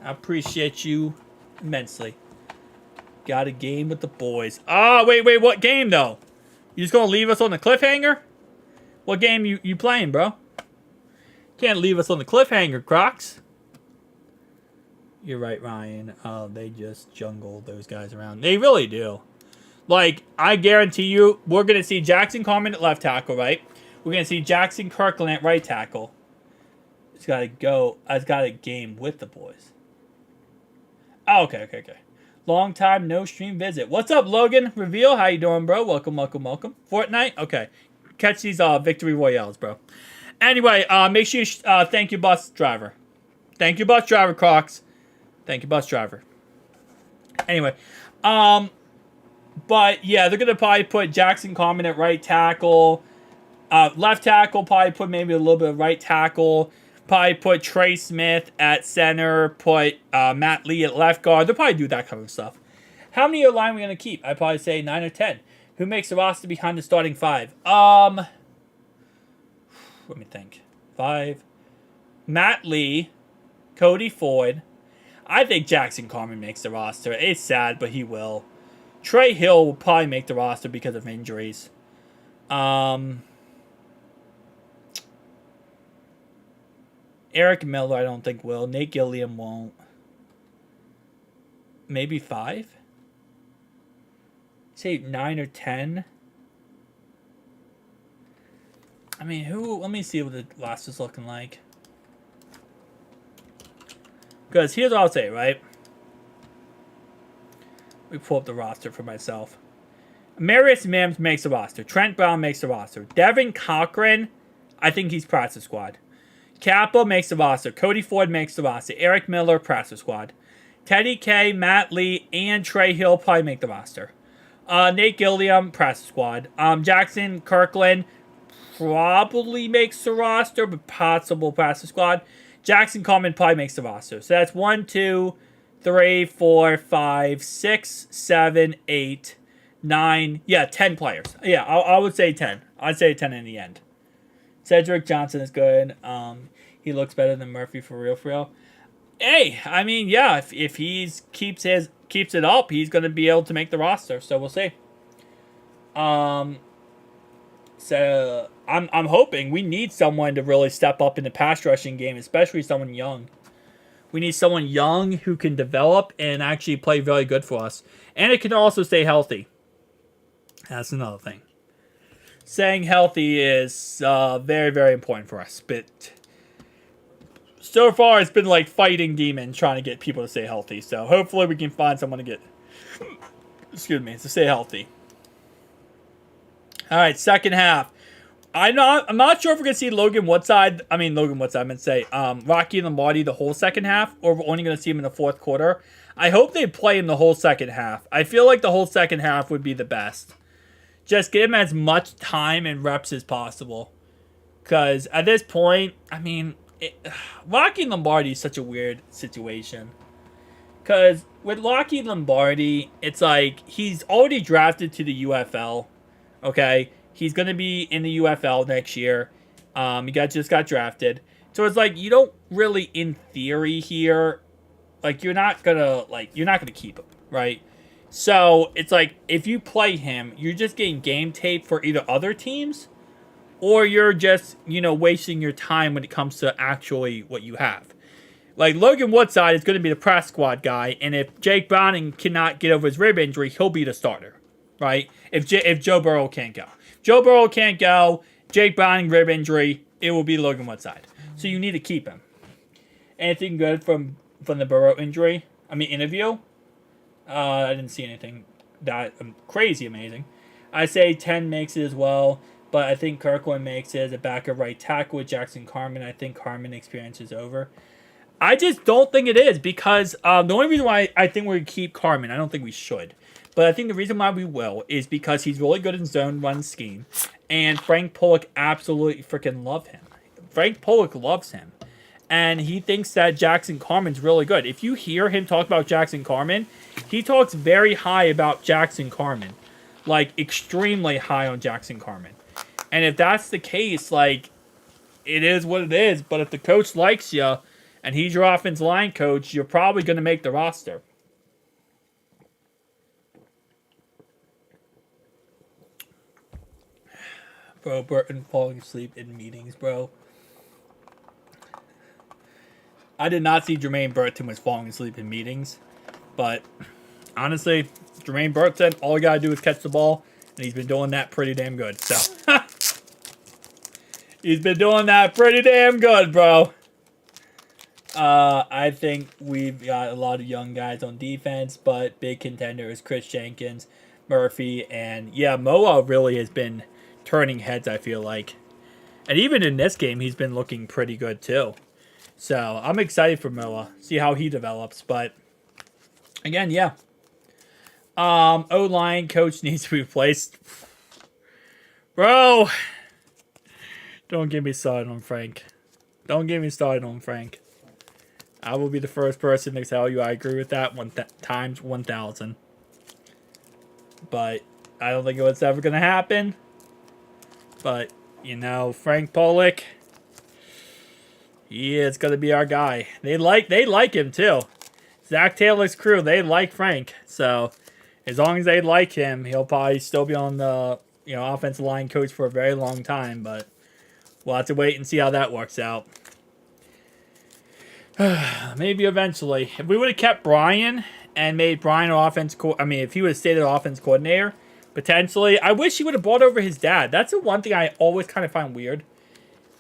A: I appreciate you immensely. Got a game with the boys. Ah, wait, what game, though? You just gonna leave us on the cliffhanger? What game you playing, bro? Can't leave us on the cliffhanger, Crocs. You're right, Ryan. They just jungle those guys around. They really do. Like, I guarantee you, we're going to see Jackson Carman at left tackle, right? We're going to see Jackson Kirkland at right tackle. It's got to go. I've got a game with the boys. Oh, okay. Long time no stream visit. What's up, Logan? Reveal, how you doing, bro? Welcome. Fortnite? Okay. Catch these victory royales, bro. Anyway, make sure you thank your bus driver. Thank you, bus driver, Crocs. Thank you, bus driver. Anyway, but yeah, they're gonna probably put Jackson Carman at right tackle, left tackle. Probably put maybe a little bit of right tackle. Probably put Trey Smith at center. Put Matt Lee at left guard. They'll probably do that kind of stuff. How many of your line are we gonna keep? I'd probably say 9 or 10. Who makes the roster behind the starting 5? Let me think. 5. Matt Lee, Cody Ford. I think Jackson Carman makes the roster. It's sad, but he will. Trey Hill will probably make the roster because of injuries. Eric Miller, I don't think will. Nate Gilliam won't. Maybe 5? Say 9 or 10. I mean, who? Let me see what the roster's looking like. Because here's what I'll say, right? Let me pull up the roster for myself. Marius Mims makes the roster. Trent Brown makes the roster. Devin Cochran, I think he's practice squad. Kappa makes the roster. Cody Ford makes the roster. Eric Miller, practice squad. Teddy K, Matt Lee, and Trey Hill probably make the roster. Nate Gilliam, practice squad. Jackson Kirkland probably makes the roster, but possible practice squad. Jackson Carman probably makes the roster. So that's 1, 2, 3, 4, 5, 6, 7, 8, 9. Yeah, 10 players. Yeah, I would say 10. I'd say 10 in the end. Cedric Johnson is good. He looks better than Murphy for real. Hey, I mean, yeah, if he keeps it up, he's going to be able to make the roster. So we'll see. So I'm hoping. We need someone to really step up in the pass rushing game, especially someone young. We need someone young who can develop and actually play very good for us. And it can also stay healthy. That's another thing. Staying healthy is very, very important for us. But so far, it's been like fighting demons trying to get people to stay healthy. So hopefully we can find someone to get, to stay healthy. All right, second half. I'm not sure if we're going to see Rocky Lombardi the whole second half, or we're only going to see him in the fourth quarter. I hope they play him the whole second half. I feel like the whole second half would be the best. Just give him as much time and reps as possible. Because at this point, I mean, Rocky Lombardi is such a weird situation. Because with Rocky Lombardi, it's like he's already drafted to the UFL. Okay? He's going to be in the UFL next year. He just got drafted. So it's like you don't really, in theory here, like you're not gonna keep him, right? So it's like if you play him, you're just getting game tape for either other teams, or you're just wasting your time when it comes to actually what you have. Like Logan Woodside is going to be the press squad guy, and if Jake Browning cannot get over his rib injury, he'll be the starter, right? If Joe Burrow can't go, Jake Browning rib injury, it will be Logan Woodside. So you need to keep him. Anything good from the Burrow interview? I didn't see anything that crazy amazing. I say 10 makes it as well, but I think Kirkland makes it as a backup right tackle with Jackson Carman. I think Carman experience is over. I just don't think it is because the only reason why I think we're going to keep Carman, I don't think we should, but I think the reason why we will is because he's really good in zone run scheme, and Frank Pollock absolutely freaking loves him. Frank Pollock loves him, and he thinks that Jackson Carman's really good. If you hear him talk about Jackson Carman, he talks very high about Jackson Carman, like extremely high on Jackson Carman. And if that's the case, like, it is what it is, but if the coach likes you, and he's your offensive line coach, you're probably going to make the roster. Bro, Burton falling asleep in meetings, bro. I did not see Jermaine Burton was falling asleep in meetings. But, honestly, Jermaine Burton, all you got to do is catch the ball, and he's been doing that pretty damn good. So, he's been doing that pretty damn good, bro. I think we've got a lot of young guys on defense, but big contender is Chris Jenkins, Murphy, and yeah, Moa really has been turning heads, I feel like. And even in this game, he's been looking pretty good too. So I'm excited for Moa, see how he develops. But again, yeah. O-line coach needs to be replaced. Bro, don't get me started on Frank. Don't get me started on Frank. I will be the first person to tell you I agree with that times 1,000. But I don't think it's ever going to happen. But, Frank Pollock, he is going to be our guy. They like him too. Zach Taylor's crew, they like Frank. So, as long as they like him, he'll probably still be on the offensive line coach for a very long time. But we'll have to wait and see how that works out. Maybe eventually. If we would have kept Brian and made Brian an if he would have stayed an offense coordinator, potentially. I wish he would have brought over his dad. That's the one thing I always kind of find weird.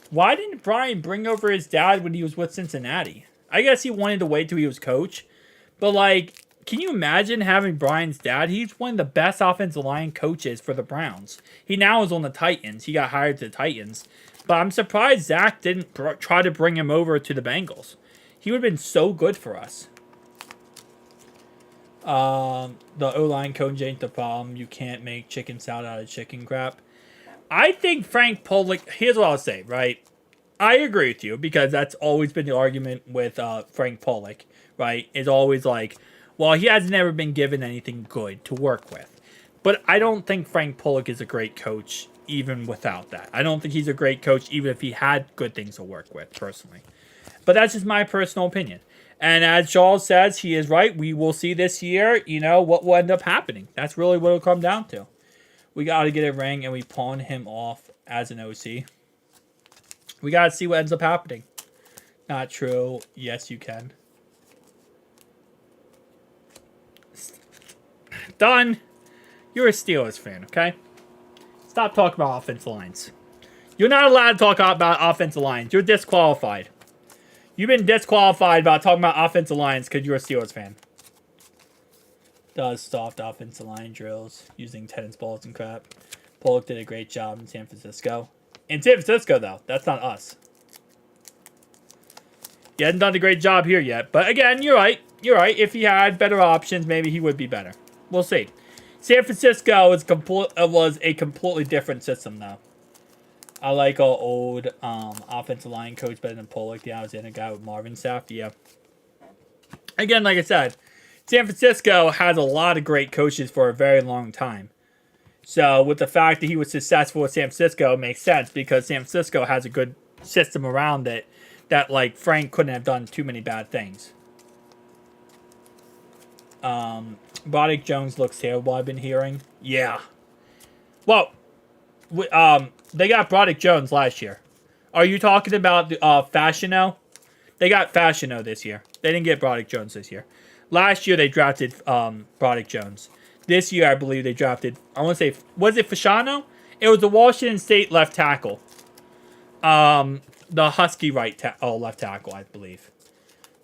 A: Why didn't Brian bring over his dad when he was with Cincinnati? I guess he wanted to wait till he was coach. But, can you imagine having Brian's dad? He's one of the best offensive line coaches for the Browns. He now is on the Titans. He got hired to the Titans. But I'm surprised Zach didn't try to bring him over to the Bengals. He would have been so good for us. The O-line coach ain't the problem. You can't make chicken salad out of chicken crap. I think Frank Pollock, here's what I'll say, right? I agree with you because that's always been the argument with Frank Pollock, right? It's always like, well, he has never been given anything good to work with. But I don't think Frank Pollock is a great coach even without that. I don't think he's a great coach even if he had good things to work with, personally. But that's just my personal opinion. And as Charles says, he is right. We will see this year, what will end up happening. That's really what it'll come down to. We got to get a ring and we pawn him off as an OC. We got to see what ends up happening. Not true. Yes, you can. Done. You're a Steelers fan, okay? Stop talking about offensive lines. You're not allowed to talk about offensive lines. You're disqualified. You've been disqualified about talking about offensive lines because you're a Steelers fan. Does soft offensive line drills using tennis balls and crap. Pollock did a great job in San Francisco. In San Francisco, though. That's not us. He hasn't done a great job here yet. But again, you're right. You're right. If he had better options, maybe he would be better. We'll see. San Francisco was a completely different system, though. I like our old offensive line coach better than Pollock, the Alexander guy with Marvin Sapp. Yeah. Again, like I said, San Francisco has a lot of great coaches for a very long time. So with the fact that he was successful with San Francisco, it makes sense because San Francisco has a good system around it that, like, Frank couldn't have done too many bad things. Broderick Jones looks terrible, I've been hearing. Yeah. Well, they got Broderick Jones last year. Are you talking about Fashiono? They got Fashiono this year. They didn't get Broderick Jones this year. Last year, they drafted Broderick Jones. This year, I believe they drafted, I want to say, was it Fashiono? It was the Washington State left tackle. The Husky left tackle, I believe.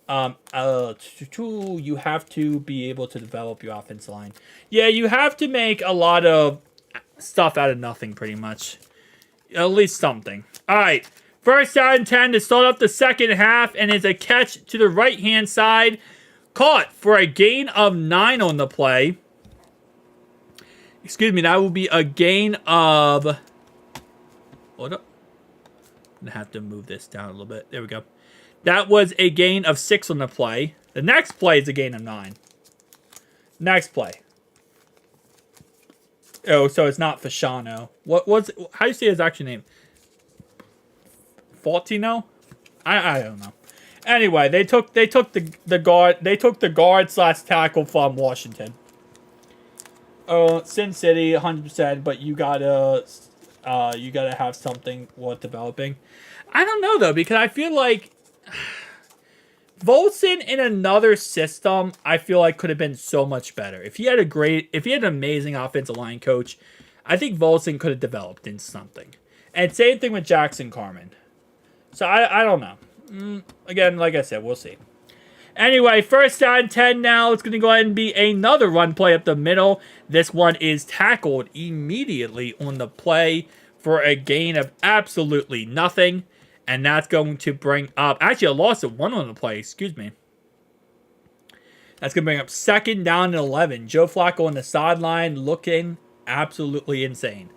A: You have to be able to develop your offensive line. Yeah, you have to make a lot of stuff out of nothing, pretty much. At least something. All right. First down and 10 to start up the second half, and it's a catch to the right-hand side. Caught for a gain of 9 on the play. Excuse me, that will be a gain of... Hold up. I'm going to have to move this down a little bit. There we go. That was a gain of 6 on the play. The next play is a gain of 9. Next play. Oh, so it's not Fashiono. How do you say his actual name? Faultino? I don't know. Anyway, they took the guard slash tackle from Washington. Sin City, 100%, but you gotta have something worth developing. I don't know though, because I feel like Volson in another system, I feel like could have been so much better. If he had an amazing offensive line coach, I think Volson could have developed into something. And same thing with Jackson Carman. So I don't know. Again, like I said, we'll see. Anyway, first down 10 now. It's going to go ahead and be another run play up the middle. This one is tackled immediately on the play for a gain of absolutely nothing. And that's going to bring up... Actually, a loss of 1 on the play. Excuse me. That's going to bring up second down and 11. Joe Flacco on the sideline looking absolutely insane.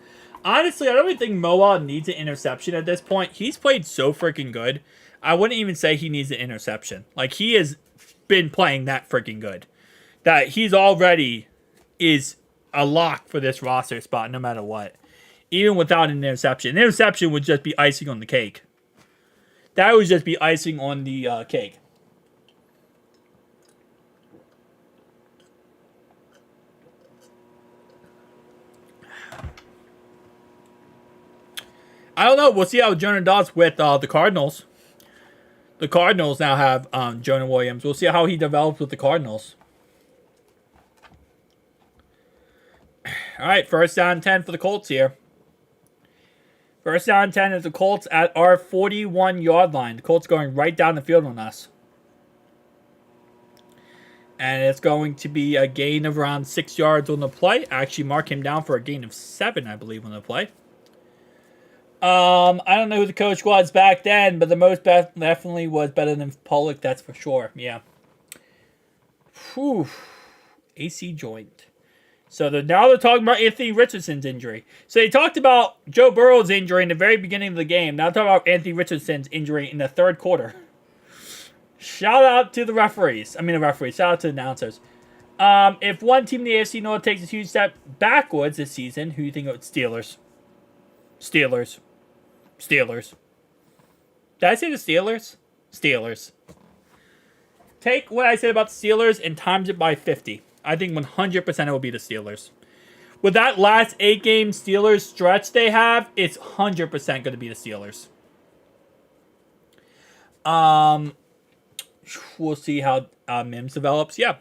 A: Honestly, I don't even think Moa needs an interception at this point. He's played so freaking good. I wouldn't even say he needs an interception. Like, he has been playing that freaking good. That he's already is a lock for this roster spot no matter what. Even without an interception. An interception would just be icing on the cake. That would just be icing on the cake. I don't know. We'll see how Jonah does with the Cardinals. The Cardinals now have Jonah Williams. We'll see how he develops with the Cardinals. All right, first down 10 for the Colts here. First down 10 is the Colts at our 41-yard line. The Colts going right down the field on us. And it's going to be a gain of around 6 yards on the play. Actually, mark him down for a gain of 7, I believe, on the play. I don't know who the coach was back then, but the most definitely was better than Pollock, that's for sure. Yeah. Whew. AC joint. So now they're talking about Anthony Richardson's injury. So they talked about Joe Burrow's injury in the very beginning of the game. Now they're talking about Anthony Richardson's injury in the third quarter. Shout out to the referees. Shout out to the announcers. If one team in the AFC North takes a huge step backwards this season, who do you think it was? Steelers. Did I say the Steelers? Steelers. Take what I said about the Steelers and times it by 50. I think 100% it will be the Steelers. With that last 8-game Steelers stretch they have, it's 100% going to be the Steelers. We'll see how Mims develops. Yeah.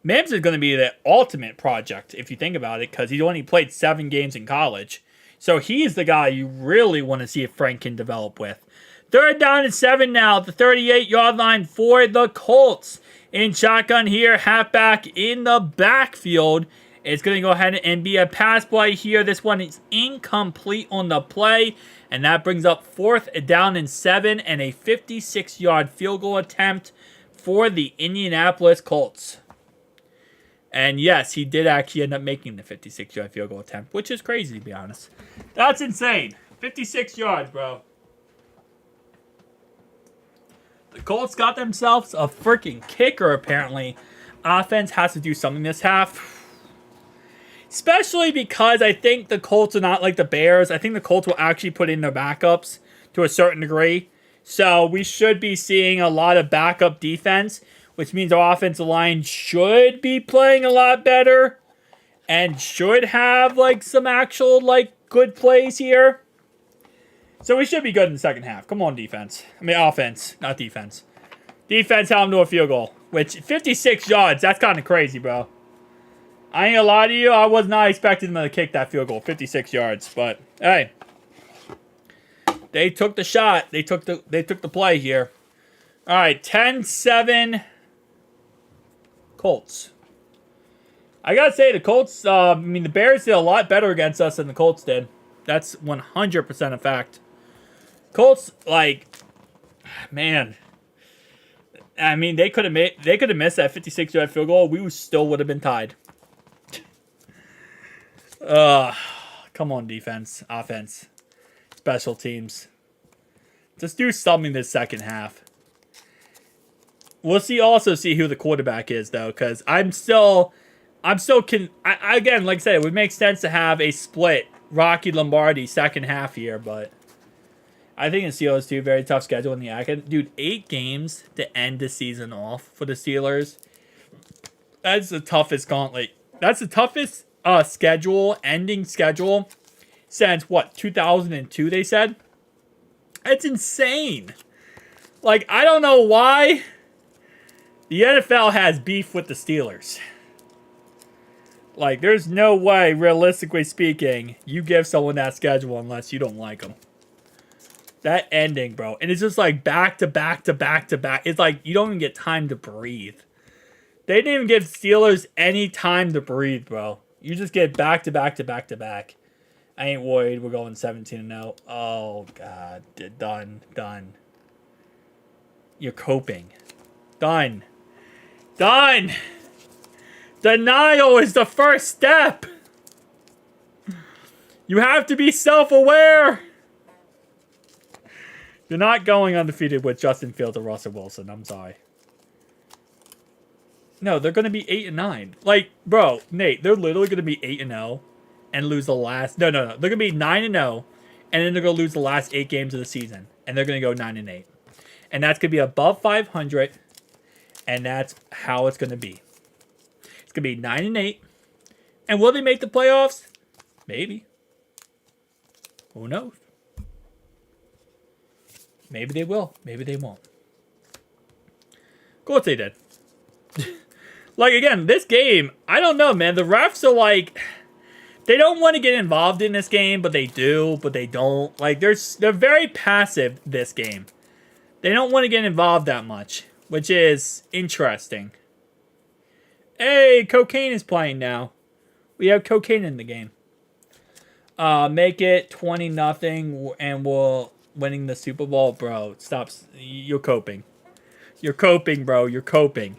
A: Mims is going to be the ultimate project, if you think about it, because he only played 7 games in college. So he's the guy you really want to see if Frank can develop with. Third down and 7 now at the 38-yard line for the Colts. In shotgun here, halfback in the backfield. It's going to go ahead and be a pass play here. This one is incomplete on the play. And that brings up fourth down and 7 and a 56-yard field goal attempt for the Indianapolis Colts. And yes, he did actually end up making the 56-yard field goal attempt, which is crazy to be honest. That's insane. 56 yards, bro. The Colts got themselves a freaking kicker, apparently. Offense has to do something this half. Especially because I think the Colts are not like the Bears. I think the Colts will actually put in their backups to a certain degree. So we should be seeing a lot of backup defense, which means our offensive line should be playing a lot better and should have like some actual like good plays here. So we should be good in the second half. Come on, defense. I mean, offense, not defense. Defense held them to a field goal, which 56 yards. That's kind of crazy, bro. I ain't gonna lie to you. I was not expecting them to kick that field goal, 56 yards. But hey, they took the shot. They took the play here. All right, 10-7 Colts. I gotta say the Colts. I mean, the Bears did a lot better against us than the Colts did. That's 100% a fact. Colts, like, man. I mean, they could have missed that 56-yard field goal. We still would have been tied. Come on, defense, offense, special teams. Just do something this second half. We'll also see who the quarterback is though, because again, like I said, it would make sense to have a split Rocky Lombardi second half here, but I think the Steelers do very tough schedule in the Act. Dude, 8 games to end the season off for the Steelers. That's the toughest gauntlet. That's the toughest ending schedule since what, 2002 they said? It's insane. Like, I don't know why the NFL has beef with the Steelers. Like, there's no way, realistically speaking, you give someone that schedule unless you don't like them. That ending, bro. And it's just like back to back to back to back. It's like you don't even get time to breathe. They didn't even give Steelers any time to breathe, bro. You just get back to back to back to back. I ain't worried. We're going 17-0. Oh, God. Done. You're coping. Done. Denial is the first step. You have to be self-aware. You're not going undefeated with Justin Fields or Russell Wilson. I'm sorry. No, they're going to be 8-9. Like, bro, Nate, they're literally going to be 8-0 and lose the last. No. They're going to be 9-0, and then they're going to lose the last 8 games of the season, and they're going to go 9-8, and that's going to be above 500, and that's how it's going to be. It's going to be 9-8, and will they make the playoffs? Maybe. Who knows? Maybe they will. Maybe they won't. Of course they did. Like, again, this game, I don't know, man. The refs are like, they don't want to get involved in this game, but they do, but they don't. Like, they're very passive this game. They don't want to get involved that much, which is interesting. Hey, cocaine is playing now. We have cocaine in the game. Make it 20-0, and we'll winning the Super Bowl, bro. Stop. You're coping. You're coping, bro. You're coping.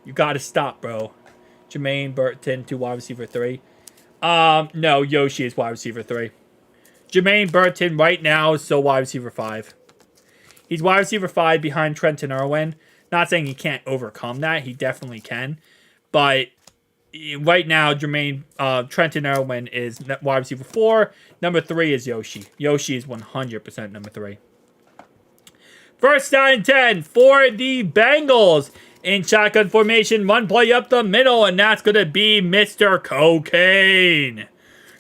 A: You gotta stop, bro. Jermaine Burton to wide receiver 3. No, Yoshi is wide receiver 3. Jermaine Burton right now is still wide receiver 5. He's wide receiver 5 behind Trenton Irwin. Not saying he can't overcome that. He definitely can. But right now, Trenton Irwin is wide receiver 4. Number 3 is Yoshi. Yoshi is 100% number 3. First down and 10 for the Bengals. In shotgun formation, one play up the middle, and that's going to be Mr. Cocaine.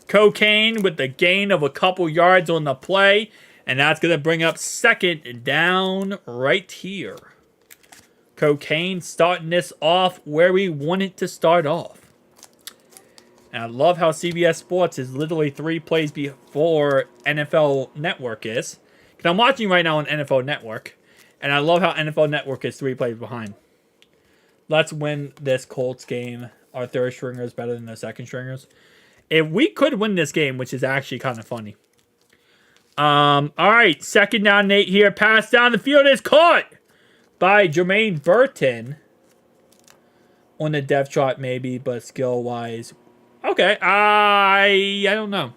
A: Cocaine with the gain of a couple yards on the play, and that's going to bring up second down right here. Cocaine starting this off where we want it to start off. And I love how CBS Sports is literally 3 plays before NFL Network is. Because I'm watching right now on NFL Network, and I love how NFL Network is 3 plays behind. Let's win this Colts game. Our third stringer is better than the second stringers. If we could win this game, which is actually kind of funny. All right, second down and 8 here. Pass down the field is caught by Jermaine Burton. On the depth chart, maybe, but skill-wise. Okay, I don't know.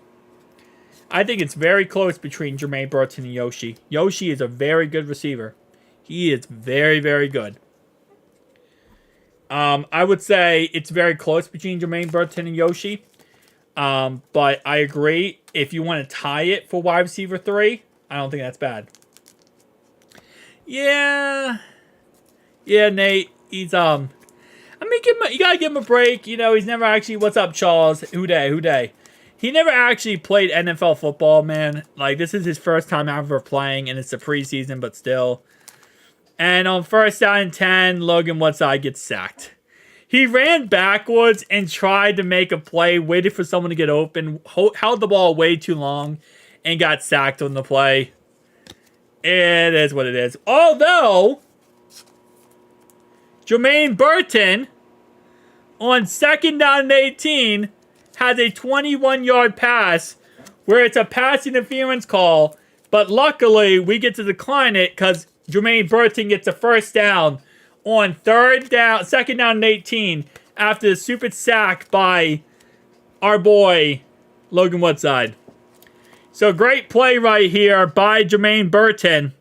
A: I think it's very close between Jermaine Burton and Yoshi. Yoshi is a very good receiver. He is very, very good. I would say it's very close between Jermaine Burton and Yoshi. But I agree. If you want to tie it for wide receiver 3, I don't think that's bad. Yeah. Yeah, Nate. He's, I mean, you gotta give him a break. You know, he's never actually, what's up, Charles? Who day? He never actually played NFL football, man. Like, this is his first time ever playing, and it's the preseason, but still. And on first down and 10, Logan Woodside gets sacked. He ran backwards and tried to make a play, waited for someone to get open, held the ball way too long, and got sacked on the play. It is what it is. Although, Jermaine Burton, on second down and 18, has a 21-yard pass where it's a pass interference call, but luckily we get to decline it because Jermaine Burton gets a first down on second down and 18 after the stupid sack by our boy Logan Woodside. So great play right here by Jermaine Burton.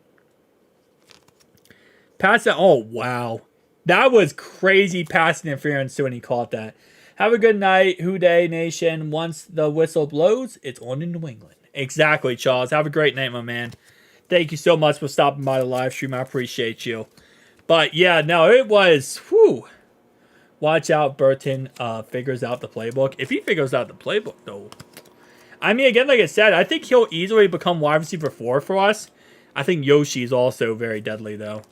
A: Pass it. Oh, wow. That was crazy pass interference too when he caught that. Have a good night, Who Day Nation. Once the whistle blows, it's on in New England. Exactly, Charles. Have a great night, my man. Thank you so much for stopping by the live stream. I appreciate you. But yeah, no, it was, whew. Watch out, Burton figures out the playbook. If he figures out the playbook, though. I mean, again, like I said, I think he'll easily become wide receiver 4 for us. I think Yoshi's also very deadly, though.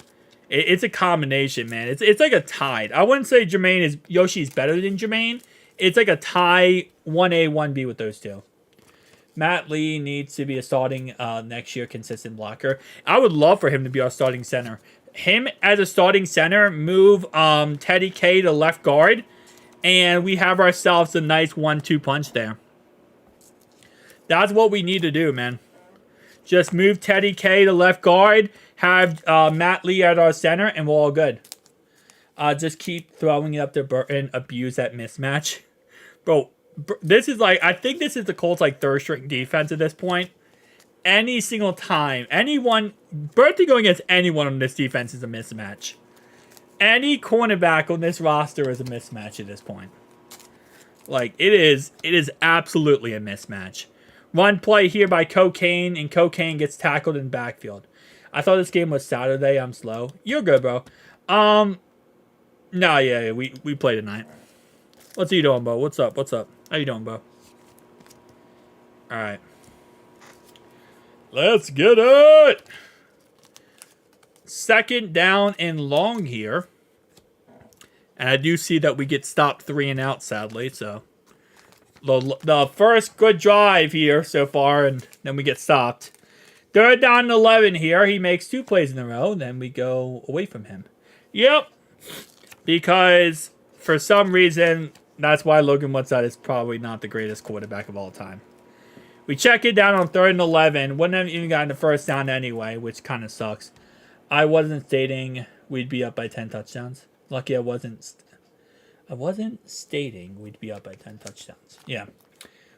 A: It's a combination, man. It's like a tie. I wouldn't say Yoshi's better than Jermaine. It's like a tie 1A, 1B with those two. Matt Lee needs to be a starting next year consistent blocker. I would love for him to be our starting center. Him as a starting center, move Teddy K to left guard, and we have ourselves a nice 1-2 punch there. That's what we need to do, man. Just move Teddy K to left guard, have Matt Lee at our center, and we're all good. Just keep throwing it up to Burton, abuse that mismatch. Bro, this is like, I think this is the Colts' like third string defense at this point. Any single time, Burton going against anyone on this defense is a mismatch. Any cornerback on this roster is a mismatch at this point. Like, it is absolutely a mismatch. Run play here by Cocaine, and Cocaine gets tackled in backfield. I thought this game was Saturday. I'm slow. You're good, bro. No, yeah, we play tonight. What's you doing, bro? What's up? How you doing, bro? All right. Let's get it. Second down and long here. And I do see that we get stopped 3 and out, sadly. So the first good drive here so far, and then we get stopped. Third down and 11 here. He makes 2 plays in a row. Then we go away from him. Yep. Because for some reason, that's why Logan Woodside is probably not the greatest quarterback of all time. We check it down on 3rd and 11. Wouldn't have even gotten the first down anyway, which kind of sucks. I wasn't stating we'd be up by 10 touchdowns. Lucky I wasn't stating we'd be up by 10 touchdowns. Yeah.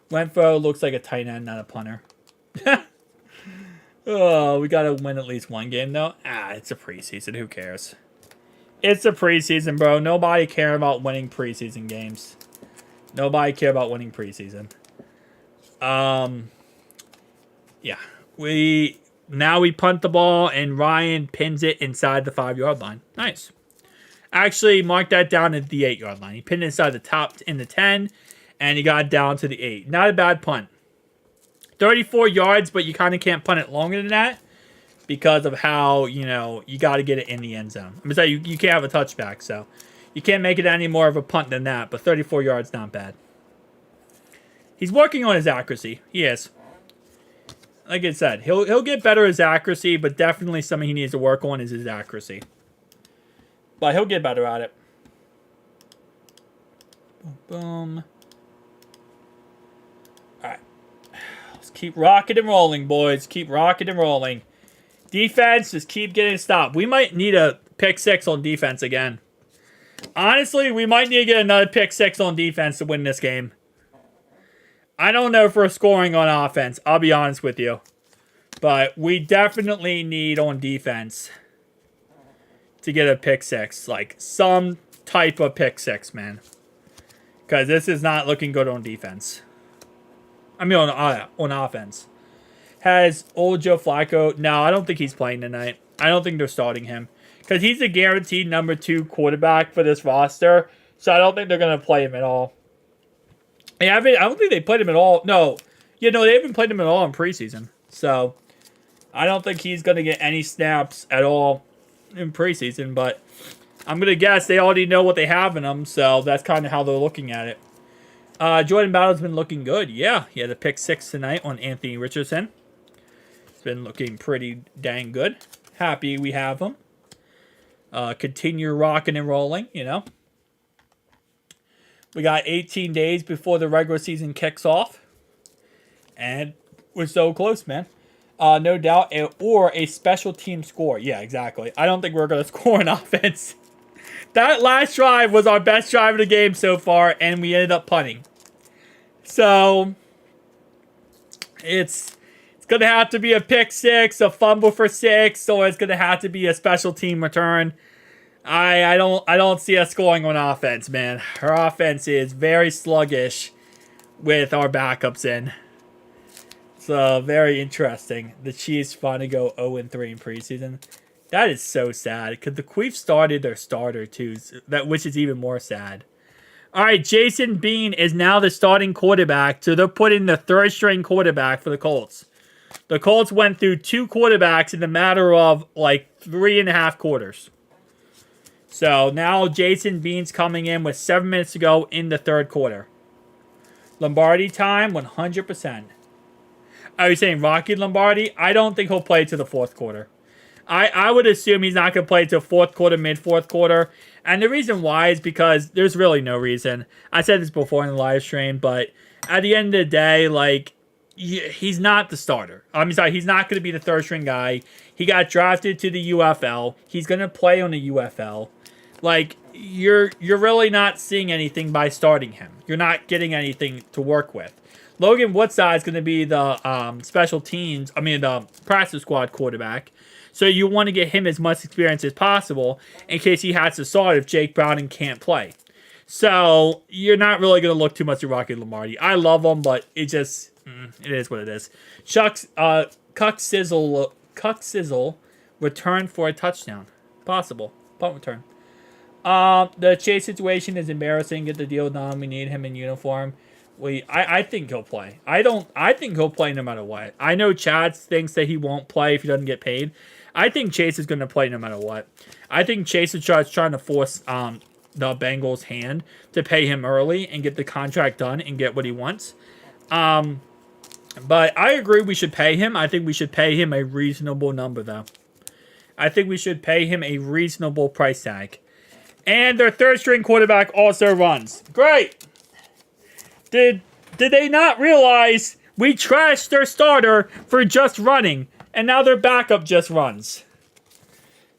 A: Renfro looks like a tight end, not a punter. Oh, we got to win at least one game, though. It's a preseason. Who cares? It's a preseason, bro. Nobody care about winning preseason games. Nobody care about winning preseason. Yeah. We punt the ball, and Ryan pins it inside the 5-yard line. Nice. Actually, mark that down at the 8-yard line. He pinned inside the top in the 10, and he got down to the 8. Not a bad punt. 34 yards, but you kind of can't punt it longer than that because of how, you got to get it in the end zone. I'm going to say you can't have a touchback, so you can't make it any more of a punt than that, but 34 yards, not bad. He's working on his accuracy. He is. Like I said, he'll get better at his accuracy, but definitely something he needs to work on is his accuracy. But he'll get better at it. Boom, boom. All right. Let's keep rocking and rolling, boys. Keep rocking and rolling. Defense, just keep getting stopped. We might need a pick 6 on defense again. Honestly, we might need to get another pick 6 on defense to win this game. I don't know if we're scoring on offense. I'll be honest with you. But we definitely need on defense to get a pick 6. Like, some type of pick 6, man. Because this is not looking good on defense. I mean, on offense. Has old Joe Flacco... No, I don't think he's playing tonight. I don't think they're starting him. Because he's a guaranteed number 2 quarterback for this roster. So I don't think they're going to play him at all. I don't think they played him at all. No. Yeah, no, they haven't played him at all in preseason. So I don't think he's going to get any snaps at all in preseason. But I'm going to guess they already know what they have in him. So that's kind of how they're looking at it. Jordan Battle's been looking good. Yeah, he had a pick 6 tonight on Anthony Richardson. It's been looking pretty dang good. Happy we have him. Continue rocking and rolling, you know. We got 18 days before the regular season kicks off. And we're so close, man. No doubt. Or a special team score. Yeah, exactly. I don't think we're going to score an offense. That last drive was our best drive of the game so far, and we ended up punting. So, it's going to have to be a pick 6, a fumble for 6, or it's going to have to be a special team return. I don't see us scoring on offense, man. Our offense is very sluggish with our backups in. So, very interesting. The Chiefs finally go 0-3 in preseason. That is so sad, because the Queef started their starter, too, which is even more sad. All right, Jason Bean is now the starting quarterback, so they're putting the third-string quarterback for the Colts. The Colts went through 2 quarterbacks in the matter of, like, 3.5 quarters. So, now Jason Bean's coming in with 7 minutes to go in the third quarter. Lombardi time, 100%. Are you saying Rocky Lombardi? I don't think he'll play to the fourth quarter. I would assume he's not going to play till fourth quarter, mid-fourth quarter. And the reason why is because there's really no reason. I said this before in the live stream, but at the end of the day, like, he's not the starter. I'm sorry, he's not going to be the third-string guy. He got drafted to the UFL. He's going to play on the UFL. Like, you're really not seeing anything by starting him. You're not getting anything to work with. Logan Woodside is going to be the the practice squad quarterback. So you want to get him as much experience as possible in case he has to start if Jake Browning can't play. So you're not really going to look too much at Rocky Lombardi. I love him, but it is what it is. Cuck Sizzle return for a touchdown. Possible. Punt return. The Chase situation is embarrassing. Get the deal done. We need him in uniform. I think he'll play. I think he'll play no matter what. I know Chad thinks that he won't play if he doesn't get paid. I think Chase is going to play no matter what. I think Chase is trying to force the Bengals' hand to pay him early and get the contract done and get what he wants. But I agree we should pay him. I think we should pay him a reasonable number, though. I think we should pay him a reasonable price tag. And their third-string quarterback also runs. Great! Did they not realize we trashed their starter for just running, and now their backup just runs?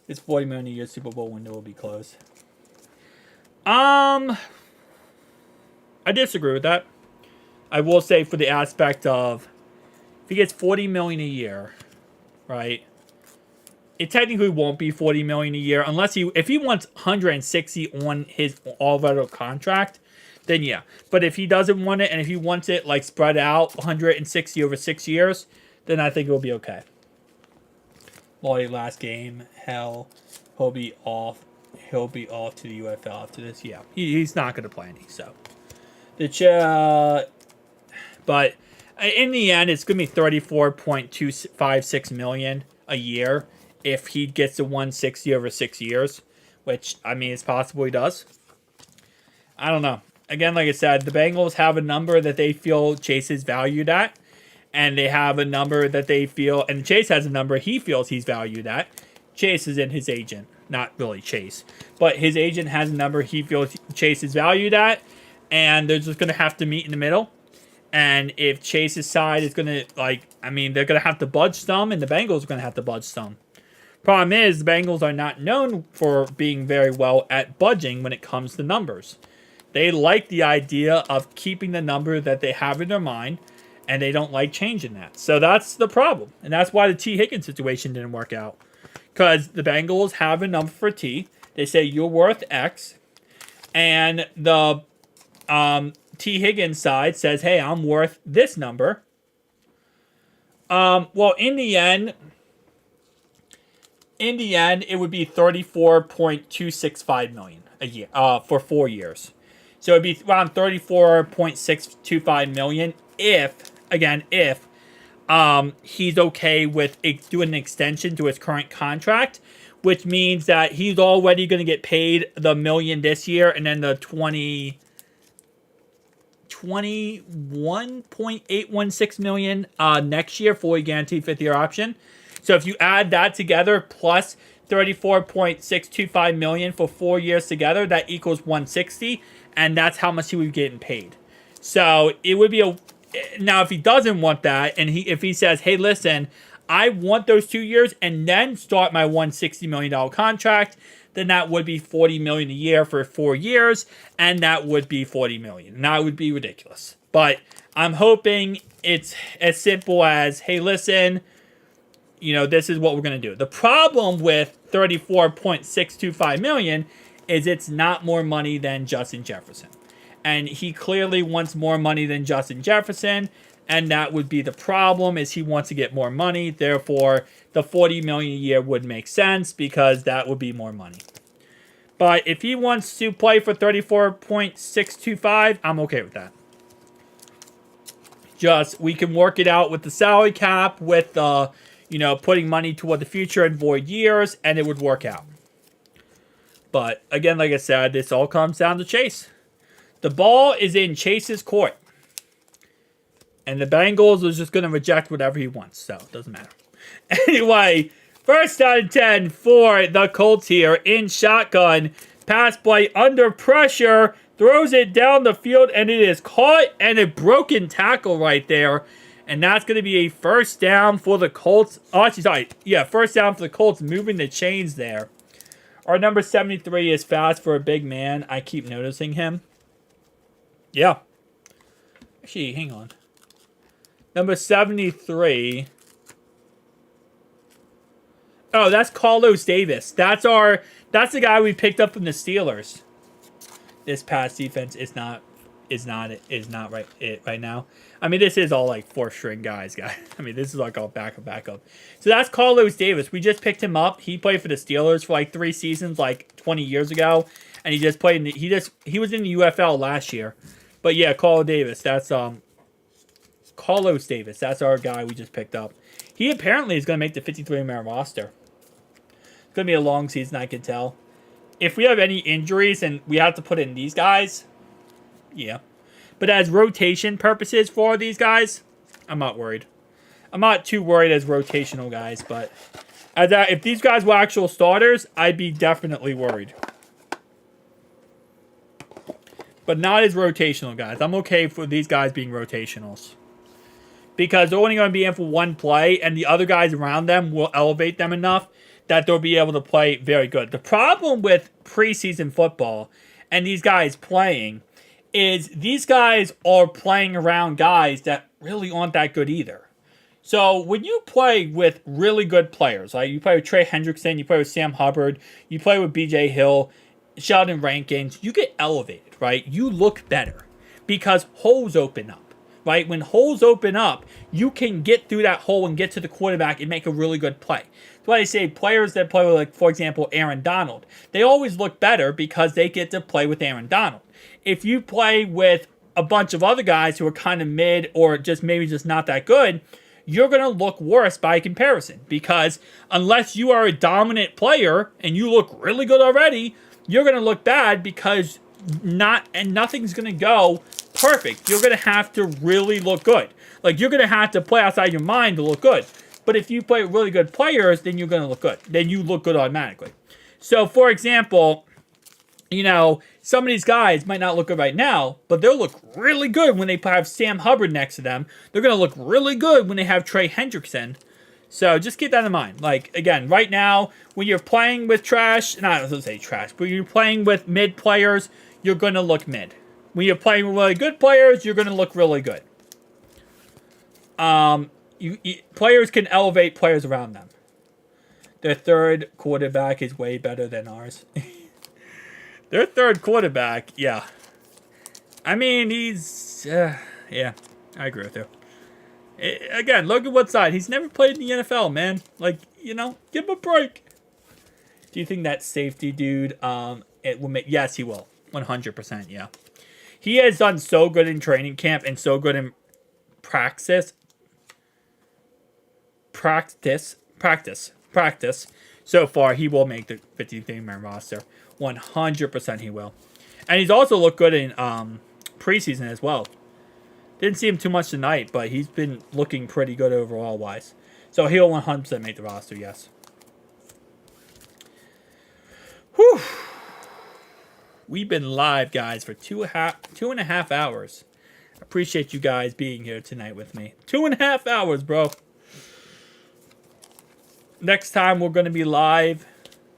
A: This $40 million a year Super Bowl window will be closed. I disagree with that. I will say for the aspect of if he gets $40 million a year, right? It technically won't be $40 million a year unless if he wants 160 on his all-veteran contract. Then yeah. But if he doesn't want it, and if he wants it like spread out 160 over 6 years, then I think it'll be okay. Lloyd last game, hell, he'll be off. He'll be off to the UFL after this. Yeah, he's not going to play any. So but in the end, it's going to be $34.256 million a year if he gets to 160 over 6 years, which I mean it's possible he does. I don't know. Again, like I said, the Bengals have a number that they feel Chase is valued at. And they have a number that they feel, and Chase has a number he feels he's valued at. Chase is in his agent. Not really Chase. But his agent has a number he feels Chase is valued at. And they're just going to have to meet in the middle. And if Chase's side is going to, they're going to have to budge some, and the Bengals are going to have to budge some. Problem is, the Bengals are not known for being very well at budging when it comes to numbers. They like the idea of keeping the number that they have in their mind, and they don't like changing that. So that's the problem. And that's why the T. Higgins situation didn't work out. Because the Bengals have a number for T. They say, you're worth X. And the T. Higgins side says, hey, I'm worth this number. Well, in the end, In the end, it would be $34.265 million a year for 4 years. So it'd be around $34.625 million if he's okay with doing an extension to his current contract, which means that he's already going to get paid the million this year and then the 21.816 million next year, fully guaranteed 5th-year option. So if you add that together plus 34.625 million for 4 years together, that equals 160, and that's how much he would be getting paid. So it would be now if he doesn't want that, and if he says, hey, listen, I want those 2 years and then start my $160 million contract, then that would be $40 million a year for 4 years, and that would be $40 million. And that would be ridiculous. But I'm hoping it's as simple as, hey, listen, this is what we're going to do. The problem with $34.625 million is it's not more money than Justin Jefferson. And he clearly wants more money than Justin Jefferson, and that would be the problem, is he wants to get more money. Therefore, the $40 million a year would make sense because that would be more money. But if he wants to play for $34.625, I'm okay with that. Just, we can work it out with the salary cap, with putting money toward the future and void years, and it would work out. But again, like I said, this all comes down to Chase. The ball is in Chase's court. And the Bengals is just going to reject whatever he wants, so it doesn't matter. Anyway, first down and 10 for the Colts here in shotgun. Pass play under pressure. Throws it down the field, and it is caught, and a broken tackle right there. And that's going to be a first down for the Colts. Oh, actually, sorry. Yeah, first down for the Colts, moving the chains there. Our number 73 is fast for a big man. I keep noticing him. Yeah. Actually, hang on. Number 73. Oh, that's Carlos Davis. That's the guy we picked up from the Steelers. This pass defense is not right now. I mean, this is all like 4th-string guys. I mean, this is like all backup. So that's Carlos Davis. We just picked him up. He played for the Steelers for like 3 seasons, like 20 years ago, and he just played. He was in the UFL last year. But yeah, Carlos Davis. That's Carlos Davis. That's our guy we just picked up. He apparently is going to make the 53-man roster. It's going to be a long season, I can tell. If we have any injuries and we have to put in these guys, yeah. But as rotation purposes for these guys, I'm not worried. I'm not too worried as rotational guys, but if these guys were actual starters, I'd be definitely worried. But not as rotational guys. I'm okay for these guys being rotationals. Because they're only going to be in for one play, and the other guys around them will elevate them enough that they'll be able to play very good. The problem with preseason football and these guys playing is these guys are playing around guys that really aren't that good either. So when you play with really good players, like you play with Trey Hendrickson, you play with Sam Hubbard, you play with B.J. Hill, Sheldon Rankins, you get elevated, right? You look better because holes open up. Right? When holes open up, you can get through that hole and get to the quarterback and make a really good play. That's why they say players that play with, like, for example, Aaron Donald, they always look better because they get to play with Aaron Donald. If you play with a bunch of other guys who are kind of mid or maybe just not that good, you're going to look worse by comparison because unless you are a dominant player and you look really good already, you're going to look bad because nothing's going to go perfect. You're going to have to really look good. Like, you're going to have to play outside your mind to look good. But if you play with really good players, then you're going to look good. Then you look good automatically. So, for example, some of these guys might not look good right now, but they'll look really good when they have Sam Hubbard next to them. They're going to look really good when they have Trey Hendrickson. So, just keep that in mind. Like, again, right now, when you're playing with but when you're playing with mid players, you're going to look mid. When you're playing with really good players, you're going to look really good. Players can elevate players around them. Their third quarterback is way better than ours. Their third quarterback, yeah. I mean, he's... yeah, I agree with you. Again, look at what side. He's never played in the NFL, man. Like, give him a break. Do you think that safety dude, it will make? Yes, he will. 100%. Yeah. He has done so good in training camp and so good in practice. Practice. So far, he will make the 53-man roster. 100% he will. And he's also looked good in preseason as well. Didn't see him too much tonight, but he's been looking pretty good overall wise. So he'll 100% make the roster, yes. Whew. We've been live, guys, for 2.5 hours. Appreciate you guys being here tonight with me. 2.5 hours, bro. Next time we're going to be live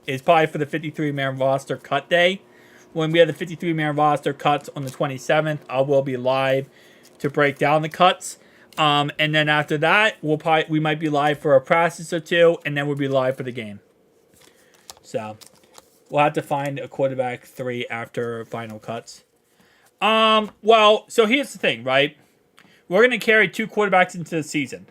A: is probably for the 53-man roster cut day. When we have the 53-man roster cuts on the 27th, I will be live to break down the cuts. And then after that, we might be live for a practice or two, and then we'll be live for the game. So we'll have to find a quarterback 3 after final cuts. Well, so here's the thing, right? We're going to carry 2 quarterbacks into the season.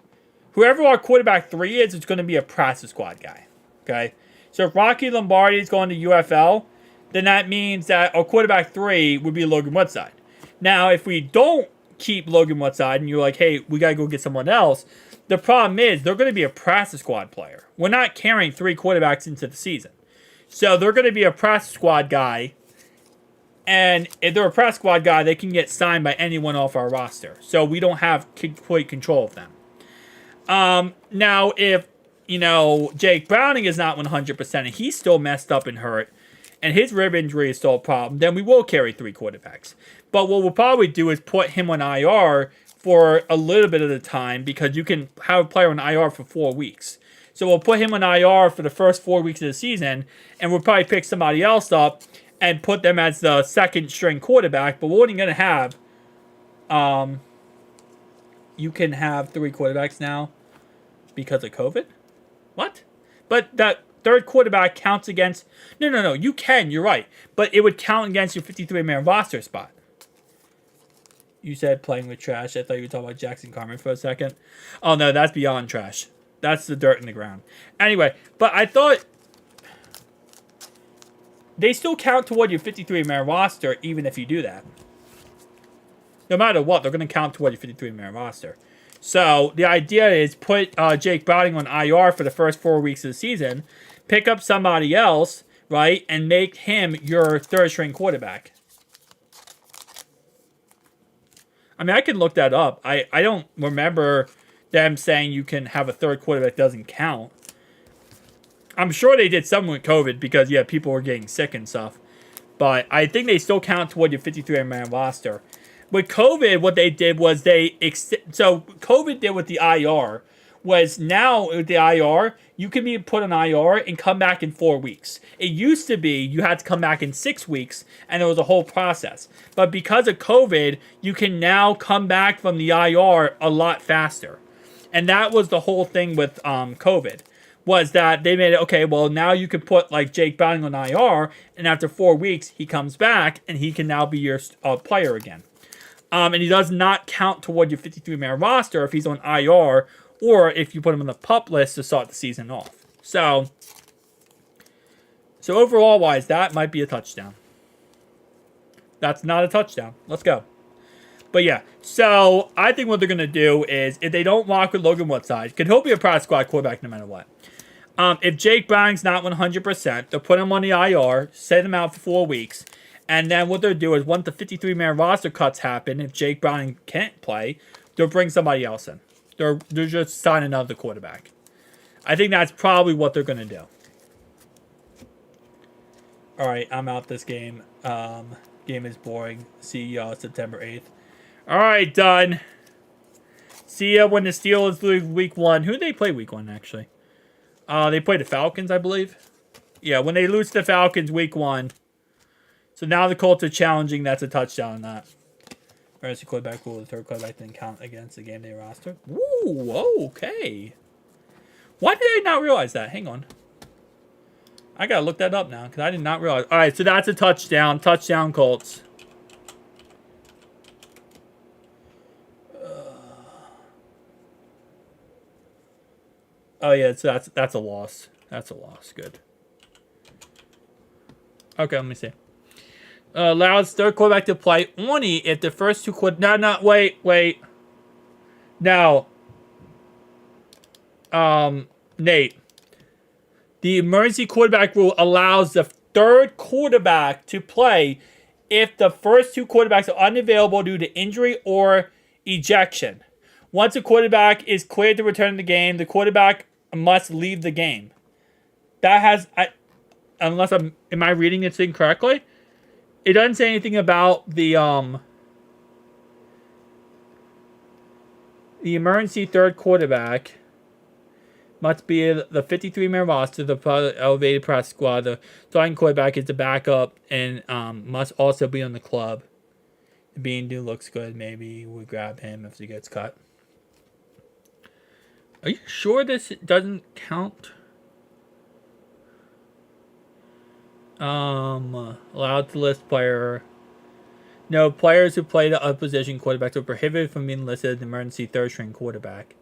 A: Whoever our quarterback 3 is, it's going to be a practice squad guy. Okay? So if Rocky Lombardi is going to UFL, then that means that our quarterback 3 would be Logan Woodside. Now, if we don't keep Logan Woodside and you're like, hey, we got to go get someone else, the problem is they're going to be a practice squad player. We're not carrying 3 quarterbacks into the season. So they're going to be a practice squad guy. And if they're a practice squad guy, they can get signed by anyone off our roster. So we don't have complete control of them. Now, if, Jake Browning is not 100% and he's still messed up and hurt, and his rib injury is still a problem, then we will carry 3 quarterbacks. But what we'll probably do is put him on IR for a little bit of the time, because you can have a player on IR for 4 weeks. So we'll put him on IR for the first 4 weeks of the season, and we'll probably pick somebody else up and put them as the second string quarterback. But we're only going to have, you can have 3 quarterbacks now because of COVID? What? But that third quarterback counts against, no, you can, you're right. But it would count against your 53-man roster spot. You said playing with trash. I thought you were talking about Jackson Carmen for a second. Oh, no, that's beyond trash. That's the dirt in the ground. Anyway, but I thought they still count toward your 53-man roster even if you do that. No matter what, they're going to count toward your 53-man roster. So the idea is put Jake Browning on IR for the first 4 weeks of the season, pick up somebody else, right, and make him your third-string quarterback. I mean, I can look that up. I don't remember them saying you can have a third quarterback that doesn't count. I'm sure they did something with COVID because, yeah, people were getting sick and stuff. But I think they still count toward your 53-man roster. With COVID, what they did was so COVID did with the IR was now with the IR, you can be put on IR and come back in 4 weeks. It used to be you had to come back in 6 weeks, and it was a whole process. But because of COVID, you can now come back from the IR a lot faster. And that was the whole thing with COVID, was that they made it, okay, well, now you can put like Jake Browning on IR, and after 4 weeks, he comes back, and he can now be your player again. And he does not count toward your 53-man roster if he's on IR or if you put him on the PUP list to start the season off. So overall wise, that might be a touchdown. That's not a touchdown. Let's go. But yeah, so I think what they're going to do is if they don't lock with Logan Woodside, because he'll be a practice squad quarterback no matter what. If Jake Browning's not 100%, they'll put him on the IR, set him out for 4 weeks. And then what they'll do is once the 53-man roster cuts happen, if Jake Browning can't play, they'll bring somebody else in. They're just signing another quarterback. I think that's probably what they're going to do. All right, I'm out this game. Game is boring. See y'all September 8th. All right, done. See ya when the Steelers lose week 1. Who did they play week 1, actually? They played the Falcons, I believe. Yeah, when they lose to the Falcons week 1. So now the Colts are challenging. That's a touchdown on that. Whereas the quarterback rule, the third quarterback didn't count against the game day roster. Ooh, okay. Why did I not realize that? Hang on. I got to look that up now because I did not realize. All right, so that's a touchdown. Touchdown, Colts. Oh, yeah, so that's a loss. That's a loss. Good. Okay, let me see. Allows third quarterback to play only if the first two wait. Now, Nate, the emergency quarterback rule allows the third quarterback to play if the first two quarterbacks are unavailable due to injury or ejection. Once a quarterback is cleared to return to the game, the quarterback must leave the game. That has, am I reading this incorrectly? It doesn't say anything about the emergency third quarterback must be the 53-man roster, the elevated practice squad. The starting quarterback is the backup and must also be on the club. Being new looks good. Maybe we grab him if he gets cut. Are you sure this doesn't count? Allowed to list player. No, players who play the opposition quarterbacks are prohibited from being listed as an emergency third-string quarterback.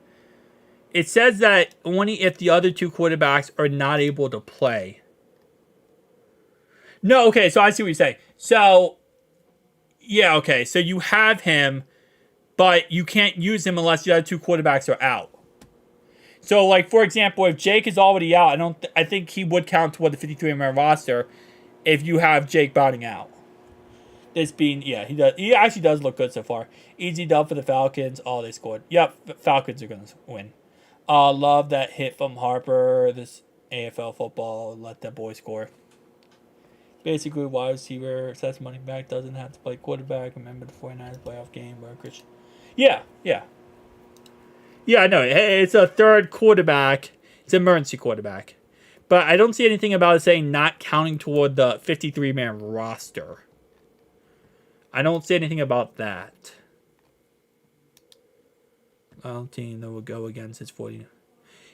A: It says that only if the other two quarterbacks are not able to play. No, okay, so I see what you're saying. So, yeah, okay, so you have him, but you can't use him unless the other two quarterbacks are out. So, like, for example, if Jake is already out, I think he would count toward the 53-man roster if you have Jake Browning out. This being, yeah, he does. He actually does look good so far. Easy dub for the Falcons. Oh, they scored. Yep, Falcons are going to win. Love that hit from Harper. This AFL football. Let that boy score. Basically, wide receiver, sets money back, doesn't have to play quarterback. Remember the 49ers playoff game where Christian. Yeah. Yeah, I know. It's a third quarterback. It's an emergency quarterback. But I don't see anything about it saying not counting toward the 53-man roster. I don't see anything about that. Team that will go against its 40.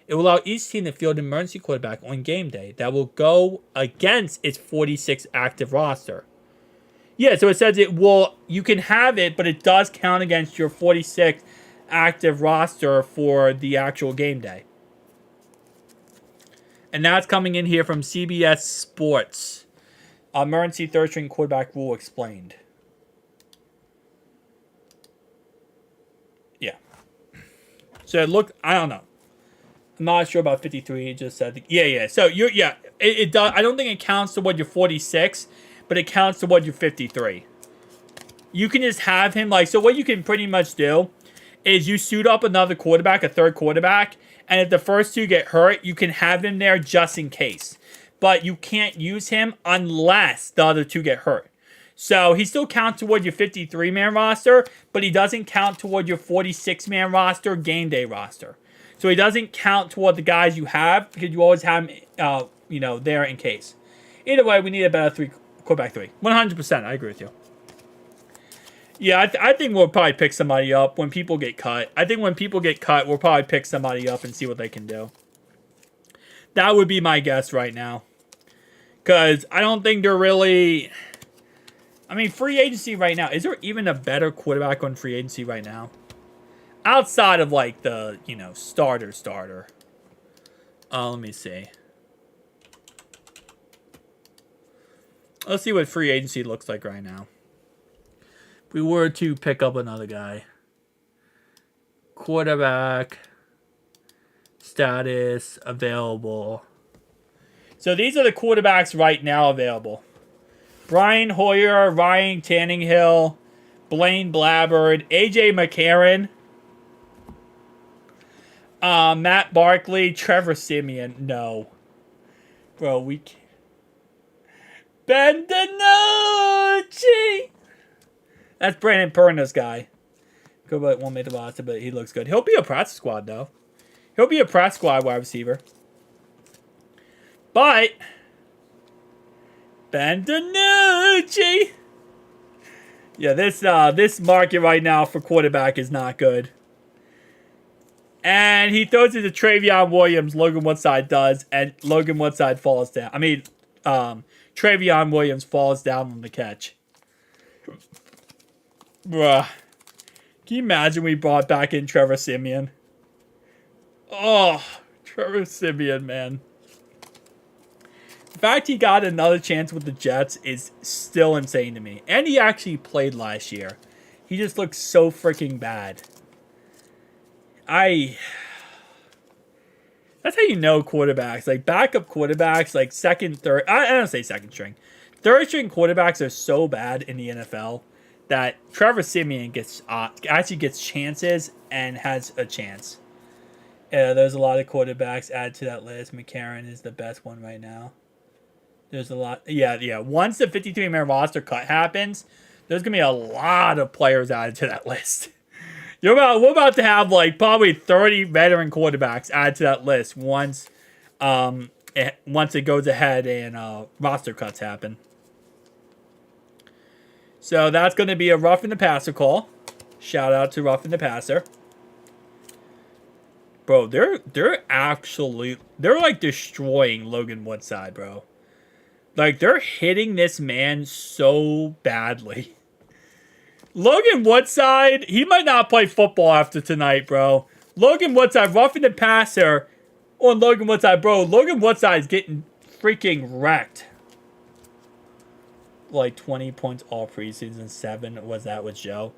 A: It will allow each team to field an emergency quarterback on game day that will go against its 46 active roster. Yeah, so it says you can have it, but it does count against your 46 active roster for the actual game day. And that's coming in here from CBS Sports. Emergency third-string quarterback rule explained. Yeah. So it looked, I don't know. I'm not sure about 53. It just said, yeah. So it does. I don't think it counts toward your 46, but it counts toward your 53. You can just have him so what you can pretty much do is you suit up another quarterback, a third quarterback, and if the first two get hurt, you can have him there just in case. But you can't use him unless the other two get hurt. So he still counts toward your 53-man roster, but he doesn't count toward your 46-man roster, game day roster. So he doesn't count toward the guys you have because you always have him, there in case. Either way, we need a better quarterback 3. 100%, I agree with you. Yeah, I think we'll probably pick somebody up when people get cut. I think when people get cut, we'll probably pick somebody up and see what they can do. That would be my guess right now. Because I don't think they're really... I mean, free agency right now. Is there even a better quarterback on free agency right now? Outside of, the, starter. Let me see. Let's see what free agency looks like right now. If we were to pick up another guy. Quarterback. Status. Available. So these are the quarterbacks right now available. Brian Hoyer, Ryan Tannehill, Blaine Blabbard, AJ McCarron, Matt Barkley, Trevor Siemian. No. Bro, we can't. Ben DiNucci! That's Brandon Perna's guy. Good, but won't make the roster, but he looks good. He'll be a practice squad, though. He'll be a practice squad wide receiver. But... Ben DiNucci. Yeah, this market right now for quarterback is not good. And he throws it to Travion Williams. Logan Woodside does, and Logan Woodside falls down. I mean, Travion Williams falls down on the catch. Bruh. Can you imagine we brought back in Trevor Siemian? Oh, Trevor Siemian, man. fact he got another chance with the Jets is still insane to me. And he actually played last year. He just looks so freaking bad. That's how you know quarterbacks. Like, backup quarterbacks, like second, third... I don't say second string. Third string quarterbacks are so bad in the NFL that Trevor Siemian actually gets chances and has a chance. There's a lot of quarterbacks added to that list. McCarron is the best one right now. There's a lot. Yeah. Once the 53-man roster cut happens, there's going to be a lot of players added to that list. We're about to have like probably 30 veteran quarterbacks added to that list once it goes ahead and roster cuts happen. So that's going to be a roughing the passer call. Shout out to roughing the passer. Bro, they're like destroying Logan Woodside, bro. Like, they're hitting this man so badly. Logan Woodside, he might not play football after tonight, bro. Logan Woodside, roughing the passer on Logan Woodside, bro. Logan Woodside is getting freaking wrecked. Like 20 points all preseason, 7 was that with Joe.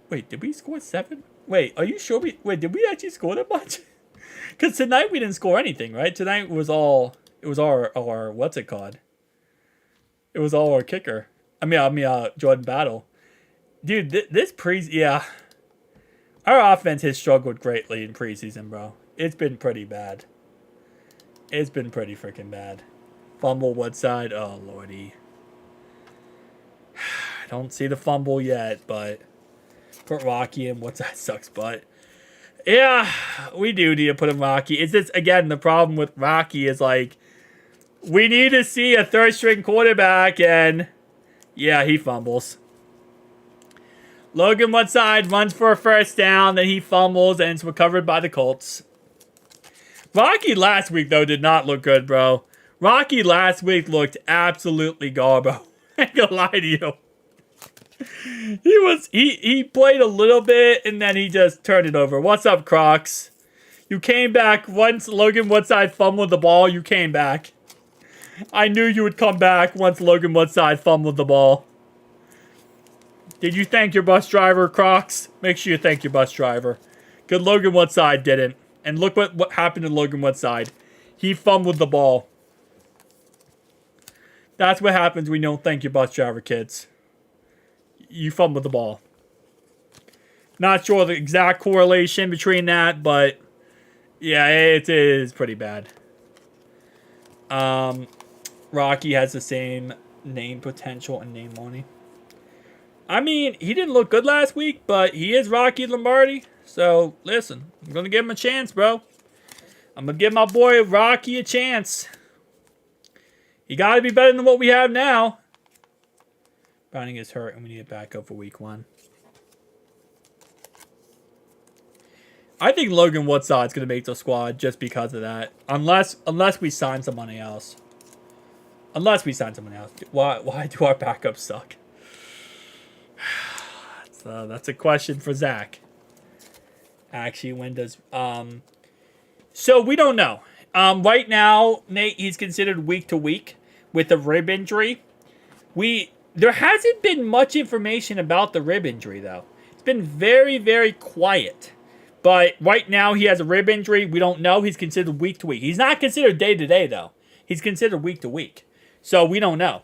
A: Wait, did we score 7? Wait, are you sure did we actually score that much? Because tonight we didn't score anything, right? Tonight was our what's it called? It was all our kicker. I mean, Jordan Battle. Dude, yeah. Our offense has struggled greatly in preseason, bro. It's been pretty bad. It's been pretty freaking bad. Fumble Woodside. Oh, lordy. I don't see the fumble yet, but put Rocky in. Woodside sucks, but yeah, we do need to put in Rocky. It's just, again, the problem with Rocky is like, we need to see a third string quarterback, and yeah, he fumbles. Logan Woodside runs for a first down, then he fumbles, and it's recovered by the Colts. Rocky last week, though, did not look good, bro. Rocky last week looked absolutely garbo. I ain't gonna lie to you. He played a little bit, and then he just turned it over. What's up, Crocs? You came back. Once Logan Woodside fumbled the ball, you came back. I knew you would come back once Logan Woodside fumbled the ball. Did you thank your bus driver, Crocs? Make sure you thank your bus driver. Good, Logan Woodside didn't. And look what happened to Logan Woodside. He fumbled the ball. That's what happens when you don't thank your bus driver, kids. You fumbled the ball. Not sure the exact correlation between that, but yeah, it is pretty bad. Rocky has the same name potential and name money. I mean, he didn't look good last week, but he is Rocky Lombardi. So, listen, I'm going to give him a chance, bro. I'm going to give my boy Rocky a chance. He got to be better than what we have now. Browning is hurt, and we need it back up for week 1. I think Logan Woodside's going to make the squad just because of that. Unless we sign somebody else. Unless we sign someone else. Why do our backups suck? That's a question for Zach. Actually, when does... So, we don't know. Right now, Nate, he's considered week to week with a rib injury. There hasn't been much information about the rib injury, though. It's been very, very quiet. But right now, he has a rib injury. We don't know. He's considered week to week. He's not considered day to day, though. He's considered week to week. So we don't know.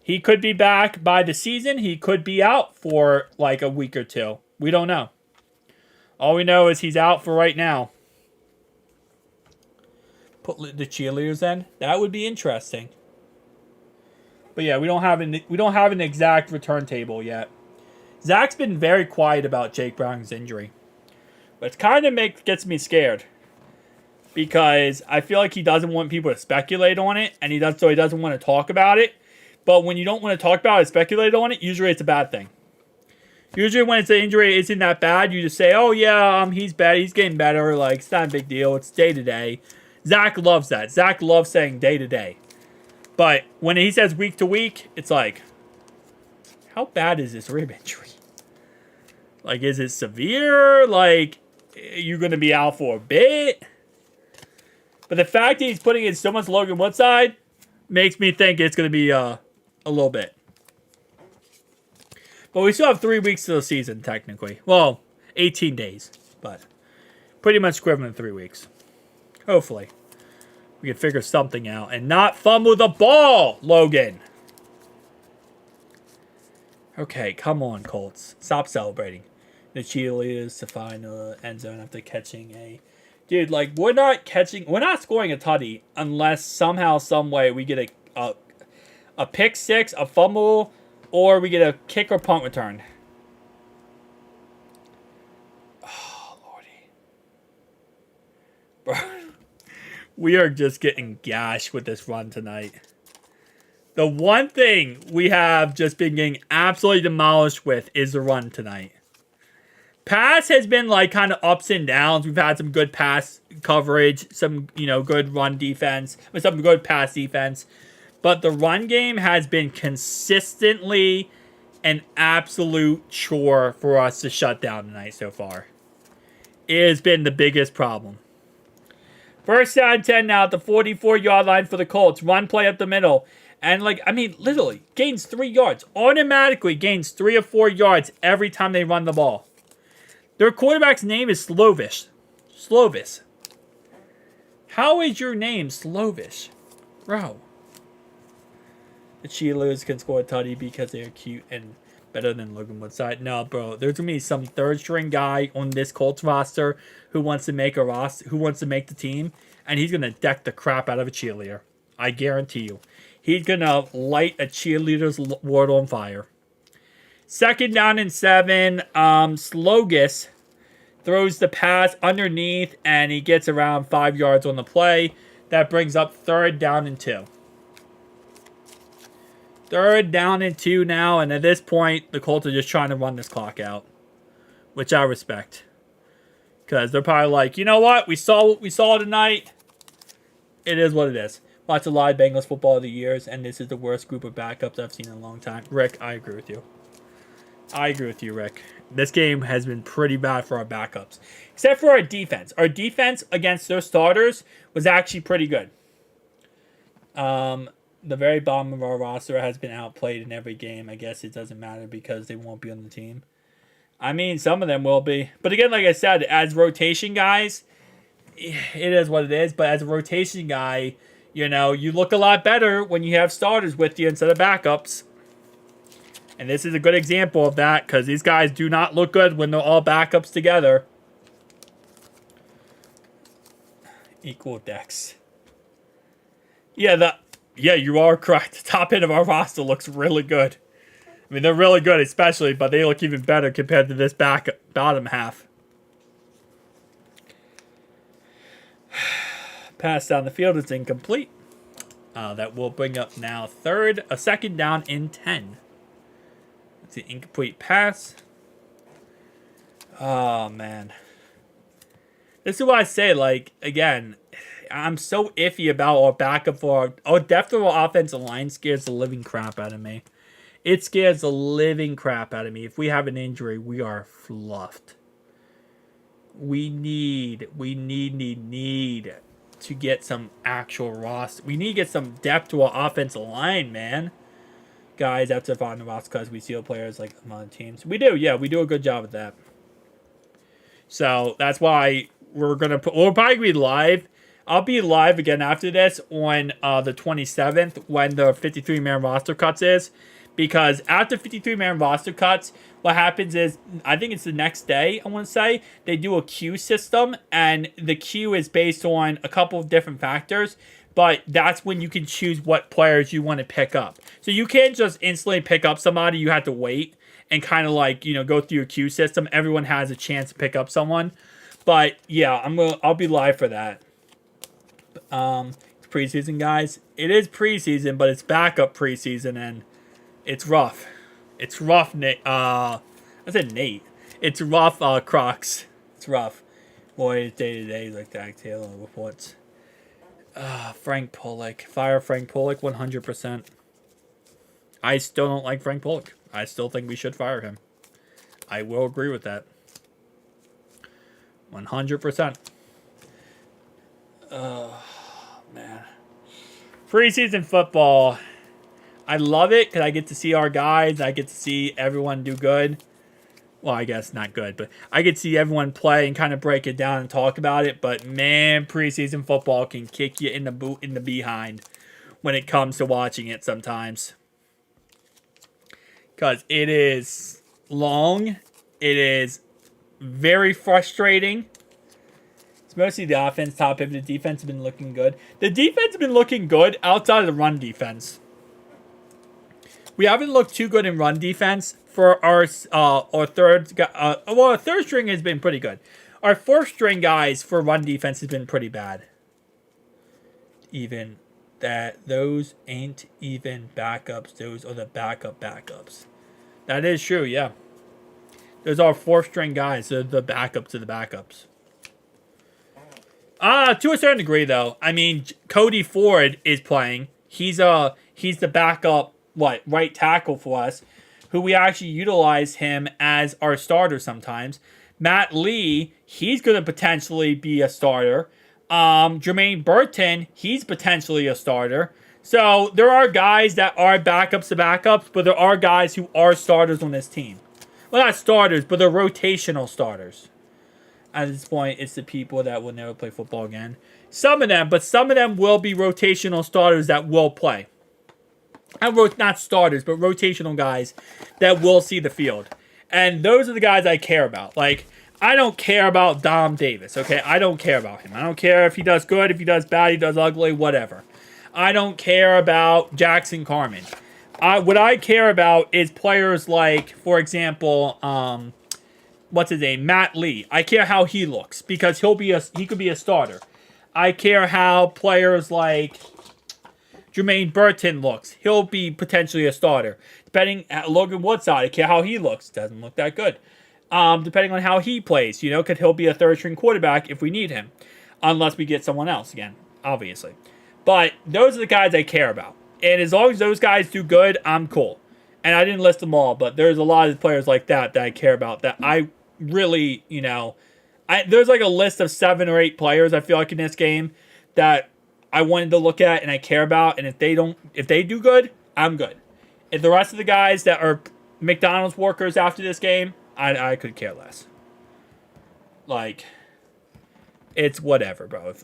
A: He could be back by the season. He could be out for like a week or 2. We don't know. All we know is he's out for right now. Put the cheerleaders in. That would be interesting. But yeah, we don't have an exact return table yet. Zach's been very quiet about Jake Browning's injury. But it kind of gets me scared. Because I feel like he doesn't want people to speculate on it. And he doesn't want to talk about it. But when you don't want to talk about it, speculate on it, usually it's a bad thing. Usually when it's an injury, isn't that bad. You just say, oh yeah, he's bad. He's getting better. Like, it's not a big deal. It's day to day. Zach loves that. Zach loves saying day to day. But when he says week to week, it's like, how bad is this rib injury? Like, is it severe? Like, you're going to be out for a bit? But the fact that he's putting in so much Logan Woodside makes me think it's going to be a little bit. But we still have 3 weeks to the season, technically. Well, 18 days. But pretty much equivalent to 3 weeks. Hopefully. We can figure something out and not fumble the ball, Logan. Okay, come on, Colts. Stop celebrating. The cheerleaders to find the end zone after catching a... Dude, like, we're not scoring a tutty unless somehow, some way we get a pick six, a fumble, or we get a kick or punt return. Oh, Lordy. Bro. We are just getting gashed with this run tonight. The one thing we have just been getting absolutely demolished with is the run tonight. Pass has been like kind of ups and downs. We've had some good pass coverage, some, good run defense, some good pass defense. But the run game has been consistently an absolute chore for us to shut down tonight so far. It has been the biggest problem. First down and 10 now at the 44-yard line for the Colts. Run play up the middle. And, literally, gains 3 yards. Automatically gains 3 or 4 yards every time they run the ball. Their quarterback's name is Slovis. Slovis. How is your name Slovis? Bro. The cheerleaders can score a tutty because they are cute and better than Logan Woodside. No, bro. There's going to be some third-string guy on this Colts roster who wants to make the team, and he's going to deck the crap out of a cheerleader. I guarantee you. He's going to light a cheerleader's ward on fire. Second down and 7. Slogus throws the pass underneath, and he gets around 5 yards on the play. That brings up third down and 2. Third down and 2 now, and at this point, the Colts are just trying to run this clock out, which I respect. Because they're probably like, you know what? We saw what we saw tonight. It is what it is. Watched a lot of Bengals football of the years, and this is the worst group of backups I've seen in a long time. Rick, I agree with you. I agree with you, Rick. This game has been pretty bad for our backups. Except for our defense. Our defense against their starters was actually pretty good. The very bottom of our roster has been outplayed in every game. I guess it doesn't matter because they won't be on the team. I mean, some of them will be. But again, like I said, as rotation guys, it is what it is. But as a rotation guy, you look a lot better when you have starters with you instead of backups. And this is a good example of that because these guys do not look good when they're all backups together. Equal decks. Yeah, you are correct. The top end of our roster looks really good. I mean, they're really good, especially, but they look even better compared to this bottom half. Pass down the field is incomplete. That will bring up now a second down and 10. It's an incomplete pass. Oh, man. This is what I say, again, I'm so iffy about our backup for our depth of our offensive line scares the living crap out of me. It scares the living crap out of me. If we have an injury, we are fluffed. We need to get some actual roster. We need to get some depth to our offensive line, man. Guys, that's if on the roster because we steal players like on other teams. We do, yeah, we do a good job at that. So that's why we'll probably be live. I'll be live again after this on the 27th when the 53-man roster cuts is. Because after 53-man roster cuts, what happens is, I think it's the next day, I want to say, they do a queue system. And the queue is based on a couple of different factors. But that's when you can choose what players you want to pick up. So you can't just instantly pick up somebody. You have to wait and kind of go through a queue system. Everyone has a chance to pick up someone. But yeah, I'll be live for that. It's preseason, guys. It is preseason, but it's backup preseason, and it's rough. It's rough, Nate. I said Nate. It's rough, Crocs. It's rough. Boy, day to day like that. Taylor reports. Frank Pollock. Fire Frank Pollock 100%. I still don't like Frank Pollock. I still think we should fire him. I will agree with that. 100%. Preseason football. I love it because I get to see our guys. I get to see everyone do good. Well, I guess not good, but I get to see everyone play and kind of break it down and talk about it. But man, preseason football can kick you in the behind when it comes to watching it sometimes. Because it is long. It is very frustrating. It's mostly the offense top heavy. The defense has been looking good. The defense has been looking good outside of the run defense. We haven't looked too good in run defense for our third. Well, our third string has been pretty good. Our fourth string guys for run defense has been pretty bad. Even that those ain't even backups. Those are the backups. That is true. Yeah, those are fourth string guys. They're the backups of the backups. To a certain degree, though. I mean, Cody Ford is playing. He's the backup. Right tackle for us, who we actually utilize him as our starter sometimes. Matt Lee, he's going to potentially be a starter. Jermaine Burton, he's potentially a starter. So there are guys that are backups to backups, but there are guys who are starters on this team. Well, not starters, but they're rotational starters. At this point, it's the people that will never play football again. Some of them will be rotational starters that will play. Not starters, but rotational guys that will see the field. And those are the guys I care about. Like, I don't care about Dom Davis, okay? I don't care about him. I don't care if he does good, if he does bad, he does ugly, whatever. I don't care about Jackson Carman. What I care about is players like, for example, what's his name? Matt Lee. I care how he looks because he could be a starter. I care how players like Jermaine Burton looks. He'll be potentially a starter. Depending on Logan Woodside, I care how he looks. Doesn't look that good. Depending on how he plays, because he'll be a third-string quarterback if we need him. Unless we get someone else again, obviously. But those are the guys I care about. And as long as those guys do good, I'm cool. And I didn't list them all, but there's a lot of players like that I care about that I really, there's like a list of 7 or 8 players I feel like in this game that I wanted to look at and I care about, and if they do good, I'm good. If the rest of the guys that are McDonald's workers after this game, I could care less. Like, it's whatever, bro.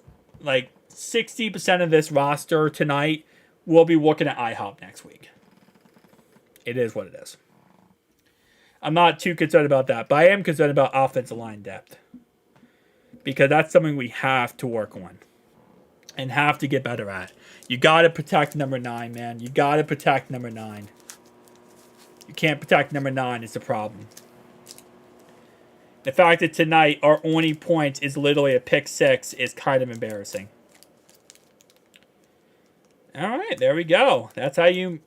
A: Like, 60% of this roster tonight will be working at IHOP next week. It is what it is. I'm not too concerned about that, but I am concerned about offensive line depth. Because that's something we have to work on. And have to get better at. You got to protect number 9, man. You got to protect number 9. You can't protect number 9 is the problem. The fact that tonight our only point is literally a pick 6 is kind of embarrassing. All right, there we go. That's how you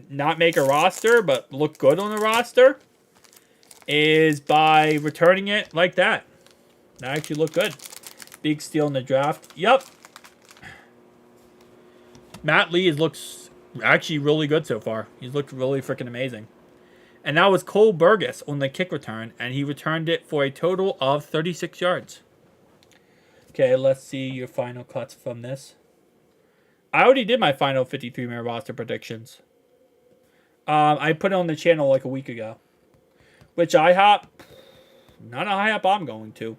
A: not make a roster but look good on the roster, is by returning it like that. That actually looked good. Big steal in the draft. Yep. Matt Lee looks actually really good so far. He's looked really freaking amazing. And that was Cole Burgess on the kick return, and he returned it for a total of 36 yards. Okay, let's see your final cuts from this. I already did my final 53-man roster predictions. I put it on the channel like a week ago. Which IHOP, not a IHOP I'm going to.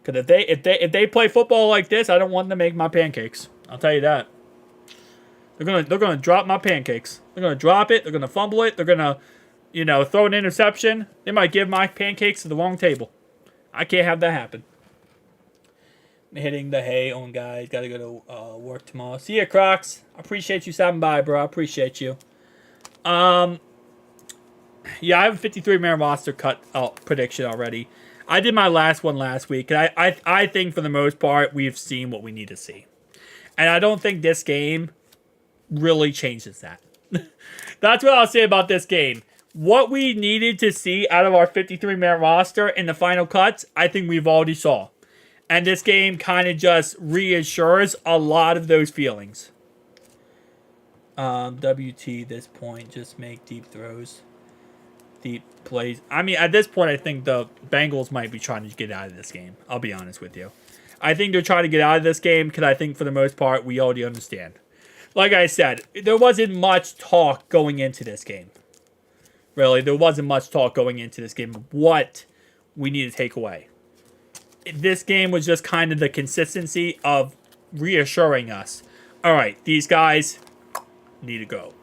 A: Because if they play football like this, I don't want them to make my pancakes. I'll tell you that. They're gonna drop my pancakes. They're gonna drop it. They're gonna fumble it. They're gonna, throw an interception. They might give my pancakes to the wrong table. I can't have that happen. I'm hitting the hay on, guys. Gotta go to work tomorrow. See ya, Crocs. I appreciate you stopping by, bro. I appreciate you. Yeah, I have a 53-man roster cut prediction already. I did my last one last week. And I think for the most part we've seen what we need to see, and I don't think this game really changes that. That's what I'll say about this game. What we needed to see out of our 53-man roster in the final cuts, I think we've already saw. And this game kind of just reassures a lot of those feelings. WT, this point, just make deep throws. Deep plays. I mean, at this point, I think the Bengals might be trying to get out of this game. I'll be honest with you. I think they're trying to get out of this game because I think for the most part, we already understand. like I said, there wasn't much talk going into this game. Really, there wasn't much talk going into this game of what we need to take away. This game was just kind of the consistency of reassuring us. All right, these guys need to go.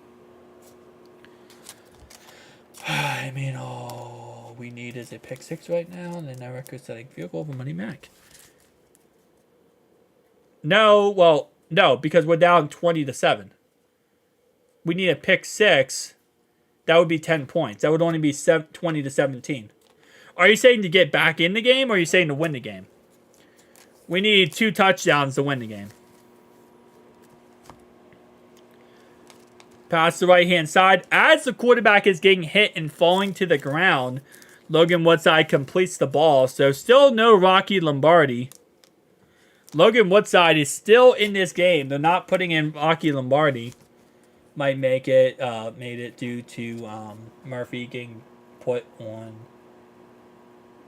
A: I mean, all we need is a pick six right now, and then a record-setting field goal for Money Mac. No, well, no, because we're down 20-7. We need a pick six. That would be 10 points. That would only be 20-17. Are you saying to get back in the game, or are you saying to win the game? We need 2 touchdowns to win the game. Pass the right-hand side. As the quarterback is getting hit and falling to the ground, Logan Woodside completes the ball. So still no Rocky Lombardi. Logan Woodside is still in this game. They're not putting in Rocky Lombardi. Might make it, made it due to Murphy getting put on.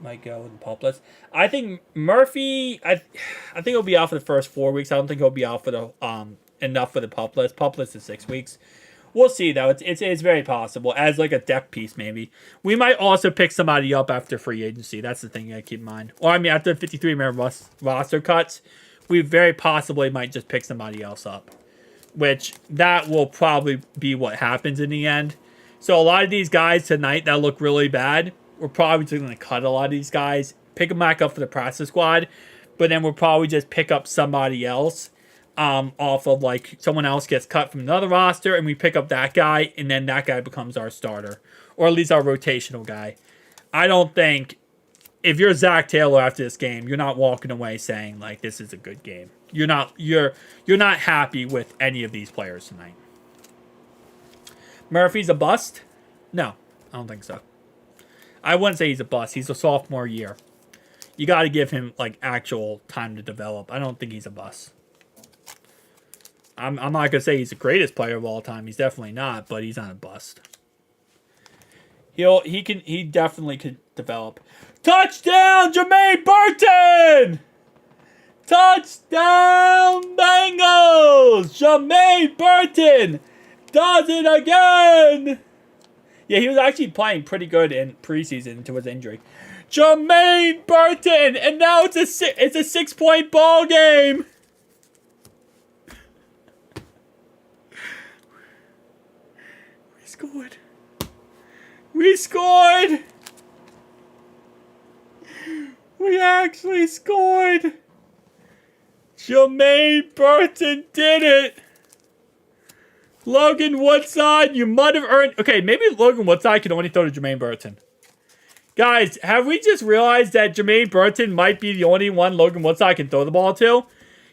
A: Might go with the pup list. I think Murphy, I think he'll be out for the first 4 weeks. I don't think he'll be out for the enough for the pup list. Pup list is 6 weeks. We'll see though. It's very possible as like a depth piece maybe. We might also pick somebody up after free agency. That's the thing you gotta keep in mind. Or I mean after 53 man roster cuts, we very possibly might just pick somebody else up. Which that will probably be what happens in the end. So a lot of these guys tonight that look really bad, we're probably just going to cut a lot of these guys, pick them back up for the practice squad, but then we'll probably just pick up somebody else off of like someone else gets cut from another roster and we pick up that guy and then that guy becomes our starter or at least our rotational guy. I don't think if you're Zach Taylor after this game, you're not walking away saying like this is a good game. You're not happy with any of these players tonight. Murphy's a bust? No, I don't think so. I wouldn't say he's a bust. He's a sophomore year. You got to give him like actual time to develop. I don't think he's a bust. I'm not gonna say he's the greatest player of all time. He's definitely not, but he's not a bust. He definitely could develop. Touchdown, Jermaine Burton! Touchdown, Bengals! Jermaine Burton does it again! Yeah, he was actually playing pretty good in preseason until his injury. Jermaine Burton! And now it's a 6-point ball game! We scored. We scored! We actually scored! Jermaine Burton did it! Logan Woodside, you might have earned... Okay, maybe Logan Woodside can only throw to Jermaine Burton. Guys, have we just realized that Jermaine Burton might be the only one Logan Woodside can throw the ball to?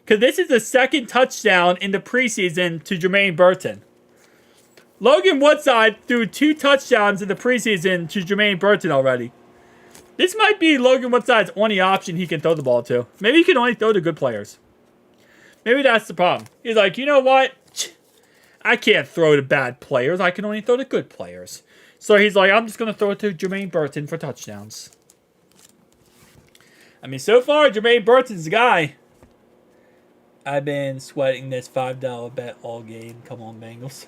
A: Because this is the second touchdown in the preseason to Jermaine Burton. Logan Woodside threw 2 touchdowns in the preseason to Jermaine Burton already. This might be Logan Woodside's only option he can throw the ball to. Maybe he can only throw to good players. Maybe that's the problem. He's like, you know what? I can't throw to bad players. I can only throw to good players. So he's like, I'm just going to throw it to Jermaine Burton for touchdowns. I mean, so far, Jermaine Burton's the guy. I've been sweating this $5 bet all game. Come on, Bengals.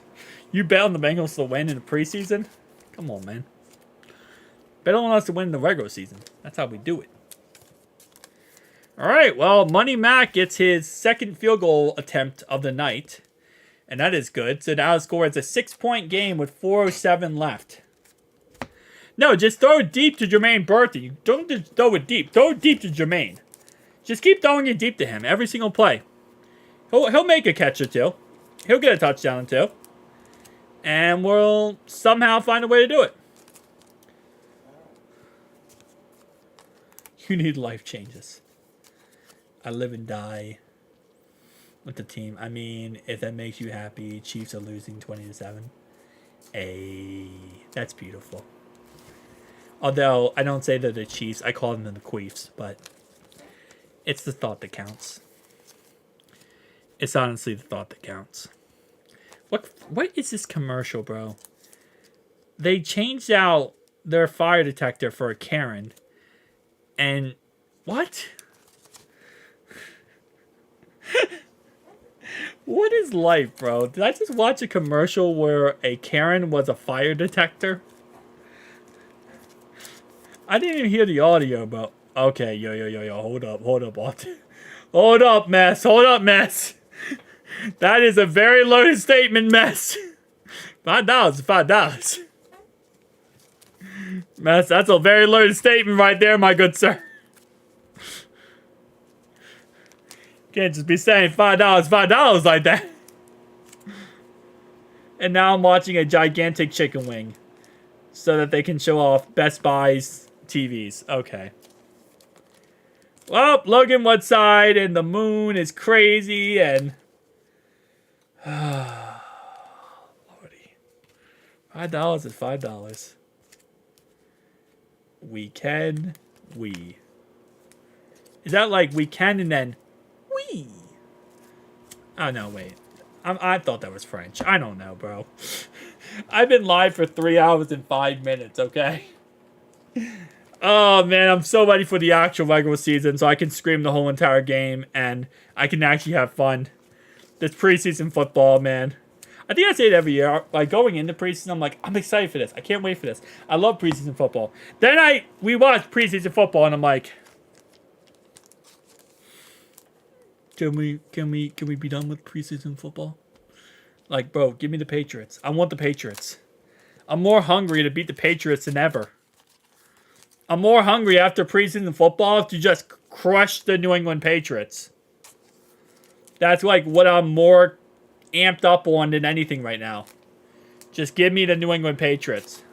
A: You bet on the Bengals to win in the preseason? Come on, man. Bet on us to win the regular season. That's how we do it. All right, well, Money Mac gets his second field goal attempt of the night. And that is good. So now the score is a 6-point game with 4:07 left. No, just throw it deep to Jermaine Burton. You don't just throw it deep. Throw it deep to Jermaine. Just keep throwing it deep to him every single play. He'll make a catch or two. He'll get a touchdown or two. And we'll somehow find a way to do it. You need life changes. I live and die with the team. I mean, if that makes you happy, Chiefs are losing 20-7. Hey, that's beautiful. Although, I don't say they're the Chiefs. I call them the Queefs, but it's the thought that counts. It's honestly the thought that counts. What is this commercial, bro? They changed out their fire detector for a Karen. And what? What is life, bro? Did I just watch a commercial where a Karen was a fire detector? I didn't even hear the audio, but okay, yo, hold up, hold up, mess. That is a very loaded statement, mess. $5. Mess, that's a very loaded statement right there, my good sir. Can't just be saying $5 like that. And now I'm watching a gigantic chicken wing so that they can show off Best Buy's TVs. Okay. Well, Logan Woodside and the moon is crazy and... Lordy. $5 is $5. We. Is that like we can and then we? Oh, no, wait. I thought that was French. I don't know, bro. I've been live for 3 hours and 5 minutes, okay? Oh, man, I'm so ready for the actual regular season so I can scream the whole entire game and I can actually have fun. This preseason football, man. I think I say it every year. Like, going into preseason, I'm like, I'm excited for this. I can't wait for this. I love preseason football. Then we watch preseason football and I'm like... Can we be done with preseason football? Like, bro, give me the Patriots. I want the Patriots. I'm more hungry to beat the Patriots than ever. I'm more hungry after preseason football to just crush the New England Patriots. That's like what I'm more amped up on than anything right now. Just give me the New England Patriots.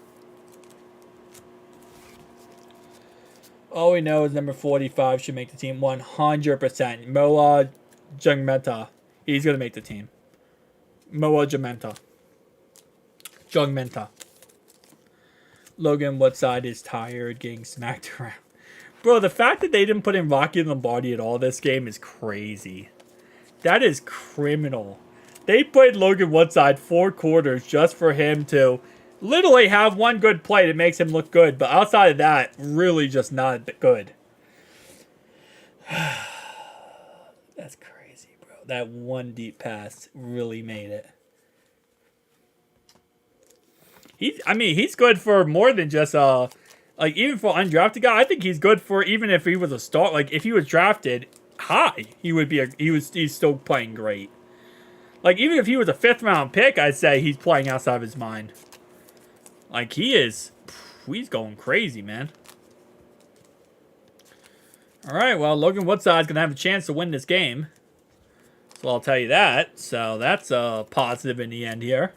A: All we know is number 45 should make the team 100%. Moa Jungmenta. He's going to make the team. Moa Jungmenta. Logan Woodside is tired, getting smacked around. Bro, the fact that they didn't put in Rocky Lombardi at all this game is crazy. That is criminal. They played Logan Woodside 4 quarters just for him to literally have one good play that makes him look good. But outside of that, really just not good. That's crazy, bro. That one deep pass really made it. He's good for more than just like even for undrafted guy. I think he's good for even if he was a start. Like if he was drafted high, he's still playing great. Like even if he was a 5th round pick, I'd say he's playing outside of his mind. Like he's going crazy, man. All right, well Logan Woodside's gonna have a chance to win this game, so I'll tell you that. So that's a positive in the end here.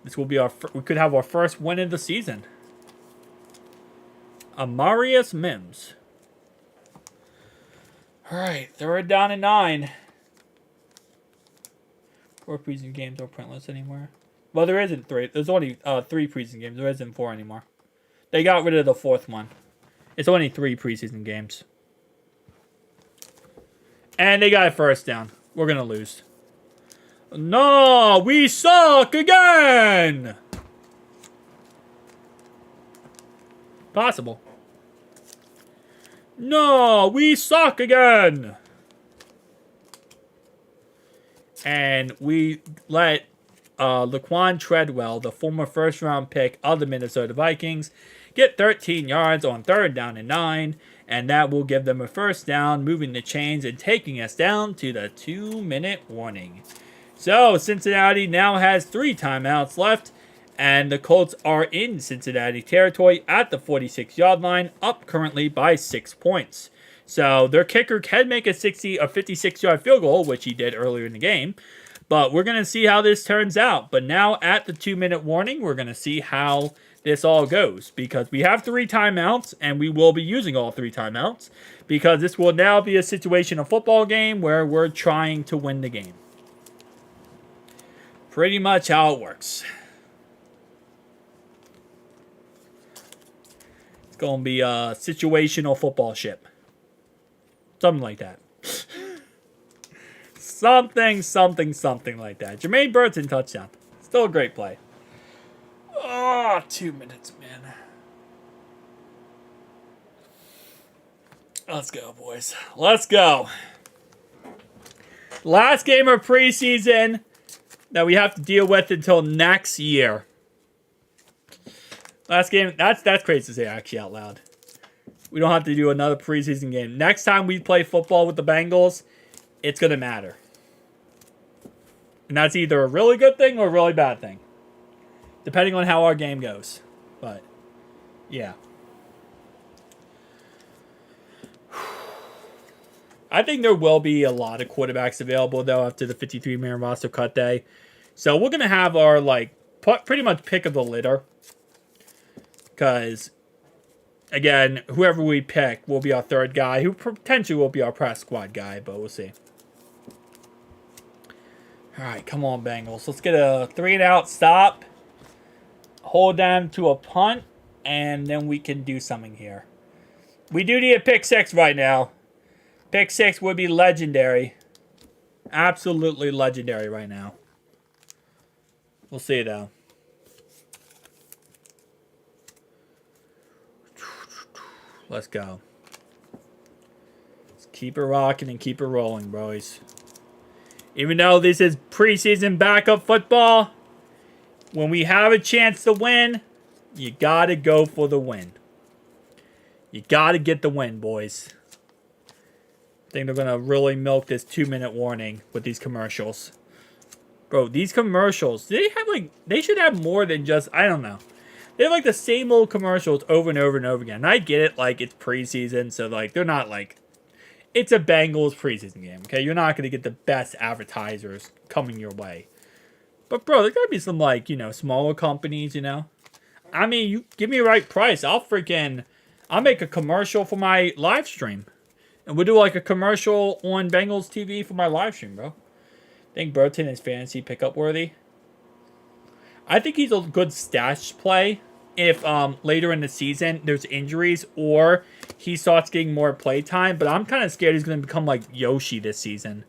A: This will be we could have our first win of the season. Amarius Mims. All right, 3rd down and 9. 4 preseason games are printless anymore. Well, there isn't 3. There's only 3 preseason games. There isn't 4 anymore. They got rid of the 4th one. It's only 3 preseason games. And they got a 1st down. We're going to lose. No, we suck again! Possible. No, we suck again! And we let Laquan Treadwell, the former 1st round pick of the Minnesota Vikings, get 13 yards on 3rd down and 9. And that will give them a 1st down, moving the chains and taking us down to the 2-minute warning. So, Cincinnati now has 3 timeouts left, and the Colts are in Cincinnati territory at the 46-yard line, up currently by 6 points. So, their kicker can make a 56-yard field goal, which he did earlier in the game, but we're going to see how this turns out. But now, at the 2-minute warning, we're going to see how this all goes, because we have 3 timeouts, and we will be using all 3 timeouts, because this will now be a situational football game where we're trying to win the game. Pretty much how it works. It's going to be a situational football ship. Something like that. something like that. Jermaine Burton touchdown. Still a great play. Oh, 2 minutes, man. Let's go, boys. Let's go. Last game of preseason that we have to deal with until next year. Last game. That's crazy to say actually out loud. We don't have to do another preseason game. Next time we play football with the Bengals, it's going to matter. And that's either a really good thing or a really bad thing. Depending on how our game goes. But, yeah. I think there will be a lot of quarterbacks available, though, after the 53-man roster cut day. So we're going to have our, pretty much pick of the litter. Because, again, whoever we pick will be our third guy, who potentially will be our press squad guy, but we'll see. All right, come on, Bengals. Let's get a 3-and-out stop. Hold them to a punt, and then we can do something here. We do need a pick 6 right now. Pick 6 would be legendary. Absolutely legendary right now. We'll see, though. Let's go. Let's keep it rocking and keep it rolling, boys. Even though this is preseason backup football, when we have a chance to win, you got to go for the win. You got to get the win, boys. I think they're going to really milk this 2-minute warning with these commercials. Bro, these commercials, they should have more than just, I don't know. They have the same old commercials over and over and over again. And I get it, it's preseason, so they're not it's a Bengals preseason game, okay? You're not going to get the best advertisers coming your way. But bro, there got to be some smaller companies, I mean, you give me a right price, I'll make a commercial for my live stream. And we'll do a commercial on Bengals TV for my live stream, bro. Think Burton is fantasy pickup worthy. I think he's a good stash play if later in the season there's injuries or he starts getting more play time. But I'm kind of scared he's going to become like Yoshi this season.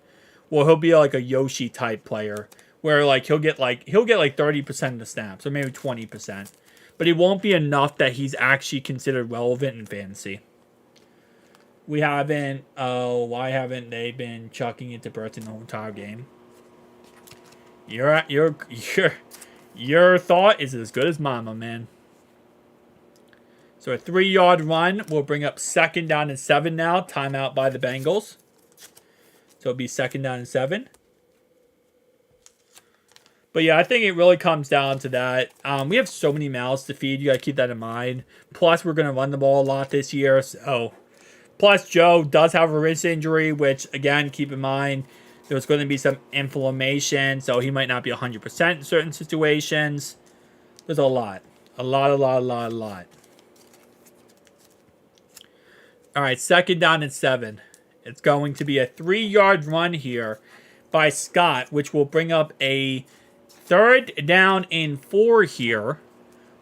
A: Well, he'll be like a Yoshi type player where he'll get 30% of the snaps or maybe 20%. But it won't be enough that he's actually considered relevant in fantasy. Why haven't they been chucking it to Burton the whole entire game? Your thought is as good as mine, my man. So a 3-yard run will bring up 2nd down and 7 now. Timeout by the Bengals. So it'll be 2nd down and 7. But yeah, I think it really comes down to that. We have so many mouths to feed. You got to keep that in mind. Plus, we're going to run the ball a lot this year. So, plus, Joe does have a wrist injury, which, again, keep in mind, there's going to be some inflammation. So, he might not be 100% in certain situations. There's a lot. A lot. All right, 2nd down and 7. It's going to be a 3-yard run here by Scott, which will bring up a 3rd down and 4 here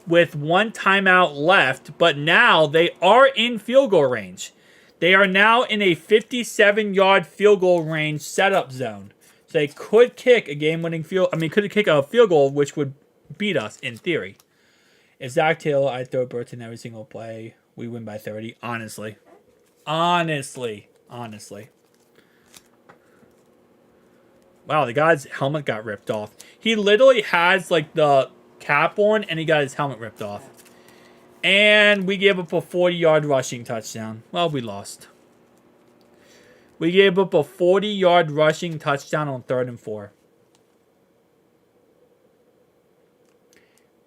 A: with 1 timeout left. But now they are in field goal range. They are now in a 57-yard field goal range setup zone. So they could kick a game-winning could kick a field goal, which would beat us in theory. If Zach Taylor, I'd throw Burton every single play. We win by 30, honestly. Honestly. Wow, the guy's helmet got ripped off. He literally has the cap on and he got his helmet ripped off. And we gave up a 40-yard rushing touchdown. Well, we lost. We gave up a 40-yard rushing touchdown on 3rd and 4.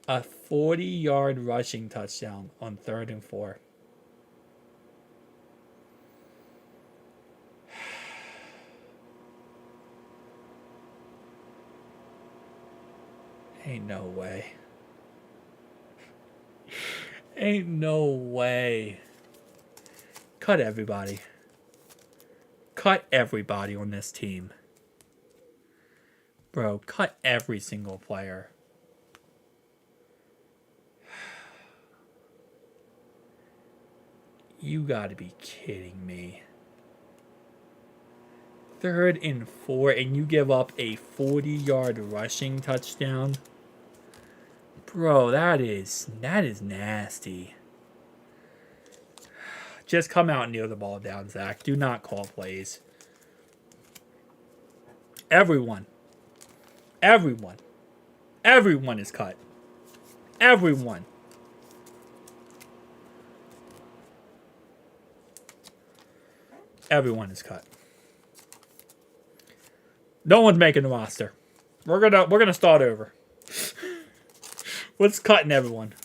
A: A 40-yard rushing touchdown on 3rd and 4. Ain't no way. Ain't no way. Cut everybody. Cut everybody on this team. Bro, cut every single player. You gotta be kidding me. 3rd and 4 and you give up a 40-yard rushing touchdown? Bro, that is nasty. Just come out and kneel the ball down, Zach. Do not call plays. Everyone. Everyone. Everyone is cut. Everyone. Everyone is cut. No one's making the roster. We're gonna start over. What's cutting everyone?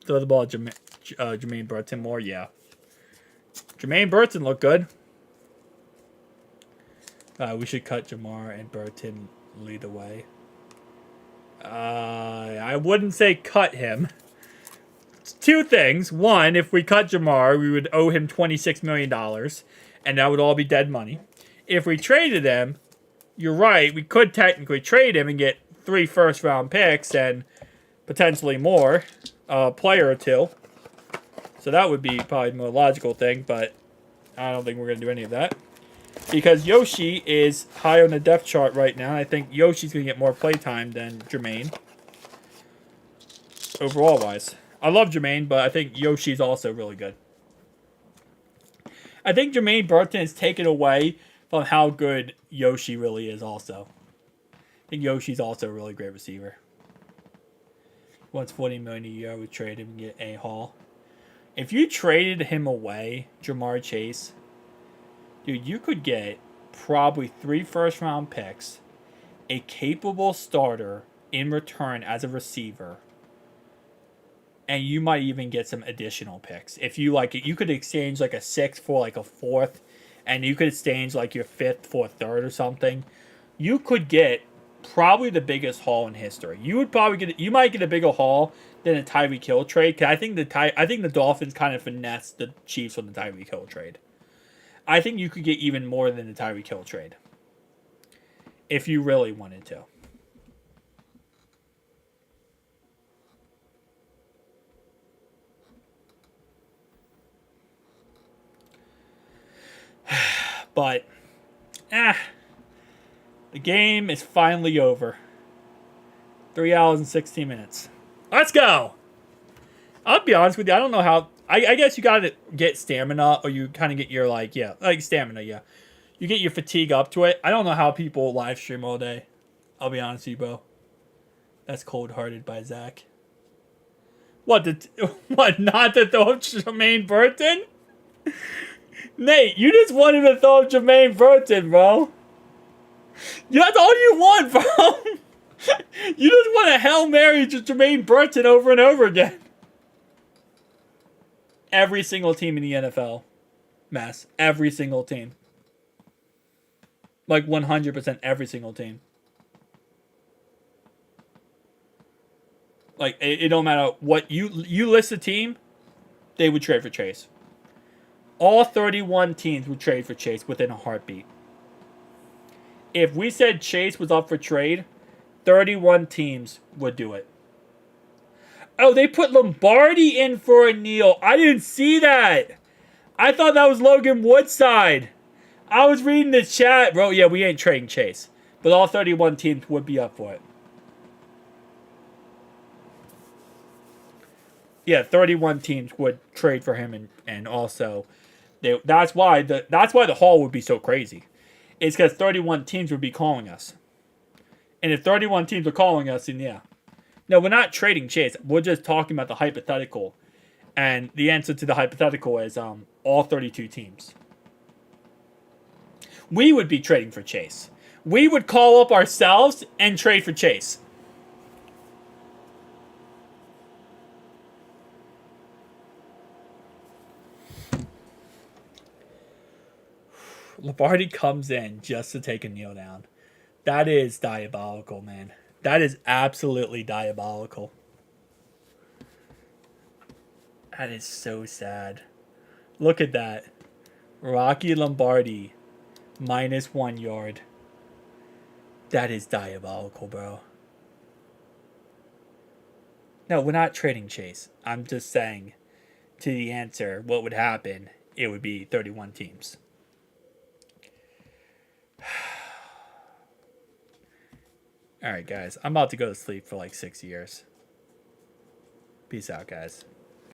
A: Throw the ball at Jermaine Burton more, yeah. Jermaine Burton looked good. We should cut Jamar and Burton lead the way. I wouldn't say cut him. Two things. One, if we cut Jamar, we would owe him $26 million, and that would all be dead money. If we traded him, you're right, we could technically trade him and get 3 first-round picks and potentially more, a player or two. So that would be probably the more logical thing, but I don't think we're going to do any of that. Because Yoshi is high on the depth chart right now. I think Yoshi's going to get more playtime than Jermaine. Overall-wise. I love Jermaine, but I think Yoshi's also really good. I think Jermaine Burton is taken away from how good Yoshi really is also. I think Yoshi's also a really great receiver. Wants $40 million a year, we trade him and get a haul. If you traded him away, Jamar Chase, dude, you could get probably 3 first-round picks, a capable starter in return as a receiver, and you might even get some additional picks. If you like it, you could exchange like a 6th for like a 4th, and you could exchange like your 5th for a 3rd or something. You could get probably the biggest haul in history. You might get a bigger haul than a Tyreek Hill trade. Cause I think the Dolphins kind of finessed the Chiefs on the Tyreek Hill trade. I think you could get even more than the Tyreek Hill trade if you really wanted to. But, the game is finally over. 3 hours and 16 minutes. Let's go! I'll be honest with you, I don't know how... I guess you gotta get stamina, or you kind of get your, stamina, yeah. You get your fatigue up to it. I don't know how people live stream all day. I'll be honest with you, bro. That's cold-hearted by Zach. What, not to throw up Jermaine Burton? Nate, you just wanted to throw up Jermaine Burton, bro. That's all you want, bro. You just want to Hail Mary to Jermaine Burton over and over again. Every single team in the NFL. Mass. Every single team. Like 100% every single team. Like, it don't matter what you list a team, they would trade for Chase. All 31 teams would trade for Chase within a heartbeat. If we said Chase was up for trade, 31 teams would do it. Oh, they put Lombardi in for a Neal. I didn't see that. I thought that was Logan Woodside. I was reading the chat. Bro, yeah, we ain't trading Chase. But all 31 teams would be up for it. Yeah, 31 teams would trade for him, and also... That's why the haul would be so crazy. It's because 31 teams would be calling us. And if 31 teams are calling us, then yeah. No, we're not trading Chase. We're just talking about the hypothetical. And the answer to the hypothetical is all 32 teams. We would be trading for Chase. We would call up ourselves and trade for Chase. Lombardi comes in just to take a kneel down. That is diabolical, man. That is absolutely diabolical. That is so sad. Look at that. Rocky Lombardi, -1 yard. That is diabolical, bro. No, we're not trading Chase. I'm just saying, to the answer, what would happen, it would be 31 teams. Alright, guys. I'm about to go to sleep for like 6 years. Peace out, guys.